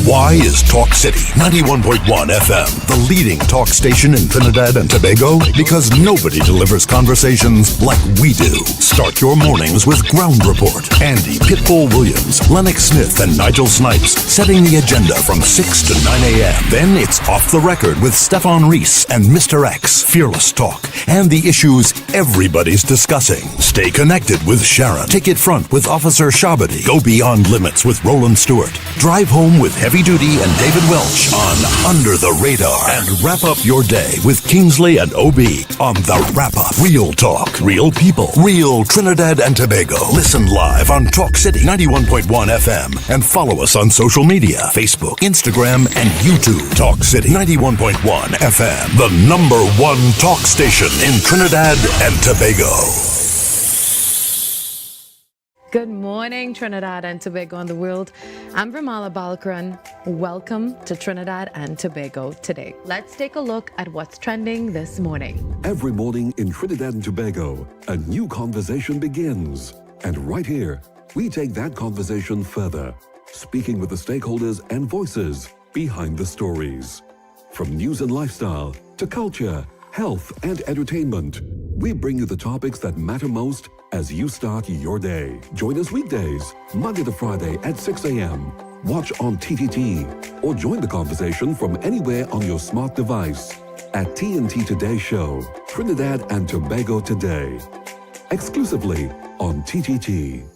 Why is Talk City 91.1 FM the leading talk station in Trinidad and Tobago? Because nobody delivers conversations like we do. Start your mornings with Ground Report. Andy Pitbull Williams, Lennox Smith, and Nigel Snipes setting the agenda from 6 to 9 a.m. Then it's Off the Record with Stephan and Mr X. Fearless talk and the issues everybody's discussing. Stay connected with Sharon. Take it front with Officer Shabadi. Go beyond limits with Roland Stewart. Drive home with Heavy Duty and David Welch on Under the Radar. And wrap up your day with Kingsley and OB on The Wrap Up. Real talk, real people, real Trinidad and Tobago. Listen live on Talk City 91.1 FM and follow us on social media, Facebook, Instagram, and YouTube. Talk City 91.1 FM, the #1 talk station in Trinidad and Tobago. Good morning, Trinidad and Tobago and the world. I'm Vermala Balkaran. Welcome to Trinidad and Tobago today. Let's take a look at what's trending this morning. Every morning in Trinidad and Tobago, a new conversation begins. And right here, we take that conversation further, speaking with the stakeholders and voices behind the stories. From news and lifestyle to culture, health, and entertainment, we bring you the topics that matter most as you start your day. Join us weekdays, Monday to Friday at 6 a.m. Watch on TTT or join the conversation from anywhere on your smart device at TNT Today Show, Trinidad and Tobago Today. Exclusively on TTT.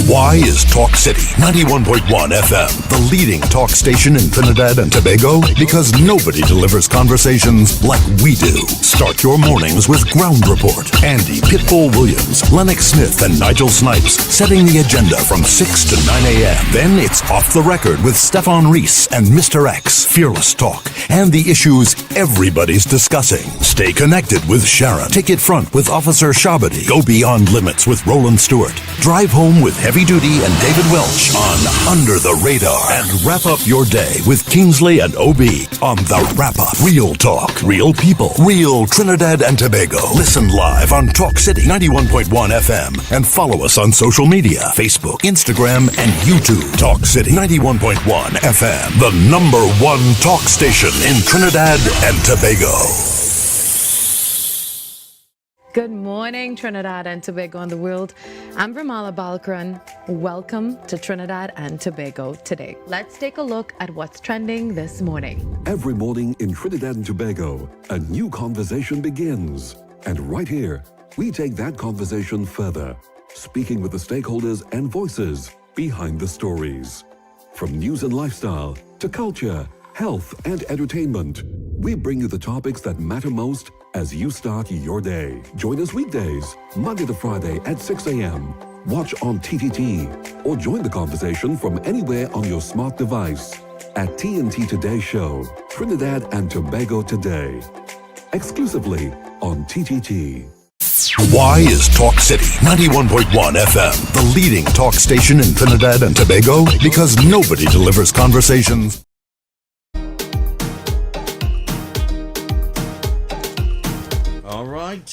Why is Talk City 91.1 FM the leading talk station in Trinidad and Tobago? Because nobody delivers conversations like we do. Start your mornings with Ground Report. Andy Pitbull Williams, Lennox Smith, and Nigel Snipes setting the agenda from 6 to 9 a.m. Then it's Off the Record with Stephan and Mr X. Fearless talk and the issues everybody's discussing. Stay connected with Sharon. Ticket Front with Officer Shabadi. Go Beyond Limits with Roland Stewart. Drive Home with Heavy Duty and David Welch on Under the Radar. And wrap up your day with Kingsley and OB on The Wrap Up. Real talk, real people, real Trinidad and Tobago. Listen live on Talk City 91.1 FM and follow us on social media, Facebook, Instagram, and YouTube. Talk City 91.1 FM, the #1 talk station in Trinidad and Tobago. Good morning, Trinidad and Tobago and the world. I'm Bramala Balkaran. Welcome to Trinidad and Tobago today. Let's take a look at what's trending this morning. Every morning in Trinidad and Tobago, a new conversation begins. And right here, we take that conversation further, speaking with the stakeholders and voices behind the stories. From news and lifestyle to culture, health, and entertainment, we bring you the topics that matter most as you start your day. Join us weekdays, Monday to Friday at 6 a.m. Watch on TTT or join the conversation from anywhere on your smart device at TNT Today Show, Trinidad and Tobago Today. Exclusively on TTT. Why is Talk City 91.1 FM the leading talk station in Trinidad and Tobago? Because nobody delivers conversations. All right.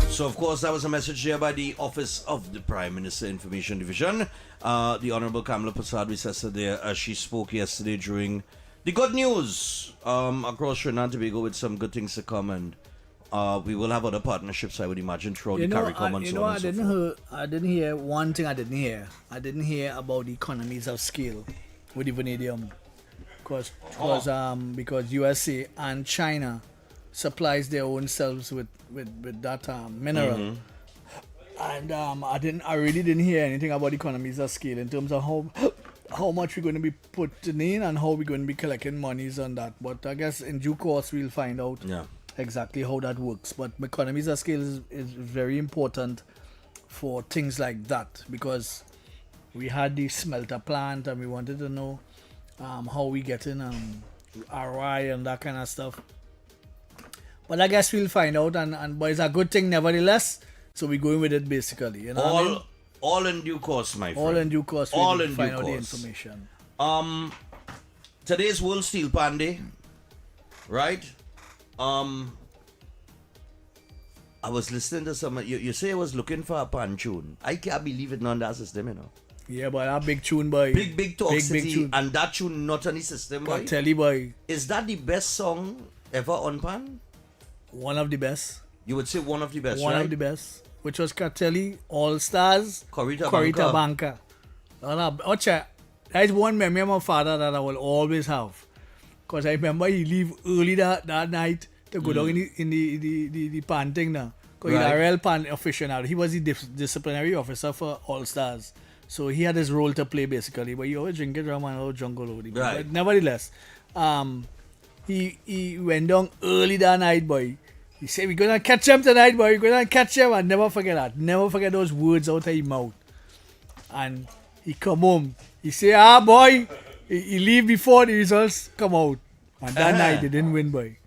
So, of course, that was a message there by the Office of the Prime Minister Information Division. The Honorable Kamala Prasad, we said there, she spoke yesterday during the good news across Trinidad and Tobago with some good things to come, and we will have other partnerships, I would imagine, throughout the CARICOM and so on and so forth. I didn't hear one thing. I didn't hear about the economies of scale with the vanadium, because USA and China supplies their own selves with that mineral. And I really didn't hear anything about economies of scale in terms of how much we're going to be putting in and how we're going to be collecting monies on that. But I guess in due course we'll find out exactly how that works. But economies of scale is very important for things like that, because we had the smelter plant and we wanted to know how we get in ROI and that kind of stuff. But I guess we'll find out, but it's a good thing nevertheless. So we're going with it basically. You know all in due course, my friend. All in due course. All in find due out the course. information. Today's World Steel Pan Day, right? I was listening to some. You say I was looking for a pan tune. I can't believe it, none that system, you know. Yeah, but that big tune, boy. Big Talk City, tune. And that tune not on the system, boy. Tell you, boy. Is that the best song ever on pan? One of the best. You would say one of the best, One right? of the best. Which was Cartelli, All Stars, Corita Banca. That's one memory of my father that I will always have. Because I remember he leave early that night to go down in the pan thing now. Because he's a real pan aficionado. He was the disciplinary officer for All Stars. So he had his role to play basically. But he always drink it rum and always jungle over. Right. But nevertheless, he went down early that night, boy. He said, we're going to catch him tonight, boy. We're going to catch him. And never forget that. Never forget those words out of his mouth. And he come home. He say, boy. He leave before the results come out. And that night, they didn't win, boy.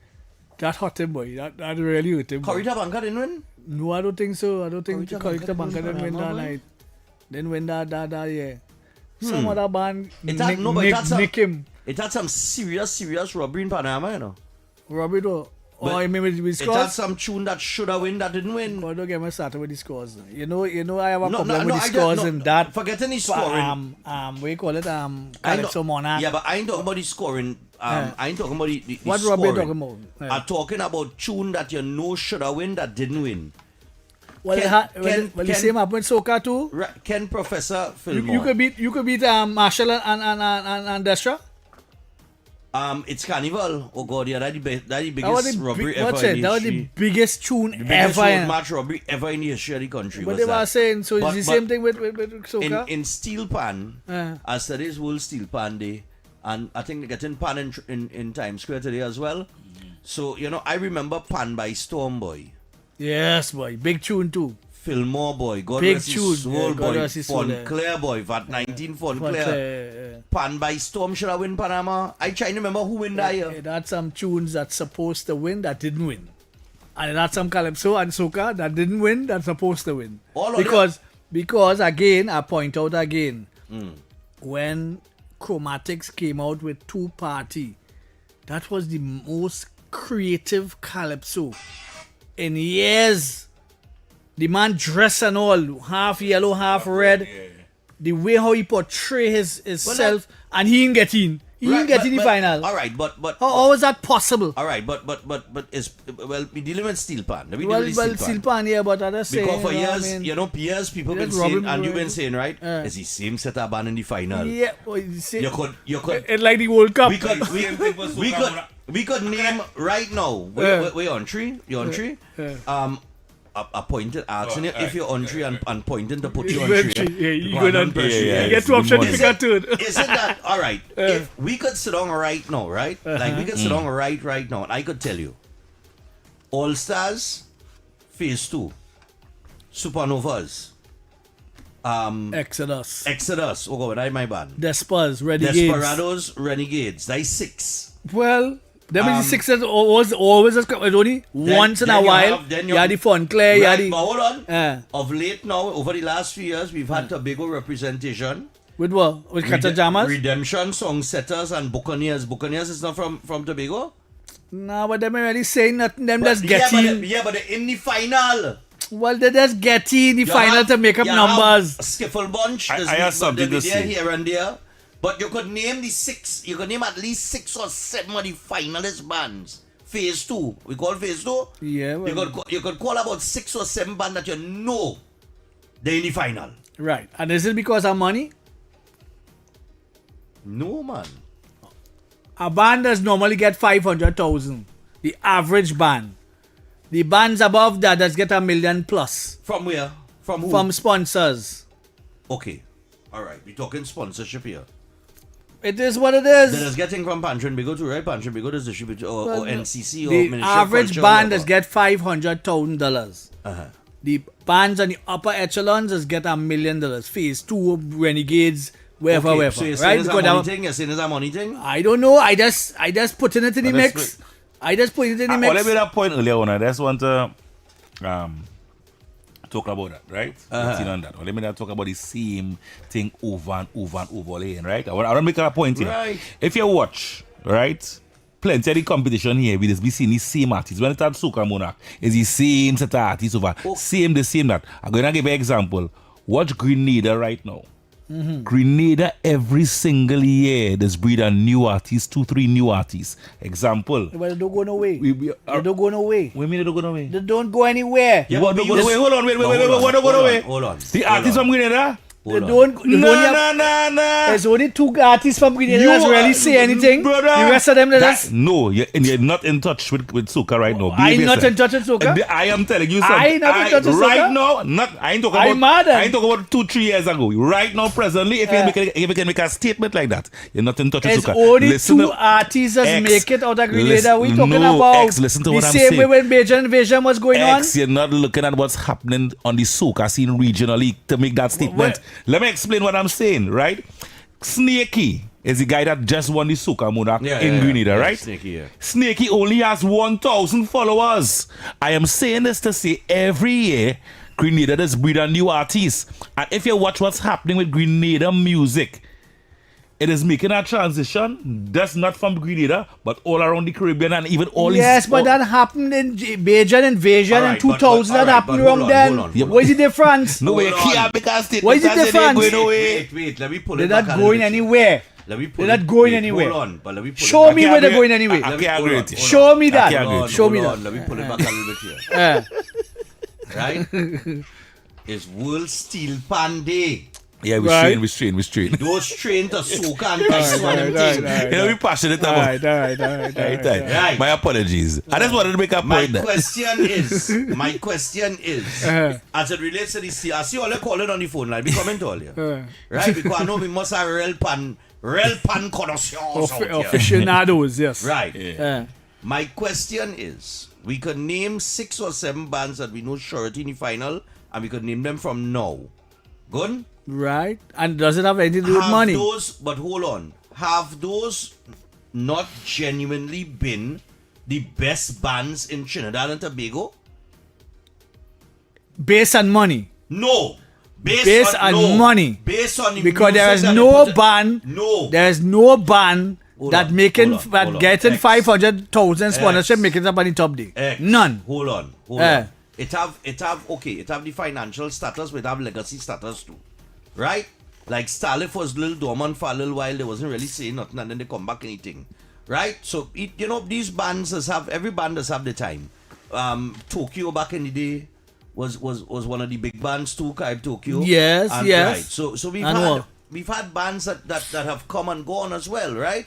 That hurt him, boy. That really hurt him. Corita Banca didn't win? No, I don't think so. I don't think Corita Banca didn't win that night. Didn't win that year. Some other band nick him. It had some serious robbery in Panama, you know. Robbery though. Oh, I mean with scores? It had some tune that should have win that didn't win. God, don't get me started with the scores. You know, I have a problem with the scores and that. Forgetting the scoring. What you call it? Calypso Monarch. Yeah, but I ain't talking about the scoring. I ain't talking about the what scoring. What talking about? I'm talking about tune that you know should have win that didn't win. Well, the same happened with soca too. Can Professor Fillmore? You could beat Marshall and Destra. It's Carnival. Oh God, yeah, that's the biggest robbery ever in the history. That was the biggest tune the ever. Biggest match robbery ever in the history of the country. But they were saying, so it's the same thing with soca? In Steel Pan, as today's World Steel Pan Day, and I think they're getting pan in Times Square today as well. So, I remember Pan by Storm, boy. Yes, boy. Big tune too. Fillmore, boy. God Big rest tune. his soul, boy. Fontclair, boy. VAT 19 Fontclair. Pan by Storm should have win Panama. I try to remember who win that year. That's some tunes that's supposed to win that didn't win. And that's some Calypso and Soca that didn't win that's supposed to win. Because again, I point out again, when Chromatics came out with 2 Party, that was the most creative Calypso in years. The man dress and all, half yellow, half red. The way how he portray his self, and he didn't get in. He didn't get in the final. All right, but how is that possible? All right, but we dealing with Steel Pan. Steel Pan, yeah, but I just say because for years, people been saying, and you've been saying, right? It's the same set of band in the final. Yeah, you could. It's like the World Cup. We could name right now. We're on tree. You're on tree. Appointed asking you if you're on tree and pointing to put you on tree. Yeah, you go down. You get 2 options to pick a turn. Isn't that all right? If we could sit down right now, right? Like we could sit down right now, and I could tell you, All Stars, Phase 2, Supernovas, Exodus. Oh God, I my band. Desperados, Renegades. That's 6. Well. Them is the 6 that always only once in a while. You had the Fontclair, you had the... But hold on. Of late now, over the last few years, we've had Tobago representation. With what? With Catajamas? Redemption, Song Setters, and Buccaneers. Buccaneers is not from Tobago? No, but them really saying nothing. Them just get in. But they're in the final. Well, they just get in the final to make up numbers. A skiffle bunch. I have something to say. Here and there. But you could name the 6. You could name at least 6 or 7 of the finalist bands. Phase 2. We call Phase 2? Yeah. Well, you could call about 6 or 7 bands that you know they're in the final. Right. And is it because of money? No, man. A band does normally get 500,000. The average band. The bands above that does get $1 million plus. From where? From who? From sponsors. Okay. All right. We're talking sponsorship here. It is what it is. That is getting from Pantry Bigo to right. Pantry Bigo is distributed or NCC or the Ministry average of band does get $500,000. The bands on the upper echelons does get $1 million. Phase 2 Renegades, wherever. So you're right? saying it's a money thing? I don't know. I just putting it in the mix. I just put it in the mix. Well, I made that point earlier on. I just want to talk about that, right? On that. Well, let me not talk about the same thing over and over again, right? I want to make a point here. Right. If you watch, right, plenty of the competition here, we just be seeing the same artists. When it's at Soca Monarch, it's the same set of artists over. Same that. I'm going to give you an example. Watch Grenada right now. Grenada every single year there's breed a new artist, 2-3 new artists. Example. But they don't go nowhere. They don't go nowhere. What do you mean they don't go nowhere? They don't go anywhere. Yeah, what don't go away? Hold on, wait, what go away? Hold on. The artists from Grenada? They don't. No. There's only 2 artists from Grenada that really say anything. Brother, the rest of them, no, you're not in touch with Soca right now. I'm not in touch with Soca. I am telling you something. I'm not in touch with Soca. Right now, I ain't talking about 2-3 years ago. Right now, presently, if you can make a statement like that, you're not in touch with Soca. There's only 2 artists that make it out of Grenada. We talking about listen to what I'm the same way when Major Invasion was going on. You're not looking at what's happening on the Soca scene regionally to make that statement. Let me explain what I'm saying, right? Snakey is the guy that just won the Soca Monarch in Grenada, right? Snakey only has 1,000 followers. I am saying this to say every year Grenada does breed a new artist. And if you watch what's happening with Grenada music, it is making a transition. That's not from Grenada, but all around the Caribbean and even all. Yes, but that happened in Bajan Invasion in 2000. That happened around then. What is the difference? No, you can't make a statement. What is the difference? Wait, let me pull it back. They're not going anywhere. They're not going anywhere. Hold on, but let me pull Show it me where they're going anywhere. I can't agree with you. Show me that. Show me that. Let me pull it back a little bit here. right, is World Steel Pan Day. Yeah, we strain. Those train to soca and piss one of them things. You know, we passionate about Right. My apologies. I just wanted to make a point there. My question is, as it relates to this, I see all you calling on the phone line, we comment all you. Right? Because I know we must have real pan connoisseurs out here. Aficionados, yes. Right. My question is, we could name 6 or 7 bands that we know surety in the final, and we could name them from now. Good? Right. And does it have anything to do with money? But hold on. Have those not genuinely been the best bands in Trinidad and Tobago? Based on money? No. Based on money. Based on the because there is music no band. No. There is no band that hold on. getting X. 500,000 sponsorship making up on the top day. X. None. Hold on. It have the financial status, but it have legacy status too. Right? Like Starlift was a little dormant for a little while, they wasn't really saying nothing, and then they come back anything. Right? So these bands every band does have the time. Tokyo back in the day was one of the big bands too, Kaib Tokyo. Yes. Right. So we've had bands that have come and gone as well, right?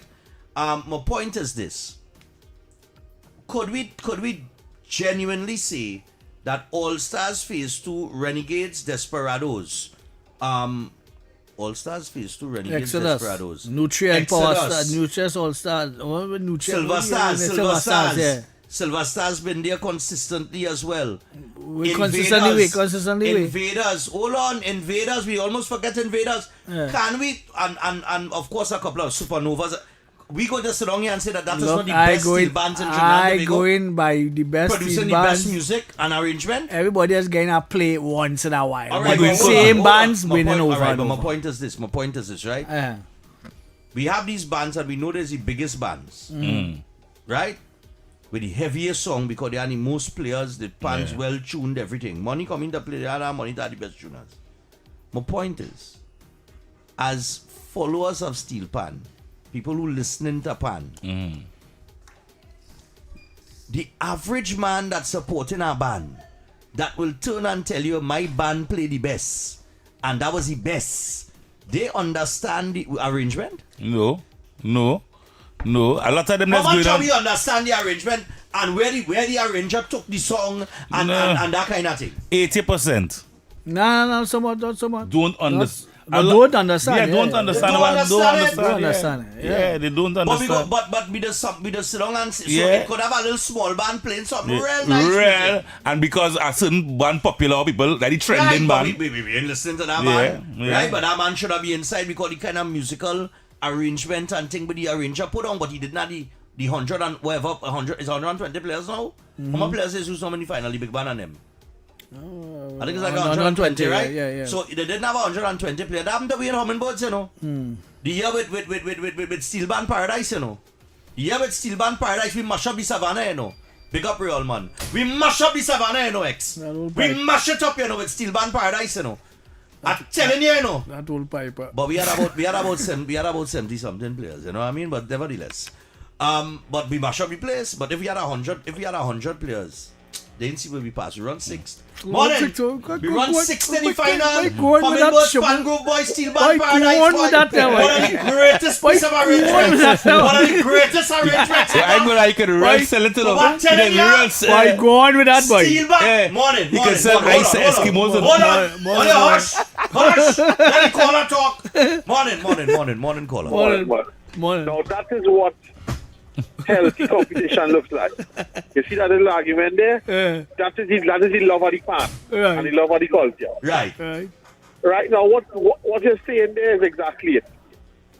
My point is this. Could we genuinely say that All Stars Phase 2, Renegades, Desperados, All Stars Phase 2, Renegades, Exodus, Desperados, Nutrient Power Stars, Nutrient All Stars, Silver Stars, yeah. Silver Stars been there consistently as well. Consistently. Invaders, hold on, Invaders, we almost forget Invaders. Yeah. Can we, and of course a couple of Supernovas, we go just along here and say that is not the I best steel bands in Trinidad and Tobago. going by the best producing steel the bands. best music and arrangement. Everybody is getting a play once in a while. All right, But the same bands winning over But and over. my point is this, right? We have these bands that we know there's the biggest bands. Right? With the heaviest song because they are the most players, the bands well tuned, everything. Money coming to play, they are money that are the best tuners. My point is, as followers of Steel Pan, people who listening to Pan, the average man that's supporting our band, that will turn and tell you my band play the best, and that was the best. They understand the arrangement? No. A lot of them How much going do on. we understand the arrangement and where the arranger took the song and that kind of thing? 80%. No, not so much. Don't understand. Don't understand. Don't understand. Don't understand. Yeah, they don't understand. But we just sit down and so it could have a little small band playing something real nice. Real, and because a certain band popular people, that the trending band. We ain't listening to that man. Right? But that man should have been inside because the kind of musical arrangement and thing with the arranger put on, but he did not the 100 and whatever, 100 is 120 players now. How many players is who so many finally big band on them? I think it's like 120, right? Yeah. So they didn't have 120 players. That happened to be in Hummingbirds, you know. The year with Steel Band Paradise, you know. The year with Steel Band Paradise, we mash up the Savannah, you know. Big up real man. We mash up the Savannah, you know, X. We mash it up, you know, with Steel Band Paradise, you know. I'm telling you, you know. That old piper. But we had about 70 something players, you know what I mean? But nevertheless. But we mash up the place. But if we had 100 players, they didn't see where we pass. We run 6th. Morning. We run 6th in the final. Hummingbirds, Pangrove Boys, Steel Band Paradise. One of the greatest piece of arrangements. One of the greatest arrangements. I'm going to like it real sell it to them. Why go on with that boy? Steel Band. Morning. You can sell rice to Eskimos. Hold on. Hush. Let the caller talk. Morning caller. Morning. Now that is what healthy competition looks like. You see that little argument there? That is the love of the pan and the love of the culture. Right now, what you're saying there is exactly it.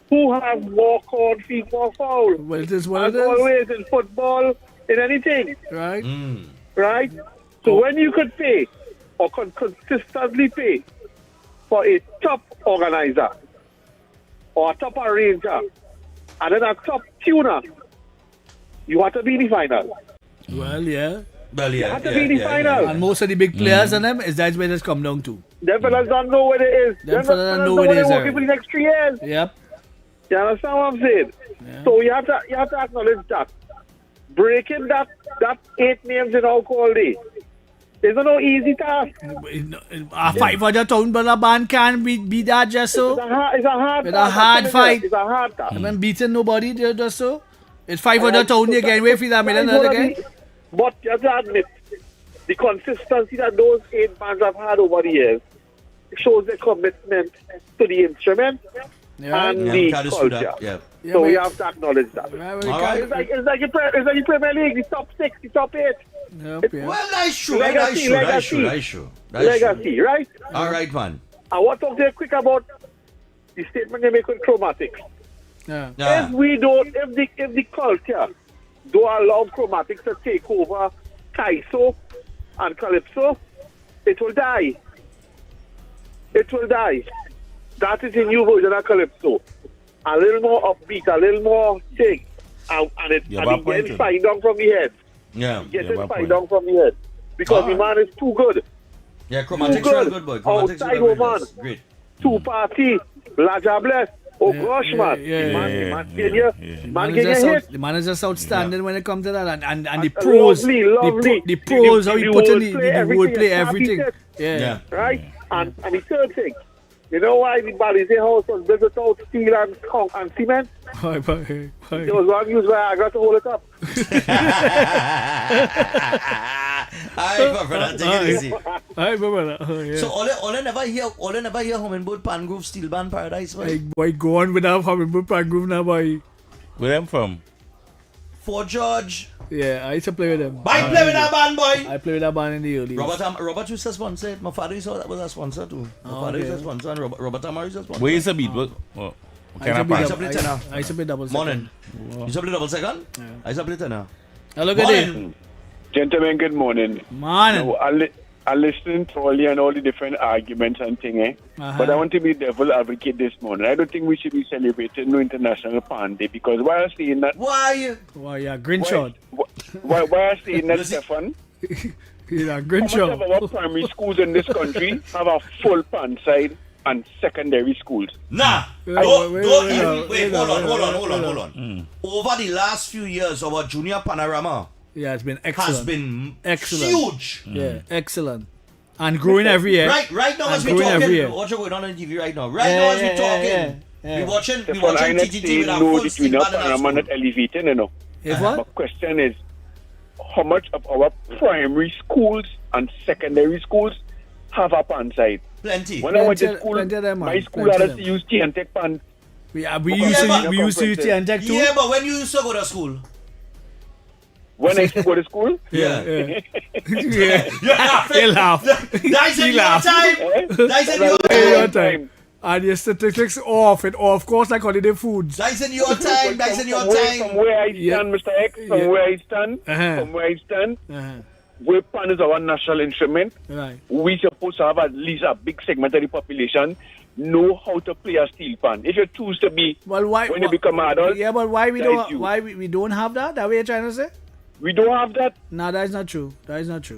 Who have more corn, feet more foul? Well, it is what as it is. always in football, in anything. Right. Right? So when you could pay or consistently pay for a top organizer or a top arranger and then a top tuner, you have to be in the final. Well, yeah. You have to be in the final. And most of the big players and them is that's where it's come down to. Them fellas don't know where it is. Them fellas don't know where it is. They're working for the next 3 years. Yep. You understand what I'm saying? Yeah. So you have to acknowledge that. Breaking that 8 names in alcohol day It's no easy task. A $500,000 band can't be that just so. It's a hard It's task. a hard fight. It's a hard task. I haven't beaten nobody just so. It's $500,000 you can wait for that million again. But you have to admit, the consistency that those 8 bands have had over the years shows their commitment to the instrument and the culture. So we have to acknowledge that. It's like the Premier League, the top 6, the top 8. Well, that's true. Legacy, right? All right, man. I want to talk to you quick about the statement you make with chromatics. If the culture don't allow chromatics to take over Kaiso and Calypso, it will die. It will die. That is a new version of Calypso. A little more upbeat, a little more thing. And it's getting fine down from the head. Getting fine down from the head. Because the man is too good. Yeah, chromatics are good, boy. Chromatics outside are man. Great. 2 party, La Jabless. Oh gosh, man. The man is just outstanding when it comes to that. And the pros. Lovely. The pros, how he put in the wordplay, everything. Yeah. Right? And the third thing, you know why the Balize house was built without steel and cement? It was one used Viagra to hold it up. Alright, brother, take it easy. Alright, brother. So all I never hear Hummingbird Pangrove Steel Band Paradise, boy. Boy, go on without Hummingbird Pangrove now, boy. Where them from? Fort George. Yeah, I used to play with them. I play with that band, boy. I played with that band in the early days. Robert used to sponsor it. My father used to was a sponsor too. My father used to sponsor and Robert Amar used to sponsor. Where is the beat? What kind of I used to play tenor. I used to play double second. Morning. You used to play double second? Yeah. I used to play tenor. Hello, good day. Gentlemen, good morning. Morning. I listened to all and all the different arguments and things, but I want to be devil advocate this morning. I don't think we should be celebrating no International Pan Day because why are saying that? Why? Why, yeah, Grinchard. Why are saying that, Stephan? Yeah, How Grinchard. much of our primary schools in this country have a full pan side and secondary schools? Nah. Wait, Hold on. Over the last few years, our junior panorama has been has been huge. Yeah, excellent. And growing every year. Right now as we talking, what's going on TV right now? Right now as we talking, we watching TTT with our full steel band in our school. Not elevating, you know. If what? My question is, how much of our primary schools and secondary schools have a pan side? Plenty. When I went to school, my school had to use tea and tech pan. We used to use tea and tech too. Yeah, but when you used to go to school? When I used to go to school? Yeah. Yeah. He laughed. That's in your time. That's in your time. And your statistics off. And of course, like holiday foods. That's in your time. That's in your time. From where I stand, Mr. X, from where I stand, where pan is our national instrument, right. We supposed to have at least a big segment of the population know how to play a steel pan. If you choose to be, when you become an adult, yeah, but why we don't have that? That way you're trying to say? We don't have that. Nah, that is not true.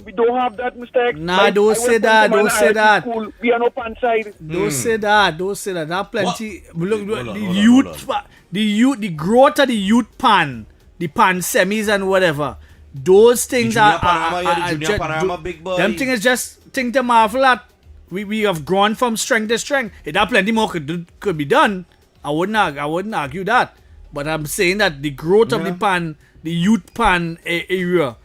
We don't have that, Mr. X. Nah, don't say that. Don't say that. School, we are no pan side. Don't say that. Don't say that. That plenty. Look, the growth of the youth pan, the pan semis and whatever. Those things are big boy. them things is just thing to marvel at. We have grown from strength to strength. If that plenty more could be done, I wouldn't argue that. But I'm saying that the growth of the pan, the youth pan area,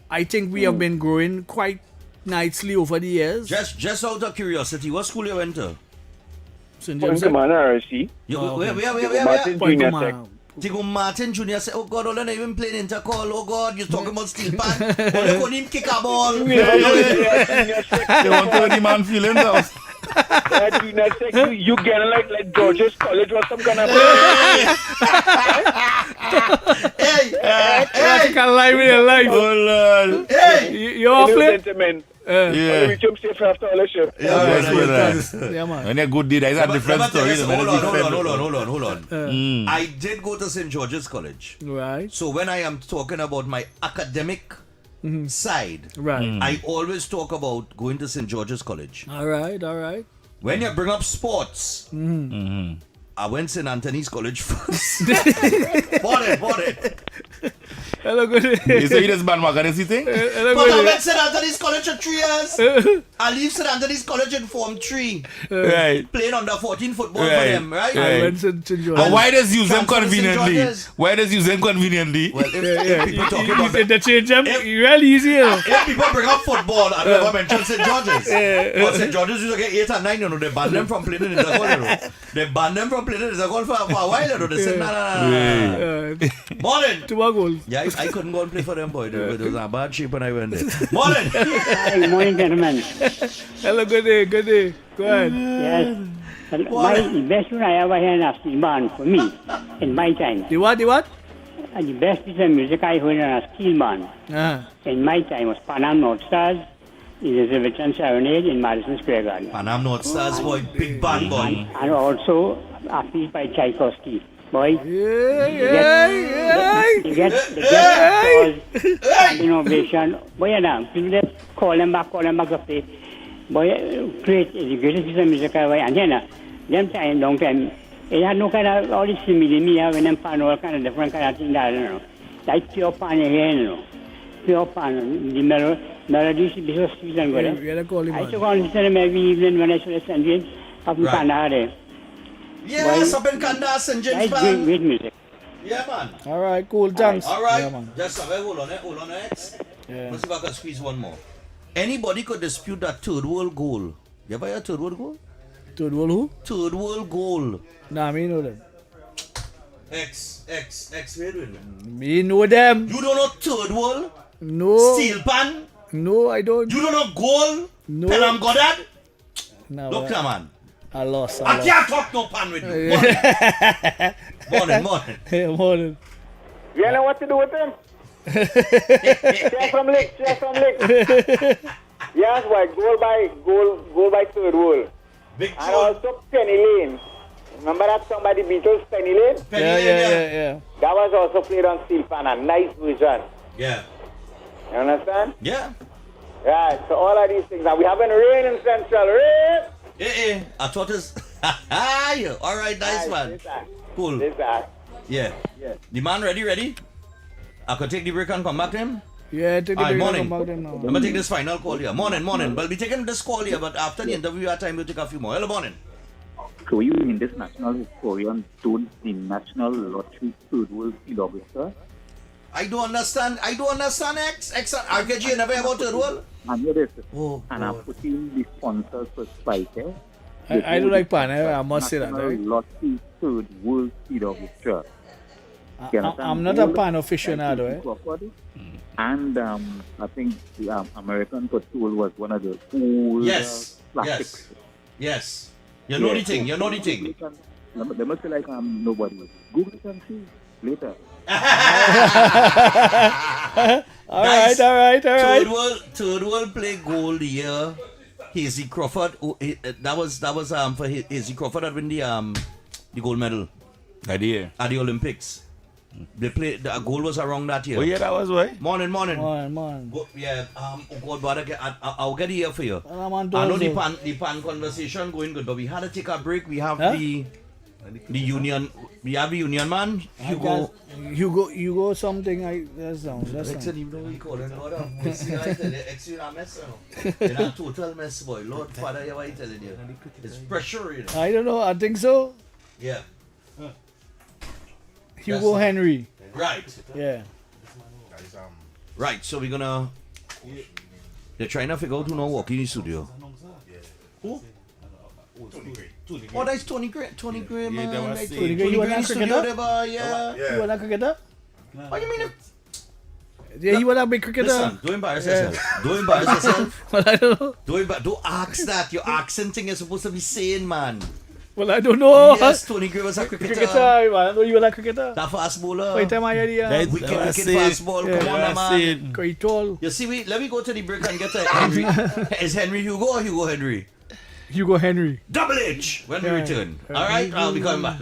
I think we have been growing quite nicely over the years. Just out of curiosity, what school you went to? St. James. RC. Where? Tigo Martin Jr. said, oh God, all I even playing intercall. Oh God, you're talking about steel pan. All they couldn't even kick a ball. They want 30 man feeling though. You get like George's College or some kind of Hey, can lie with your life. Oh Lord. Hey, you all play? Gentlemen. Yeah. We jump safe after all the show. Yeah, man. When a good deed, that's a different story. Hold on. I did go to St. George's College. Right. So when I am talking about my academic side, right, I always talk about going to St. George's College. All right. When you bring up sports, I went St. Anthony's College first. Bought it. Hello, good day. You say you just bandwagon is thing? But I went St. Anthony's College for 3 years. I leave St. Anthony's College in Form 3. Right. Playing under 14 football for Right. them, right? I went to Georgia. And why does use them Transfer to St. conveniently? George's. Why does use them conveniently? Well, if people talk about Interchange them, really easy. if people bring up football, I never mention St. George's. But St. George's used to get 8 and 9, you know, they banned them from playing in the goal, you know. They banned them from playing in the goal for a while, you know. They said, nah. Morning. 2 goals. Yeah, I couldn't go and play for them, boy. It was a bad shape when I went there. Morning. Hi, good morning, gentlemen. Hello, good day, good day. Go ahead. Yes. The best one I ever heard of steel band for me in my time. The what? The what? The best piece of music I heard on a steel band in my time was Panam North Stars in the Civitan Serenade in Madison Square Garden. Panam North Stars, boy. Big band, boy. And also a piece by Tchaikovsky. Boy, they get applause, innovation. Boy, people just call them back to play. Boy, great, the greatest piece of music I ever. And then, them time, long time, it had no kind of all this similar me when them pan all kind of different kind of thing that, you know. Like pure pan here, you know. Pure pan, the melody should be so sweet and good. I used to go and listen to them every evening when I should have sent it up in Kandahar. Yes, up in Kandahar, St. James Band. Great music. Yeah, man. All right, cool, thanks. All right. Yeah, man. Just hold on, X. Yeah. Let's see if I can squeeze one more. Anybody could dispute that third world goal. You ever heard third world goal? Third world who? Third world goal. Nah, me know them. X, wait a minute. Me know them. You don't know third world? No. Steel pan? No, I don't. You don't know goal? No. Penam Goddard? No. Look now, man. I lost. I can't talk no pan with you. Morning. Morning. You know what to do with them? Check from Lick. Yes, boy, goal by third world. Big and also Penny Lane. Remember that song by the Beatles, Penny Lane? Yeah. That was also played on steel pan, a nice version. Yeah. You understand? Yeah. Right, so all of these things. Now we having rain in Central. Rain! I thought it's... All right, nice man. Cool. Yeah. The man ready? I could take the break and come back to him? Yeah, take the break morning. and come back to him now. I'm going to take this final call here. Morning. We'll be taking this call here, but after the interview, our time we'll take a few more. Hello, morning. So you in this national historian told the National Lottery Third World Field Officer? I don't understand X. RKG, you never heard about third world? And here this. And I'm putting the sponsors for Spike. I don't like pan, I must say that. National Lottery Third World Field Officer. I'm not a pan aficionado. And I think the American Patrol was one of the old classics. Yes. You know the thing. They must feel like nobody. Google it and see later. All right. Third world play goal the year. Hazy Crawford. That was for Hazy Crawford that win the gold medal. At the Olympics. They played. The goal was around that year. Oh yeah, that was right. Morning. Yeah. I'll get it here for you. I know the pan conversation going good, but we had to take a break. We have the union. We have the union man. Hugo something. That's down. Listen, even though we call him Lord, X you a mess. You're a total mess, boy. Lord Father, what I telling you? It's pressure, you know. I don't know. I think so. Yeah. Hugo Henry. Right. Yeah. Right, so we're gonna... They're trying to figure out who now walking in the studio. Who? Oh, that's Tony Gray. Tony Gray, man. Tony Gray, you want a cricketer? Yeah. You want a cricketer? What do you mean? Yeah, you want a big cricketer? Listen, don't embarrass yourself. Don't embarrass yourself. Well, I don't know. Don't ask that. Your accent thing is supposed to be saying, man. Well, I don't know. Yes, Tony Gray was a cricketer. I know you were a cricketer. That fast bowler. Wait time I hear you. Wicked fast ball. Come on, man. Quite tall. You see, let me go to the break and get a Henry. Is Henry Hugo or Hugo Henry? Hugo Henry. Double H when we return. All right, I'll be coming back.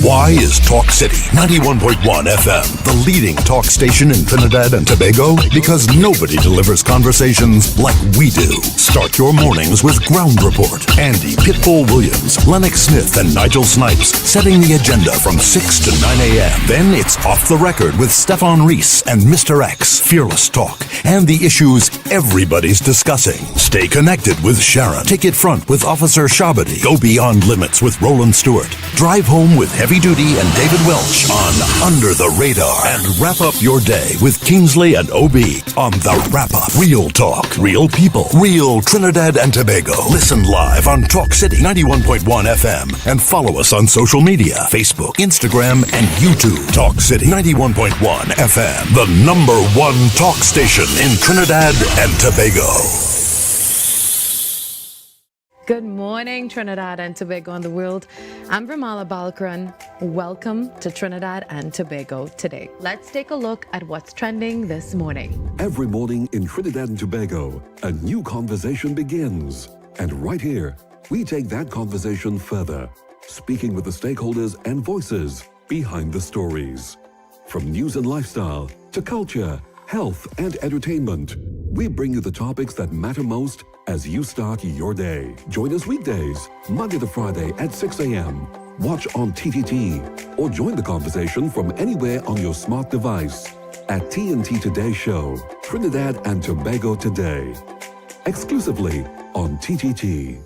Why is Talk City 91.1 FM the leading talk station in Trinidad and Tobago? Because nobody delivers conversations like we do. Start your mornings with Ground Report. Andy Pitbull Williams, Lennox Smith, and Nigel Snipes setting the agenda from 6 to 9 a.m. Then it's Off the Record with Stephan and Mr X. Fearless talk and the issues everybody's discussing. Stay connected with Sharon. Take it front with Officer Shabadi. Go beyond limits with Roland Stewart. Drive home with Heavy Duty and David Welch on Under the Radar. And wrap up your day with Kingsley and OB on The Wrap Up. Real talk, real people, real Trinidad and Tobago. Listen live on Talk City 91.1 FM and follow us on social media, Facebook, Instagram, and YouTube. Talk City 91.1 FM, the #1 talk station in Trinidad and Tobago. Good morning, Trinidad and Tobago and the world. I'm Ramala Balkaran. Welcome to Trinidad and Tobago today. Let's take a look at what's trending this morning. Every morning in Trinidad and Tobago, a new conversation begins. And right here, we take that conversation further, speaking with the stakeholders and voices behind the stories. From news and lifestyle to culture, health, and entertainment, we bring you the topics that matter most as you start your day. Join us weekdays, Monday to Friday at 6 a.m. Watch on TTT or join the conversation from anywhere on your smart device at TNT Today Show, Trinidad and Tobago Today. Exclusively on TTT.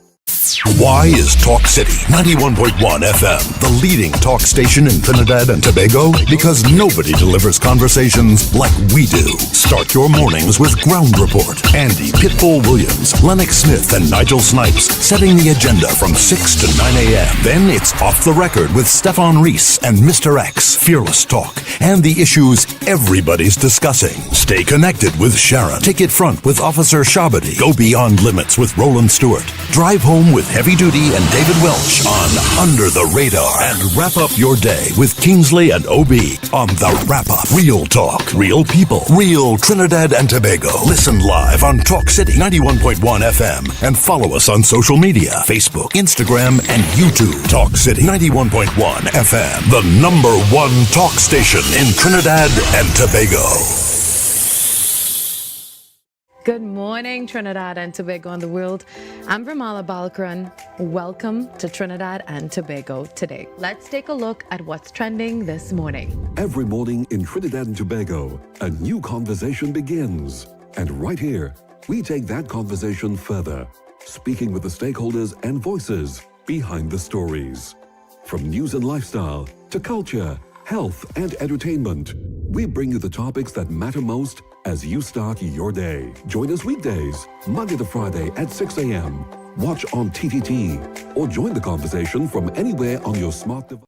Why is Talk City 91.1 FM the leading talk station in Trinidad and Tobago? Because nobody delivers conversations like we do. Start your mornings with Ground Report. Andy Pitbull Williams, Lennox Smith, and Nigel Snipes setting the agenda from 6 to 9 a.m. Then it's Off the Record with Stephan and Mr X. Fearless talk and the issues everybody's discussing. Stay connected with Sharon. Take it front with Officer Shabadi. Go beyond limits with Roland Stewart. Drive home with Heavy Duty and David Welch on Under the Radar. And wrap up your day with Kingsley and OB on The Wrap Up. Real talk, real people, real Trinidad and Tobago. Listen live on Talk City 91.1 FM and follow us on social media, Facebook, Instagram, and YouTube. Talk City 91.1 FM, the #1 talk station in Trinidad and Tobago. Good morning, Trinidad and Tobago and the world. I'm Ramala Balkaran. Welcome to Trinidad and Tobago today. Let's take a look at what's trending this morning. Every morning in Trinidad and Tobago, a new conversation begins. And right here, we take that conversation further, speaking with the stakeholders and voices behind the stories. From news and lifestyle to culture, health, and entertainment, we bring you the topics that matter most as you start your day. Join us weekdays, Monday to Friday at 6 a.m. Watch on TTT or join the conversation from anywhere on your smart device.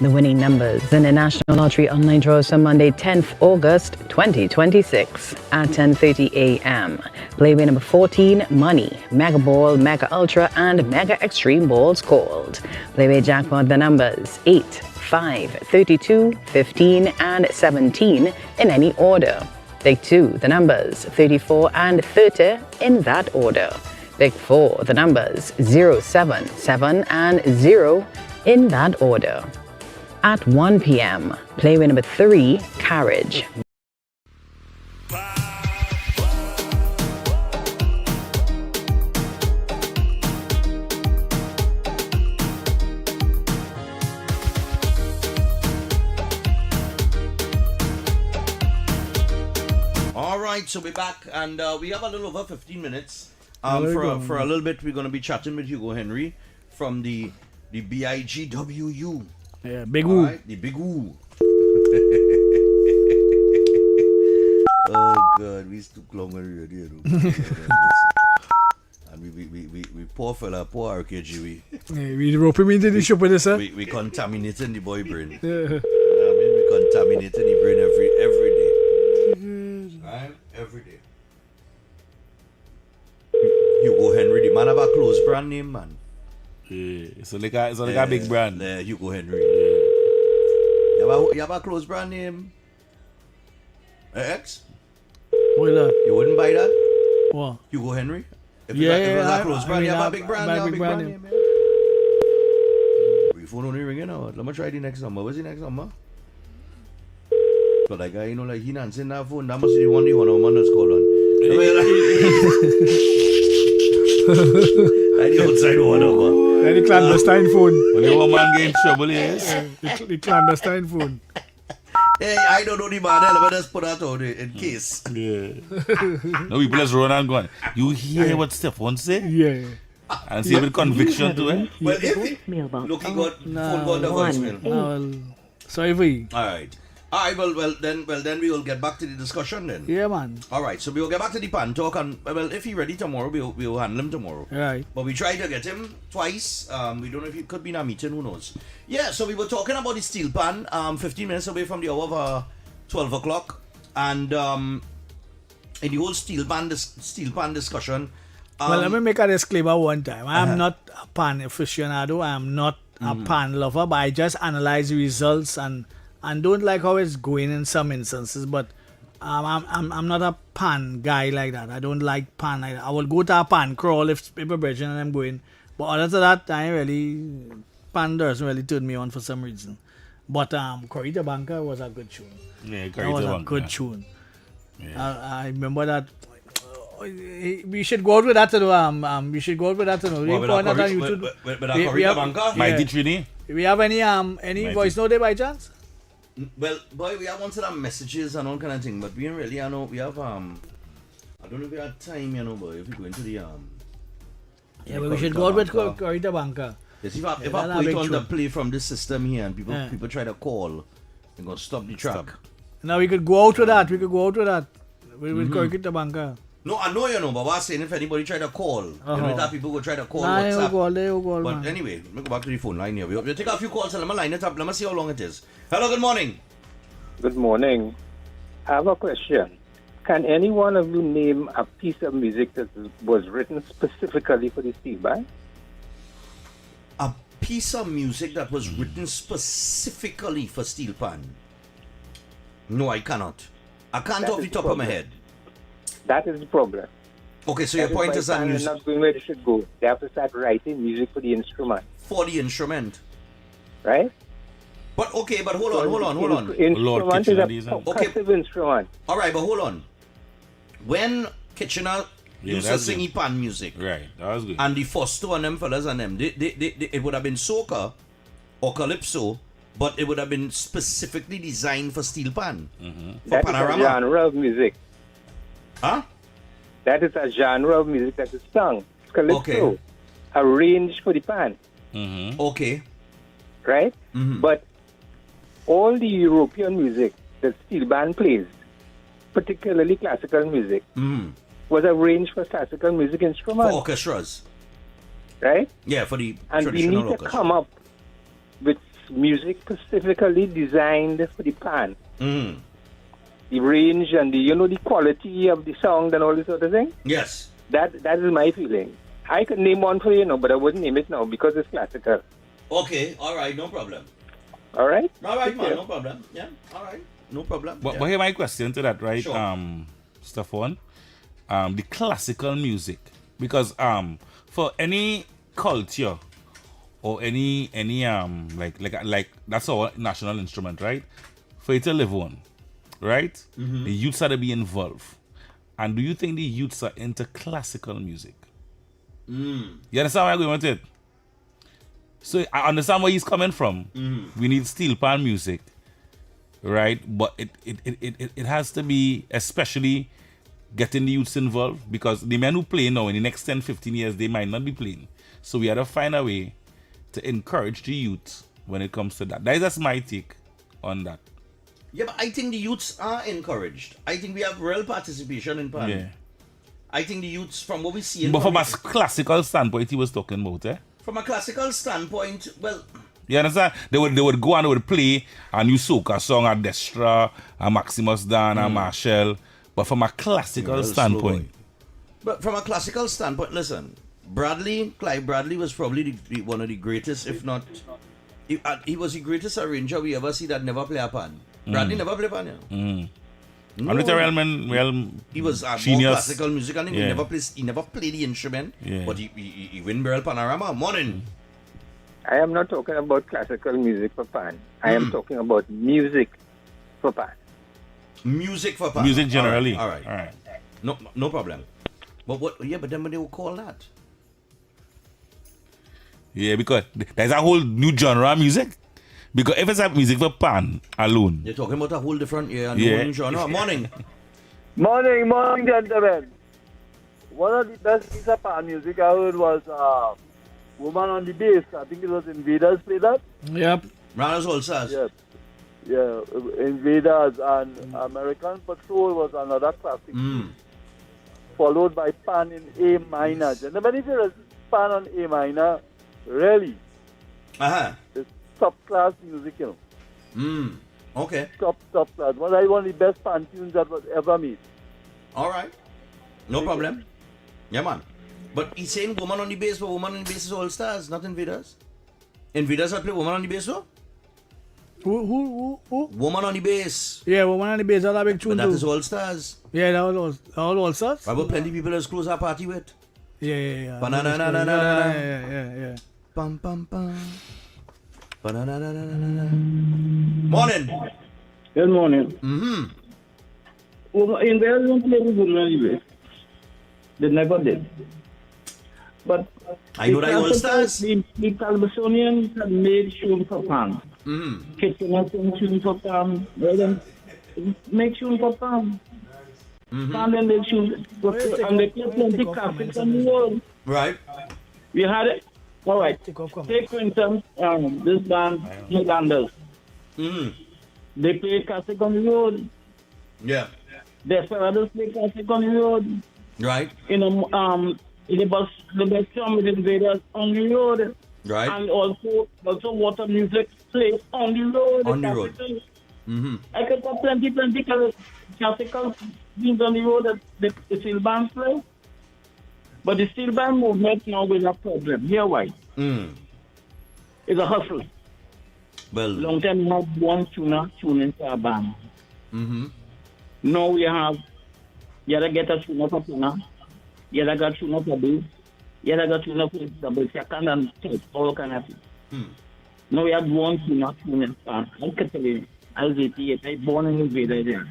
The winning numbers in the National Lottery online draws on Monday, 10th August 2026 at 10:30 a.m. Playway number 14, Money, Mega Ball, Mega Ultra, and Mega Extreme Balls called. Playway jackpot the numbers 8, 5, 32, 15, and 17 in any order. Big 2, the numbers 34 and 30 in that order. Big 4, the numbers 0, 7, 7, and 0 in that order. At 1 p.m., playway number 3, Carriage. All right, so we're back, and we have a little over 15 minutes. For a little bit, we're going to be chatting with Hugo Henry from the BIGWU. Yeah, Big Woo. Right, the Big Woo. Oh, God, we too long already. And we poor fella, poor RKG. We rope him into the shop with us, sir. We contaminating the boy brain. Yeah. I mean, we contaminating the brain every day. Right? Every day. Hugo Henry, the man have a close brand name, man. Yeah. It's like a big brand. Hugo Henry. You have a close brand name? X? What that? You wouldn't buy that? What? Hugo Henry? If Yeah, it was yeah, a close brand, you have a big brand. I You have a big big brand brand name. name. Your phone only ringing now. Let me try the next number. What's the next number? So like, you know, like he answering that phone. That must be the one our man that's called on. I the outside one number. And the clandestine phone. Only one man get in trouble, yes. The clandestine phone. Hey, I don't know the man. Let me just put that on it in case. Yeah. No, people just run and going. You hear what Stephan say? Yeah. And see with conviction to it. Well, if look, he got phone gone to voicemail. No, sorry for you. All right. Well, then we will get back to the discussion then. Yeah, man. All right, so we will get back to the pan talk, and well, if he's ready tomorrow, we'll handle him tomorrow. Right. But we tried to get him twice. We don't know if he could be in a meeting. Who knows? Yeah. So we were talking about the steel pan. 15 minutes away from the hour of 12 o'clock, and in the whole steel pan discussion. Well, let me make a disclaimer one time. I am not a pan aficionado. I am not a pan lover, but I just analyze the results and don't like how it's going in some instances. But I'm not a pan guy like that. I don't like pan like that. I will go to a pan crawl if people bridging and I'm going. But other than that, pan doesn't really turn me on for some reason. But Corita Banca was a good tune. Yeah, that was a good tune. Yeah. I remember that. We should go out with that. We should go out with that. Mighty Trini? We have any voice note there by chance? Well, boy, we have one set of messages and all kind of thing, but we don't really, we have I don't know if we have time, boy, if we go into the yeah, but we should go out with Corita Banca. Yes, if I put it on the play from this system here and people try to call, they're going to stop the track. Now we could go out with that. With Corita Banca. No, I know but what I'm saying, if anybody try to call, you know that people will try to call WhatsApp. But man. anyway, let me go back to the phone line here. We'll take a few calls and let me line it up. Let me see how long it is. Hello, good morning. Good morning. I have a question. Can any one of you name a piece of music that was written specifically for the steel band? A piece of music that was written specifically for steel pan? No, I cannot. I can't off the top of my head. That is the problem. Okay, so your point is that music... not going where they should go. They have to start writing music for the instrument. For the instrument? Right? But okay, but hold on. Instrument is a percussive instrument. All right, but hold on. When Kitchener used to sing pan music, right? That was good. And the first two of them fellas and them, it would have been soca or calypso, but it would have been specifically designed for steel pan. For that panorama. Is a genre of music. Huh? That is a genre of music that is sung. Calypso. Okay. Arranged for the pan. Okay. Right? But all the European music that steel band plays, particularly classical music, was arranged for classical music instruments. For orchestras. Right? Yeah, for the and traditional we need orchestra. to come up with music specifically designed for the pan. The range and the quality of the song and all this sort of thing. Yes. That is my feeling. I could name one for you, but I wouldn't name it now because it's classical. Okay, all right, no problem. All right? All right, man, no problem. Yeah, all right, no problem. But here my question to that, right, Sure. Stephan? The classical music, because for any culture or any like that's our national instrument, right? For it to live on, right? The youths are to be involved. And do you think the youths are into classical music? You understand where I'm going with it? So I understand where he's coming from. We need steel pan music, right? But it has to be, especially getting the youths involved, because the men who play now in the next 10, 15 years, they might not be playing. So we have to find a way to encourage the youth when it comes to that. That is just my take on that. Yeah, but I think the youths are encouraged. I think we have real participation in pan. Yeah. I think the youths, from what we see in But from a classical standpoint, he was talking about, eh? From a classical standpoint, well... You understand? They would go and they would play a new soca song, a Destra, a Maximus Dan, a Marshall. But from a classical standpoint... But from a classical standpoint, listen, Clive Bradley was probably one of the greatest, if not, he was the greatest arranger we ever see that never play a pan. Bradley never play pan, No. He was more genius. classical music, and he never played the instrument, but he win Barrel Panorama. Morning. I am not talking about classical music for pan. I am talking about music for pan. Music for pan. Music generally. All right. No problem. But but then what they will call that? Yeah, because there's a whole new genre of music. Because if it's a music for pan alone. You're talking about a whole different whole new genre. Morning. Morning, gentlemen. One of the best pieces of pan music I heard was Woman on the Bass. I think it was Invaders played that. Yep. Rana's All Stars. Yes. Yeah, Invaders and American Patrol was another classic. Followed by Pan in A minor. Gentlemen, if you listen to Pan on A minor, really, it's top class music, you know. Okay. Top class. One of the best pan tunes that was ever made. All right. No problem. Yeah, man. But he's saying Woman on the Bass, but Woman on the Bass is All Stars, not Invaders. Invaders have played Woman on the Bass, though? Who? Woman on the Bass. Yeah, Woman on the Bass, that's a big tune. But that is All Stars. Yeah, that was All Stars. About plenty of people that's close our party with. Yeah. Ba-na-na-na-na-na-na. Yeah. Pam pam pam. Ba-na-na-na-na-na-na. Morning. Good morning. Mm-hmm. Well, in there, don't play with Woman anyway. They never did. But I know that All Stars. The Calabasonians had made tune for pan. Kitchener tune for pan. Well, then, make tune for pan. Pan and they tune, and they play plenty classics on the world. Right. We had it. All right. Take for instance, this band, Highlanders. They play classic on the road. Yeah. Desperados play classic on the road. Right. In the bus drum with Invaders on the road. Right. And also water music plays on the road. On the road. I could put plenty classical things on the road that the steel band play. But the steel band movement now is a problem. Here why? It's a hustle. Well, long time we had one tuning for a band. Now we have you gotta get a tuner for tuner, you gotta get a tuner for bass, you gotta get a tuner for double second and third, all kind of things. Now we have one tuning band. I can tell you, I was 88, I born in Invaders there.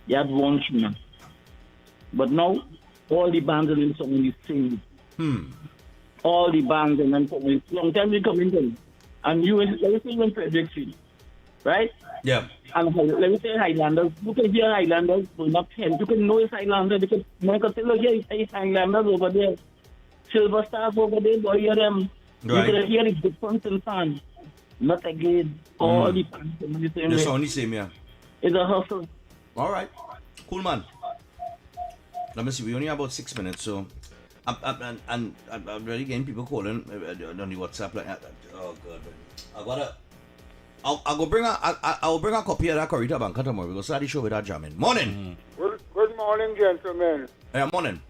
You had one tuner. But now all the bands are in some of these things. All the bands and then long time we come in there. And you let me say in Frederick Street, right? Yeah. And let me say Highlanders. You can hear Highlanders, but not him. You can know it's Highlanders because you can say, look here, it's Highlanders over there. Silver Stars over there, boy, hear them. Right. You can hear the difference in fans. Not again. All the fans in the same way. It's only same, yeah. It's a hustle. All right. Cool, man. Let me see. We only have about 6 minutes, so I'm already getting people calling on the WhatsApp like, oh god, I'll go bring I'll bring a copy of that Corita Banca tomorrow. We'll start the show with that jamming. Morning. Good morning, gentlemen. Yeah, morning.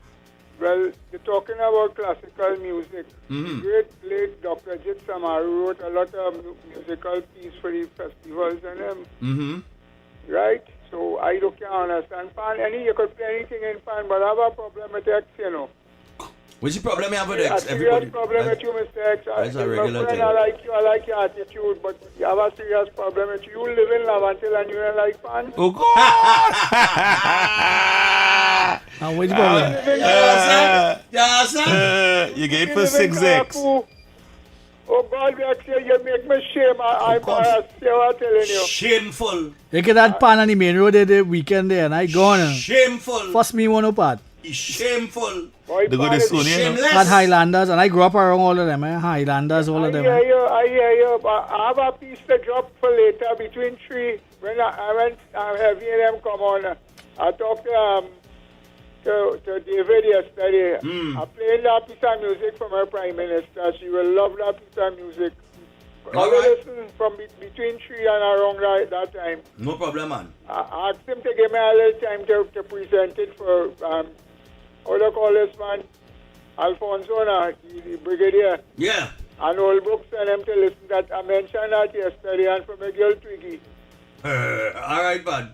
Well, you're talking about classical music. Great late Dr. Jit Samaru wrote a lot of musical pieces for the festivals and them. Right? So I don't understand pan. You could play anything in pan, but I have a problem with X, you know. What's the problem you have with X? X? Everybody. Problem with you, Mr. X. That's a regular thing. I like your attitude, but you have a serious problem with you. You live in Lavantil and you don't like pan. Oh, God! What's the problem? Yeah, sir. You get it for 6X. Oh, God, you make me shame. I'm telling you. Shameful. Look at that pan on the main road the weekend there, and I gone. Shameful. First me one apart. It's shameful. The good is Sonia. And Highlanders, and I grew up around all of them, Highlanders, all of them. I hear you. But I have a piece to drop for later between 3. When I went, I'm having them come on. I talked to David yesterday. I played that piece of music from her Prime Minister. She will love that piece of music. I will listen from between 3 and around that time. No problem, man. I asked him to give me a little time to present it for, how do you call this, man? Alfonso, the brigadier. Yeah. And old books and them to listen that. I mentioned that yesterday and from a girl Twiggy. All right, man.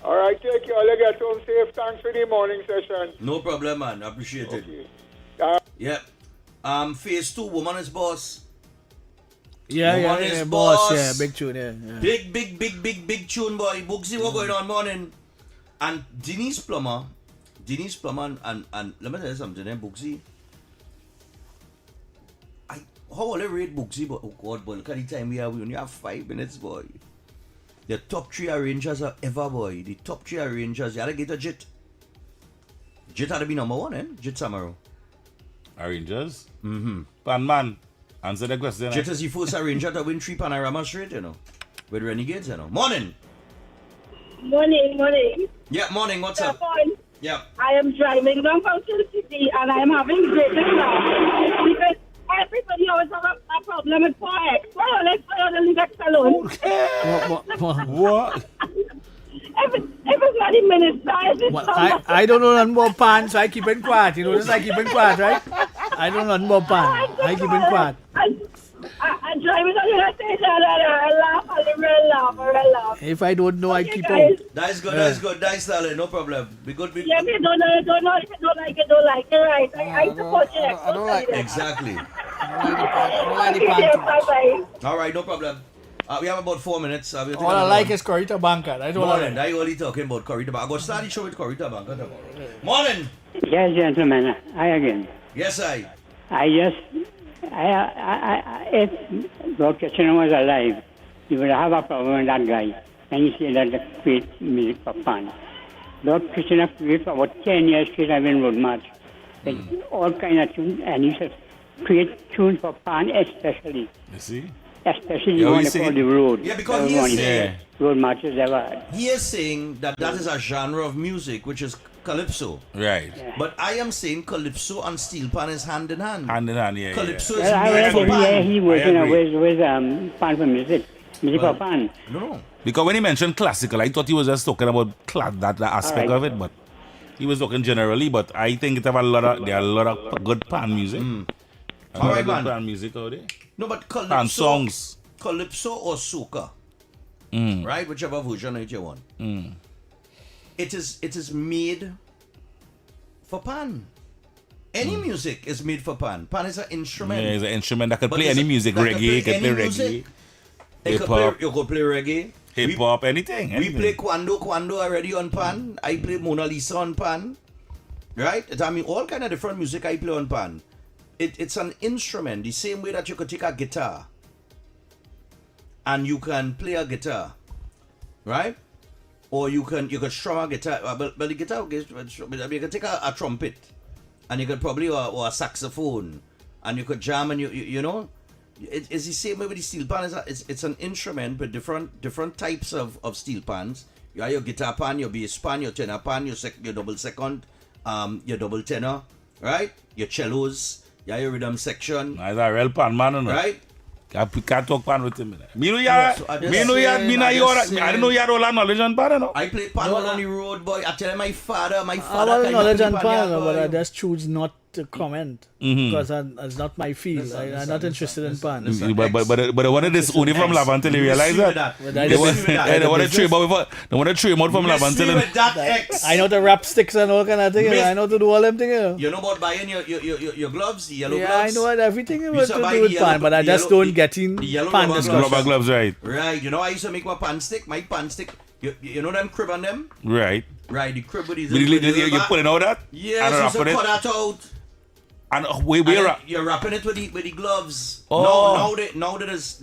All right, take care. I'll get home safe. Thanks for the morning session. No problem, man. Appreciate it. Yep. Phase 2, Woman is Boss. Woman is boss. Yeah, big tune. Yeah. Big tune, boy. Booksy, what going on morning? And Denise Plummer and let me tell you something, Booksy. How will I rate Booksy? But oh God, boy, look at the time we only have 5 minutes, boy. The top 3 arrangers are ever, boy. The top 3 arrangers. You had to get a Jit. Jit had to be number 1, eh? Jit Samaro. Arrangers? Mm-hmm. Pan man. Answer the question. Jit is the first arranger to win 3 Panorama straight, you know. With Renegades, you know. Morning. Morning. Yeah, morning. What's up? Yeah. I am driving down Fountain City and I am having great now because everybody always have a problem with 4X. Well, let's put on the lyrics alone. What? If it's not the minister, I don't know nothing about pan, so I keep it quiet. You know, just I keep it quiet, right? I don't know nothing about pan. I keep it quiet. I'm driving on the station and I laugh, I laugh. If I don't know, I keep out. That's good, Nice, darling. No problem. Be good. Yeah, if you don't know, if you don't like it, don't like it, right? I support you. I don't like it. Exactly. Bye-bye. All right, no problem. We have about 4 minutes. All I like is Corita Banca. I don't Morning. like I only talking about Corita Banca. I'm going to start the show with Corita Banca tomorrow. Morning. Yes, gentlemen. I again. Yes, I. If Lord Kitchener was alive, you would have a problem with that guy. And you say that the great music for pan. Lord Kitchener created for about 10 years straight. I've been road march. All kind of tunes, and he said create tunes for pan especially. You see? Especially you want to call the road. Yeah, because he is saying road marches ever. He is saying that is a genre of music which is calypso. Right. Yeah. But I am saying calypso and steel pan is hand in hand. Hand in hand, yeah. Calypso Well, is I made for read pan. he was with pan for music for pan. No. Because when he mentioned classical, I thought he was just talking about that aspect of it, but he was talking generally. But I think there are a lot of good pan music. All right, good man. pan music out there. No, but calypso, And songs. Calypso or soca, right? Whichever version you want. It is made for pan. Any music is made for pan. Pan is an instrument. Yeah, it's an instrument that can But play it's any a- music. that Reggae, can play any reggae. music. Hip-hop. You could play reggae. Hip-hop, anything. We play Quando already on pan. I play Mona Lisa on pan. Right? I mean, all kind of different music I play on pan. It's an instrument, the same way that you could take a guitar and you can play a guitar, right? Or you could strum a guitar, but the guitar, you can take a trumpet and you could probably or a saxophone and you could jam and you know, it's the same way with the steel pan. It's an instrument with different types of steel pans. You have your guitar pan, your bass pan, your tenor pan, your double second, your double tenor, right? Your cellos. Yeah, your rhythm section. He's a real pan man, no? Right? I can't talk pan with him. I didn't know you had all that knowledge on pan, no? I play pan on the road, boy. I tell you, my father I have knowledge on pan, but I just choose not to comment because it's not my field. I'm not interested in pan. But one of this only from Lavant till you realize that. They want to trade out from Lavant till I know to wrap sticks and all kind of thing. I know to do all them things. You know about buying your gloves, the yellow gloves? Yeah, I know everything to do with pan, but I just don't get in pan discussion. Rubber gloves, right? Right. You know I used to make my pan stick? You know them crib on them? Right. Right, the crib with these. You're pulling out that? Yes, you should cut that out. And you're wrapping it with the gloves. Oh. Now that is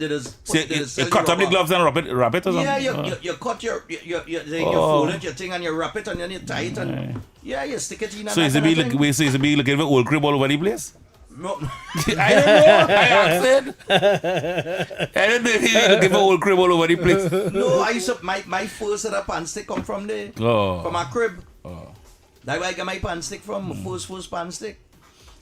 you cut up the gloves and wrap it or something? Yeah, you cut you fold it, your thing, and you wrap it and then you tie it and you stick it in. So is it be looking for old crib all over the place? No. I don't know. I asked. I don't know if he's looking for old crib all over the place. No, I used to, my first set of pan stick come from there. From my crib. That's where I get my pan stick from. My first pan stick.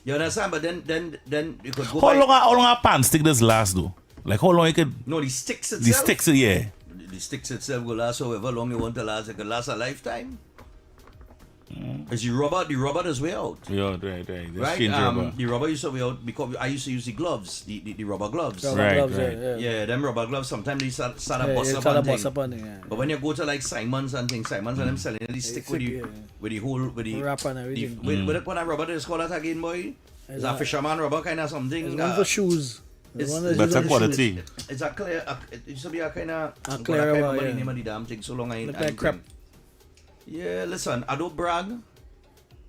You understand? But then you could go. How long a pan stick does last though? Like how long it could? No, the sticks itself. The sticks, yeah. The sticks itself will last however long you want to last. It could last a lifetime. Is the rubber is way out. Yeah, right. Just Right? change rubber. The rubber used to be out because I used to use the gloves, the rubber gloves. Right. Yeah, them rubber gloves, sometimes they start Yeah, bust it up start on a bust thing. up on thing, yeah. But when you go to like Simon's and things, Simon's and them selling it, they stick with the whole, with the wrap and everything. With what rubber is called that again, boy? Is a fisherman rubber kind of something? It's one for shoes. It's That's a quality. It's a clear. It used to be a kind of. A clear I can't rubber, remember yeah. the name of the damn thing so long. I Look like crap. Yeah, listen, I don't brag.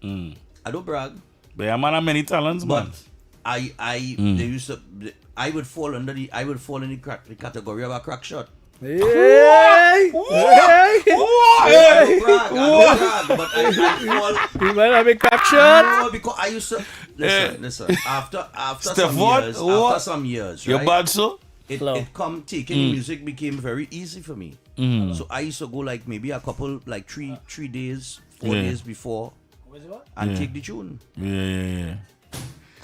I don't brag. But a man have many talents, man. But they used to. I would fall in the category of a crack shot. Hey! I don't brag, but I fall. You might have a crack shot. No, because I used to listen. After Stephan, some years, you right? bad so? Taking music became very easy for me. So I used to go like maybe a couple, like three days, 4 days before, and take the tune. Yeah.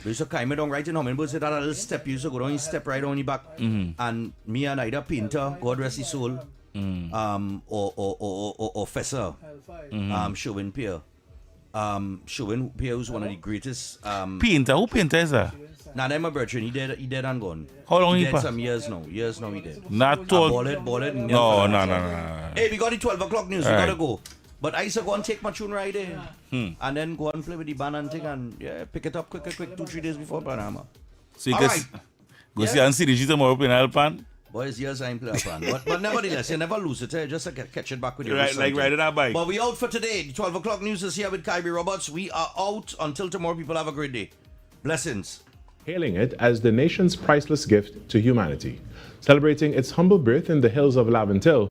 They used to carry me down right in Hummingbird, say that a little step, you used to go down, you step right on your back. And me and either Painter, God rest his soul, or Fessa, Chauvin Pierre. Chauvin Pierre was one of the greatest. Painter? Who Painter is that? Nah, that's my brother. He dead and gone. How long he he dead? passed? Some years now. He dead. Not told. Ball it. No. Hey, we got the 12 o'clock news. We gotta go. But I used to go and take my tune right there. And then go and play with the band and thing and pick it up quick, 2-3 days before Panama. So you guys go see and see the G tomorrow in Alpan? Boys, yes, I'm playing Alpan. But nevertheless, you never lose it. Just to catch it back with you. Right, like riding a bike. But we out for today. The 12 o'clock news is here with Kyrie Roberts. We are out until tomorrow. People have a great day. Blessings. Hailing it as the nation's priceless gift to humanity. Celebrating its humble birth in the hills of Laventil,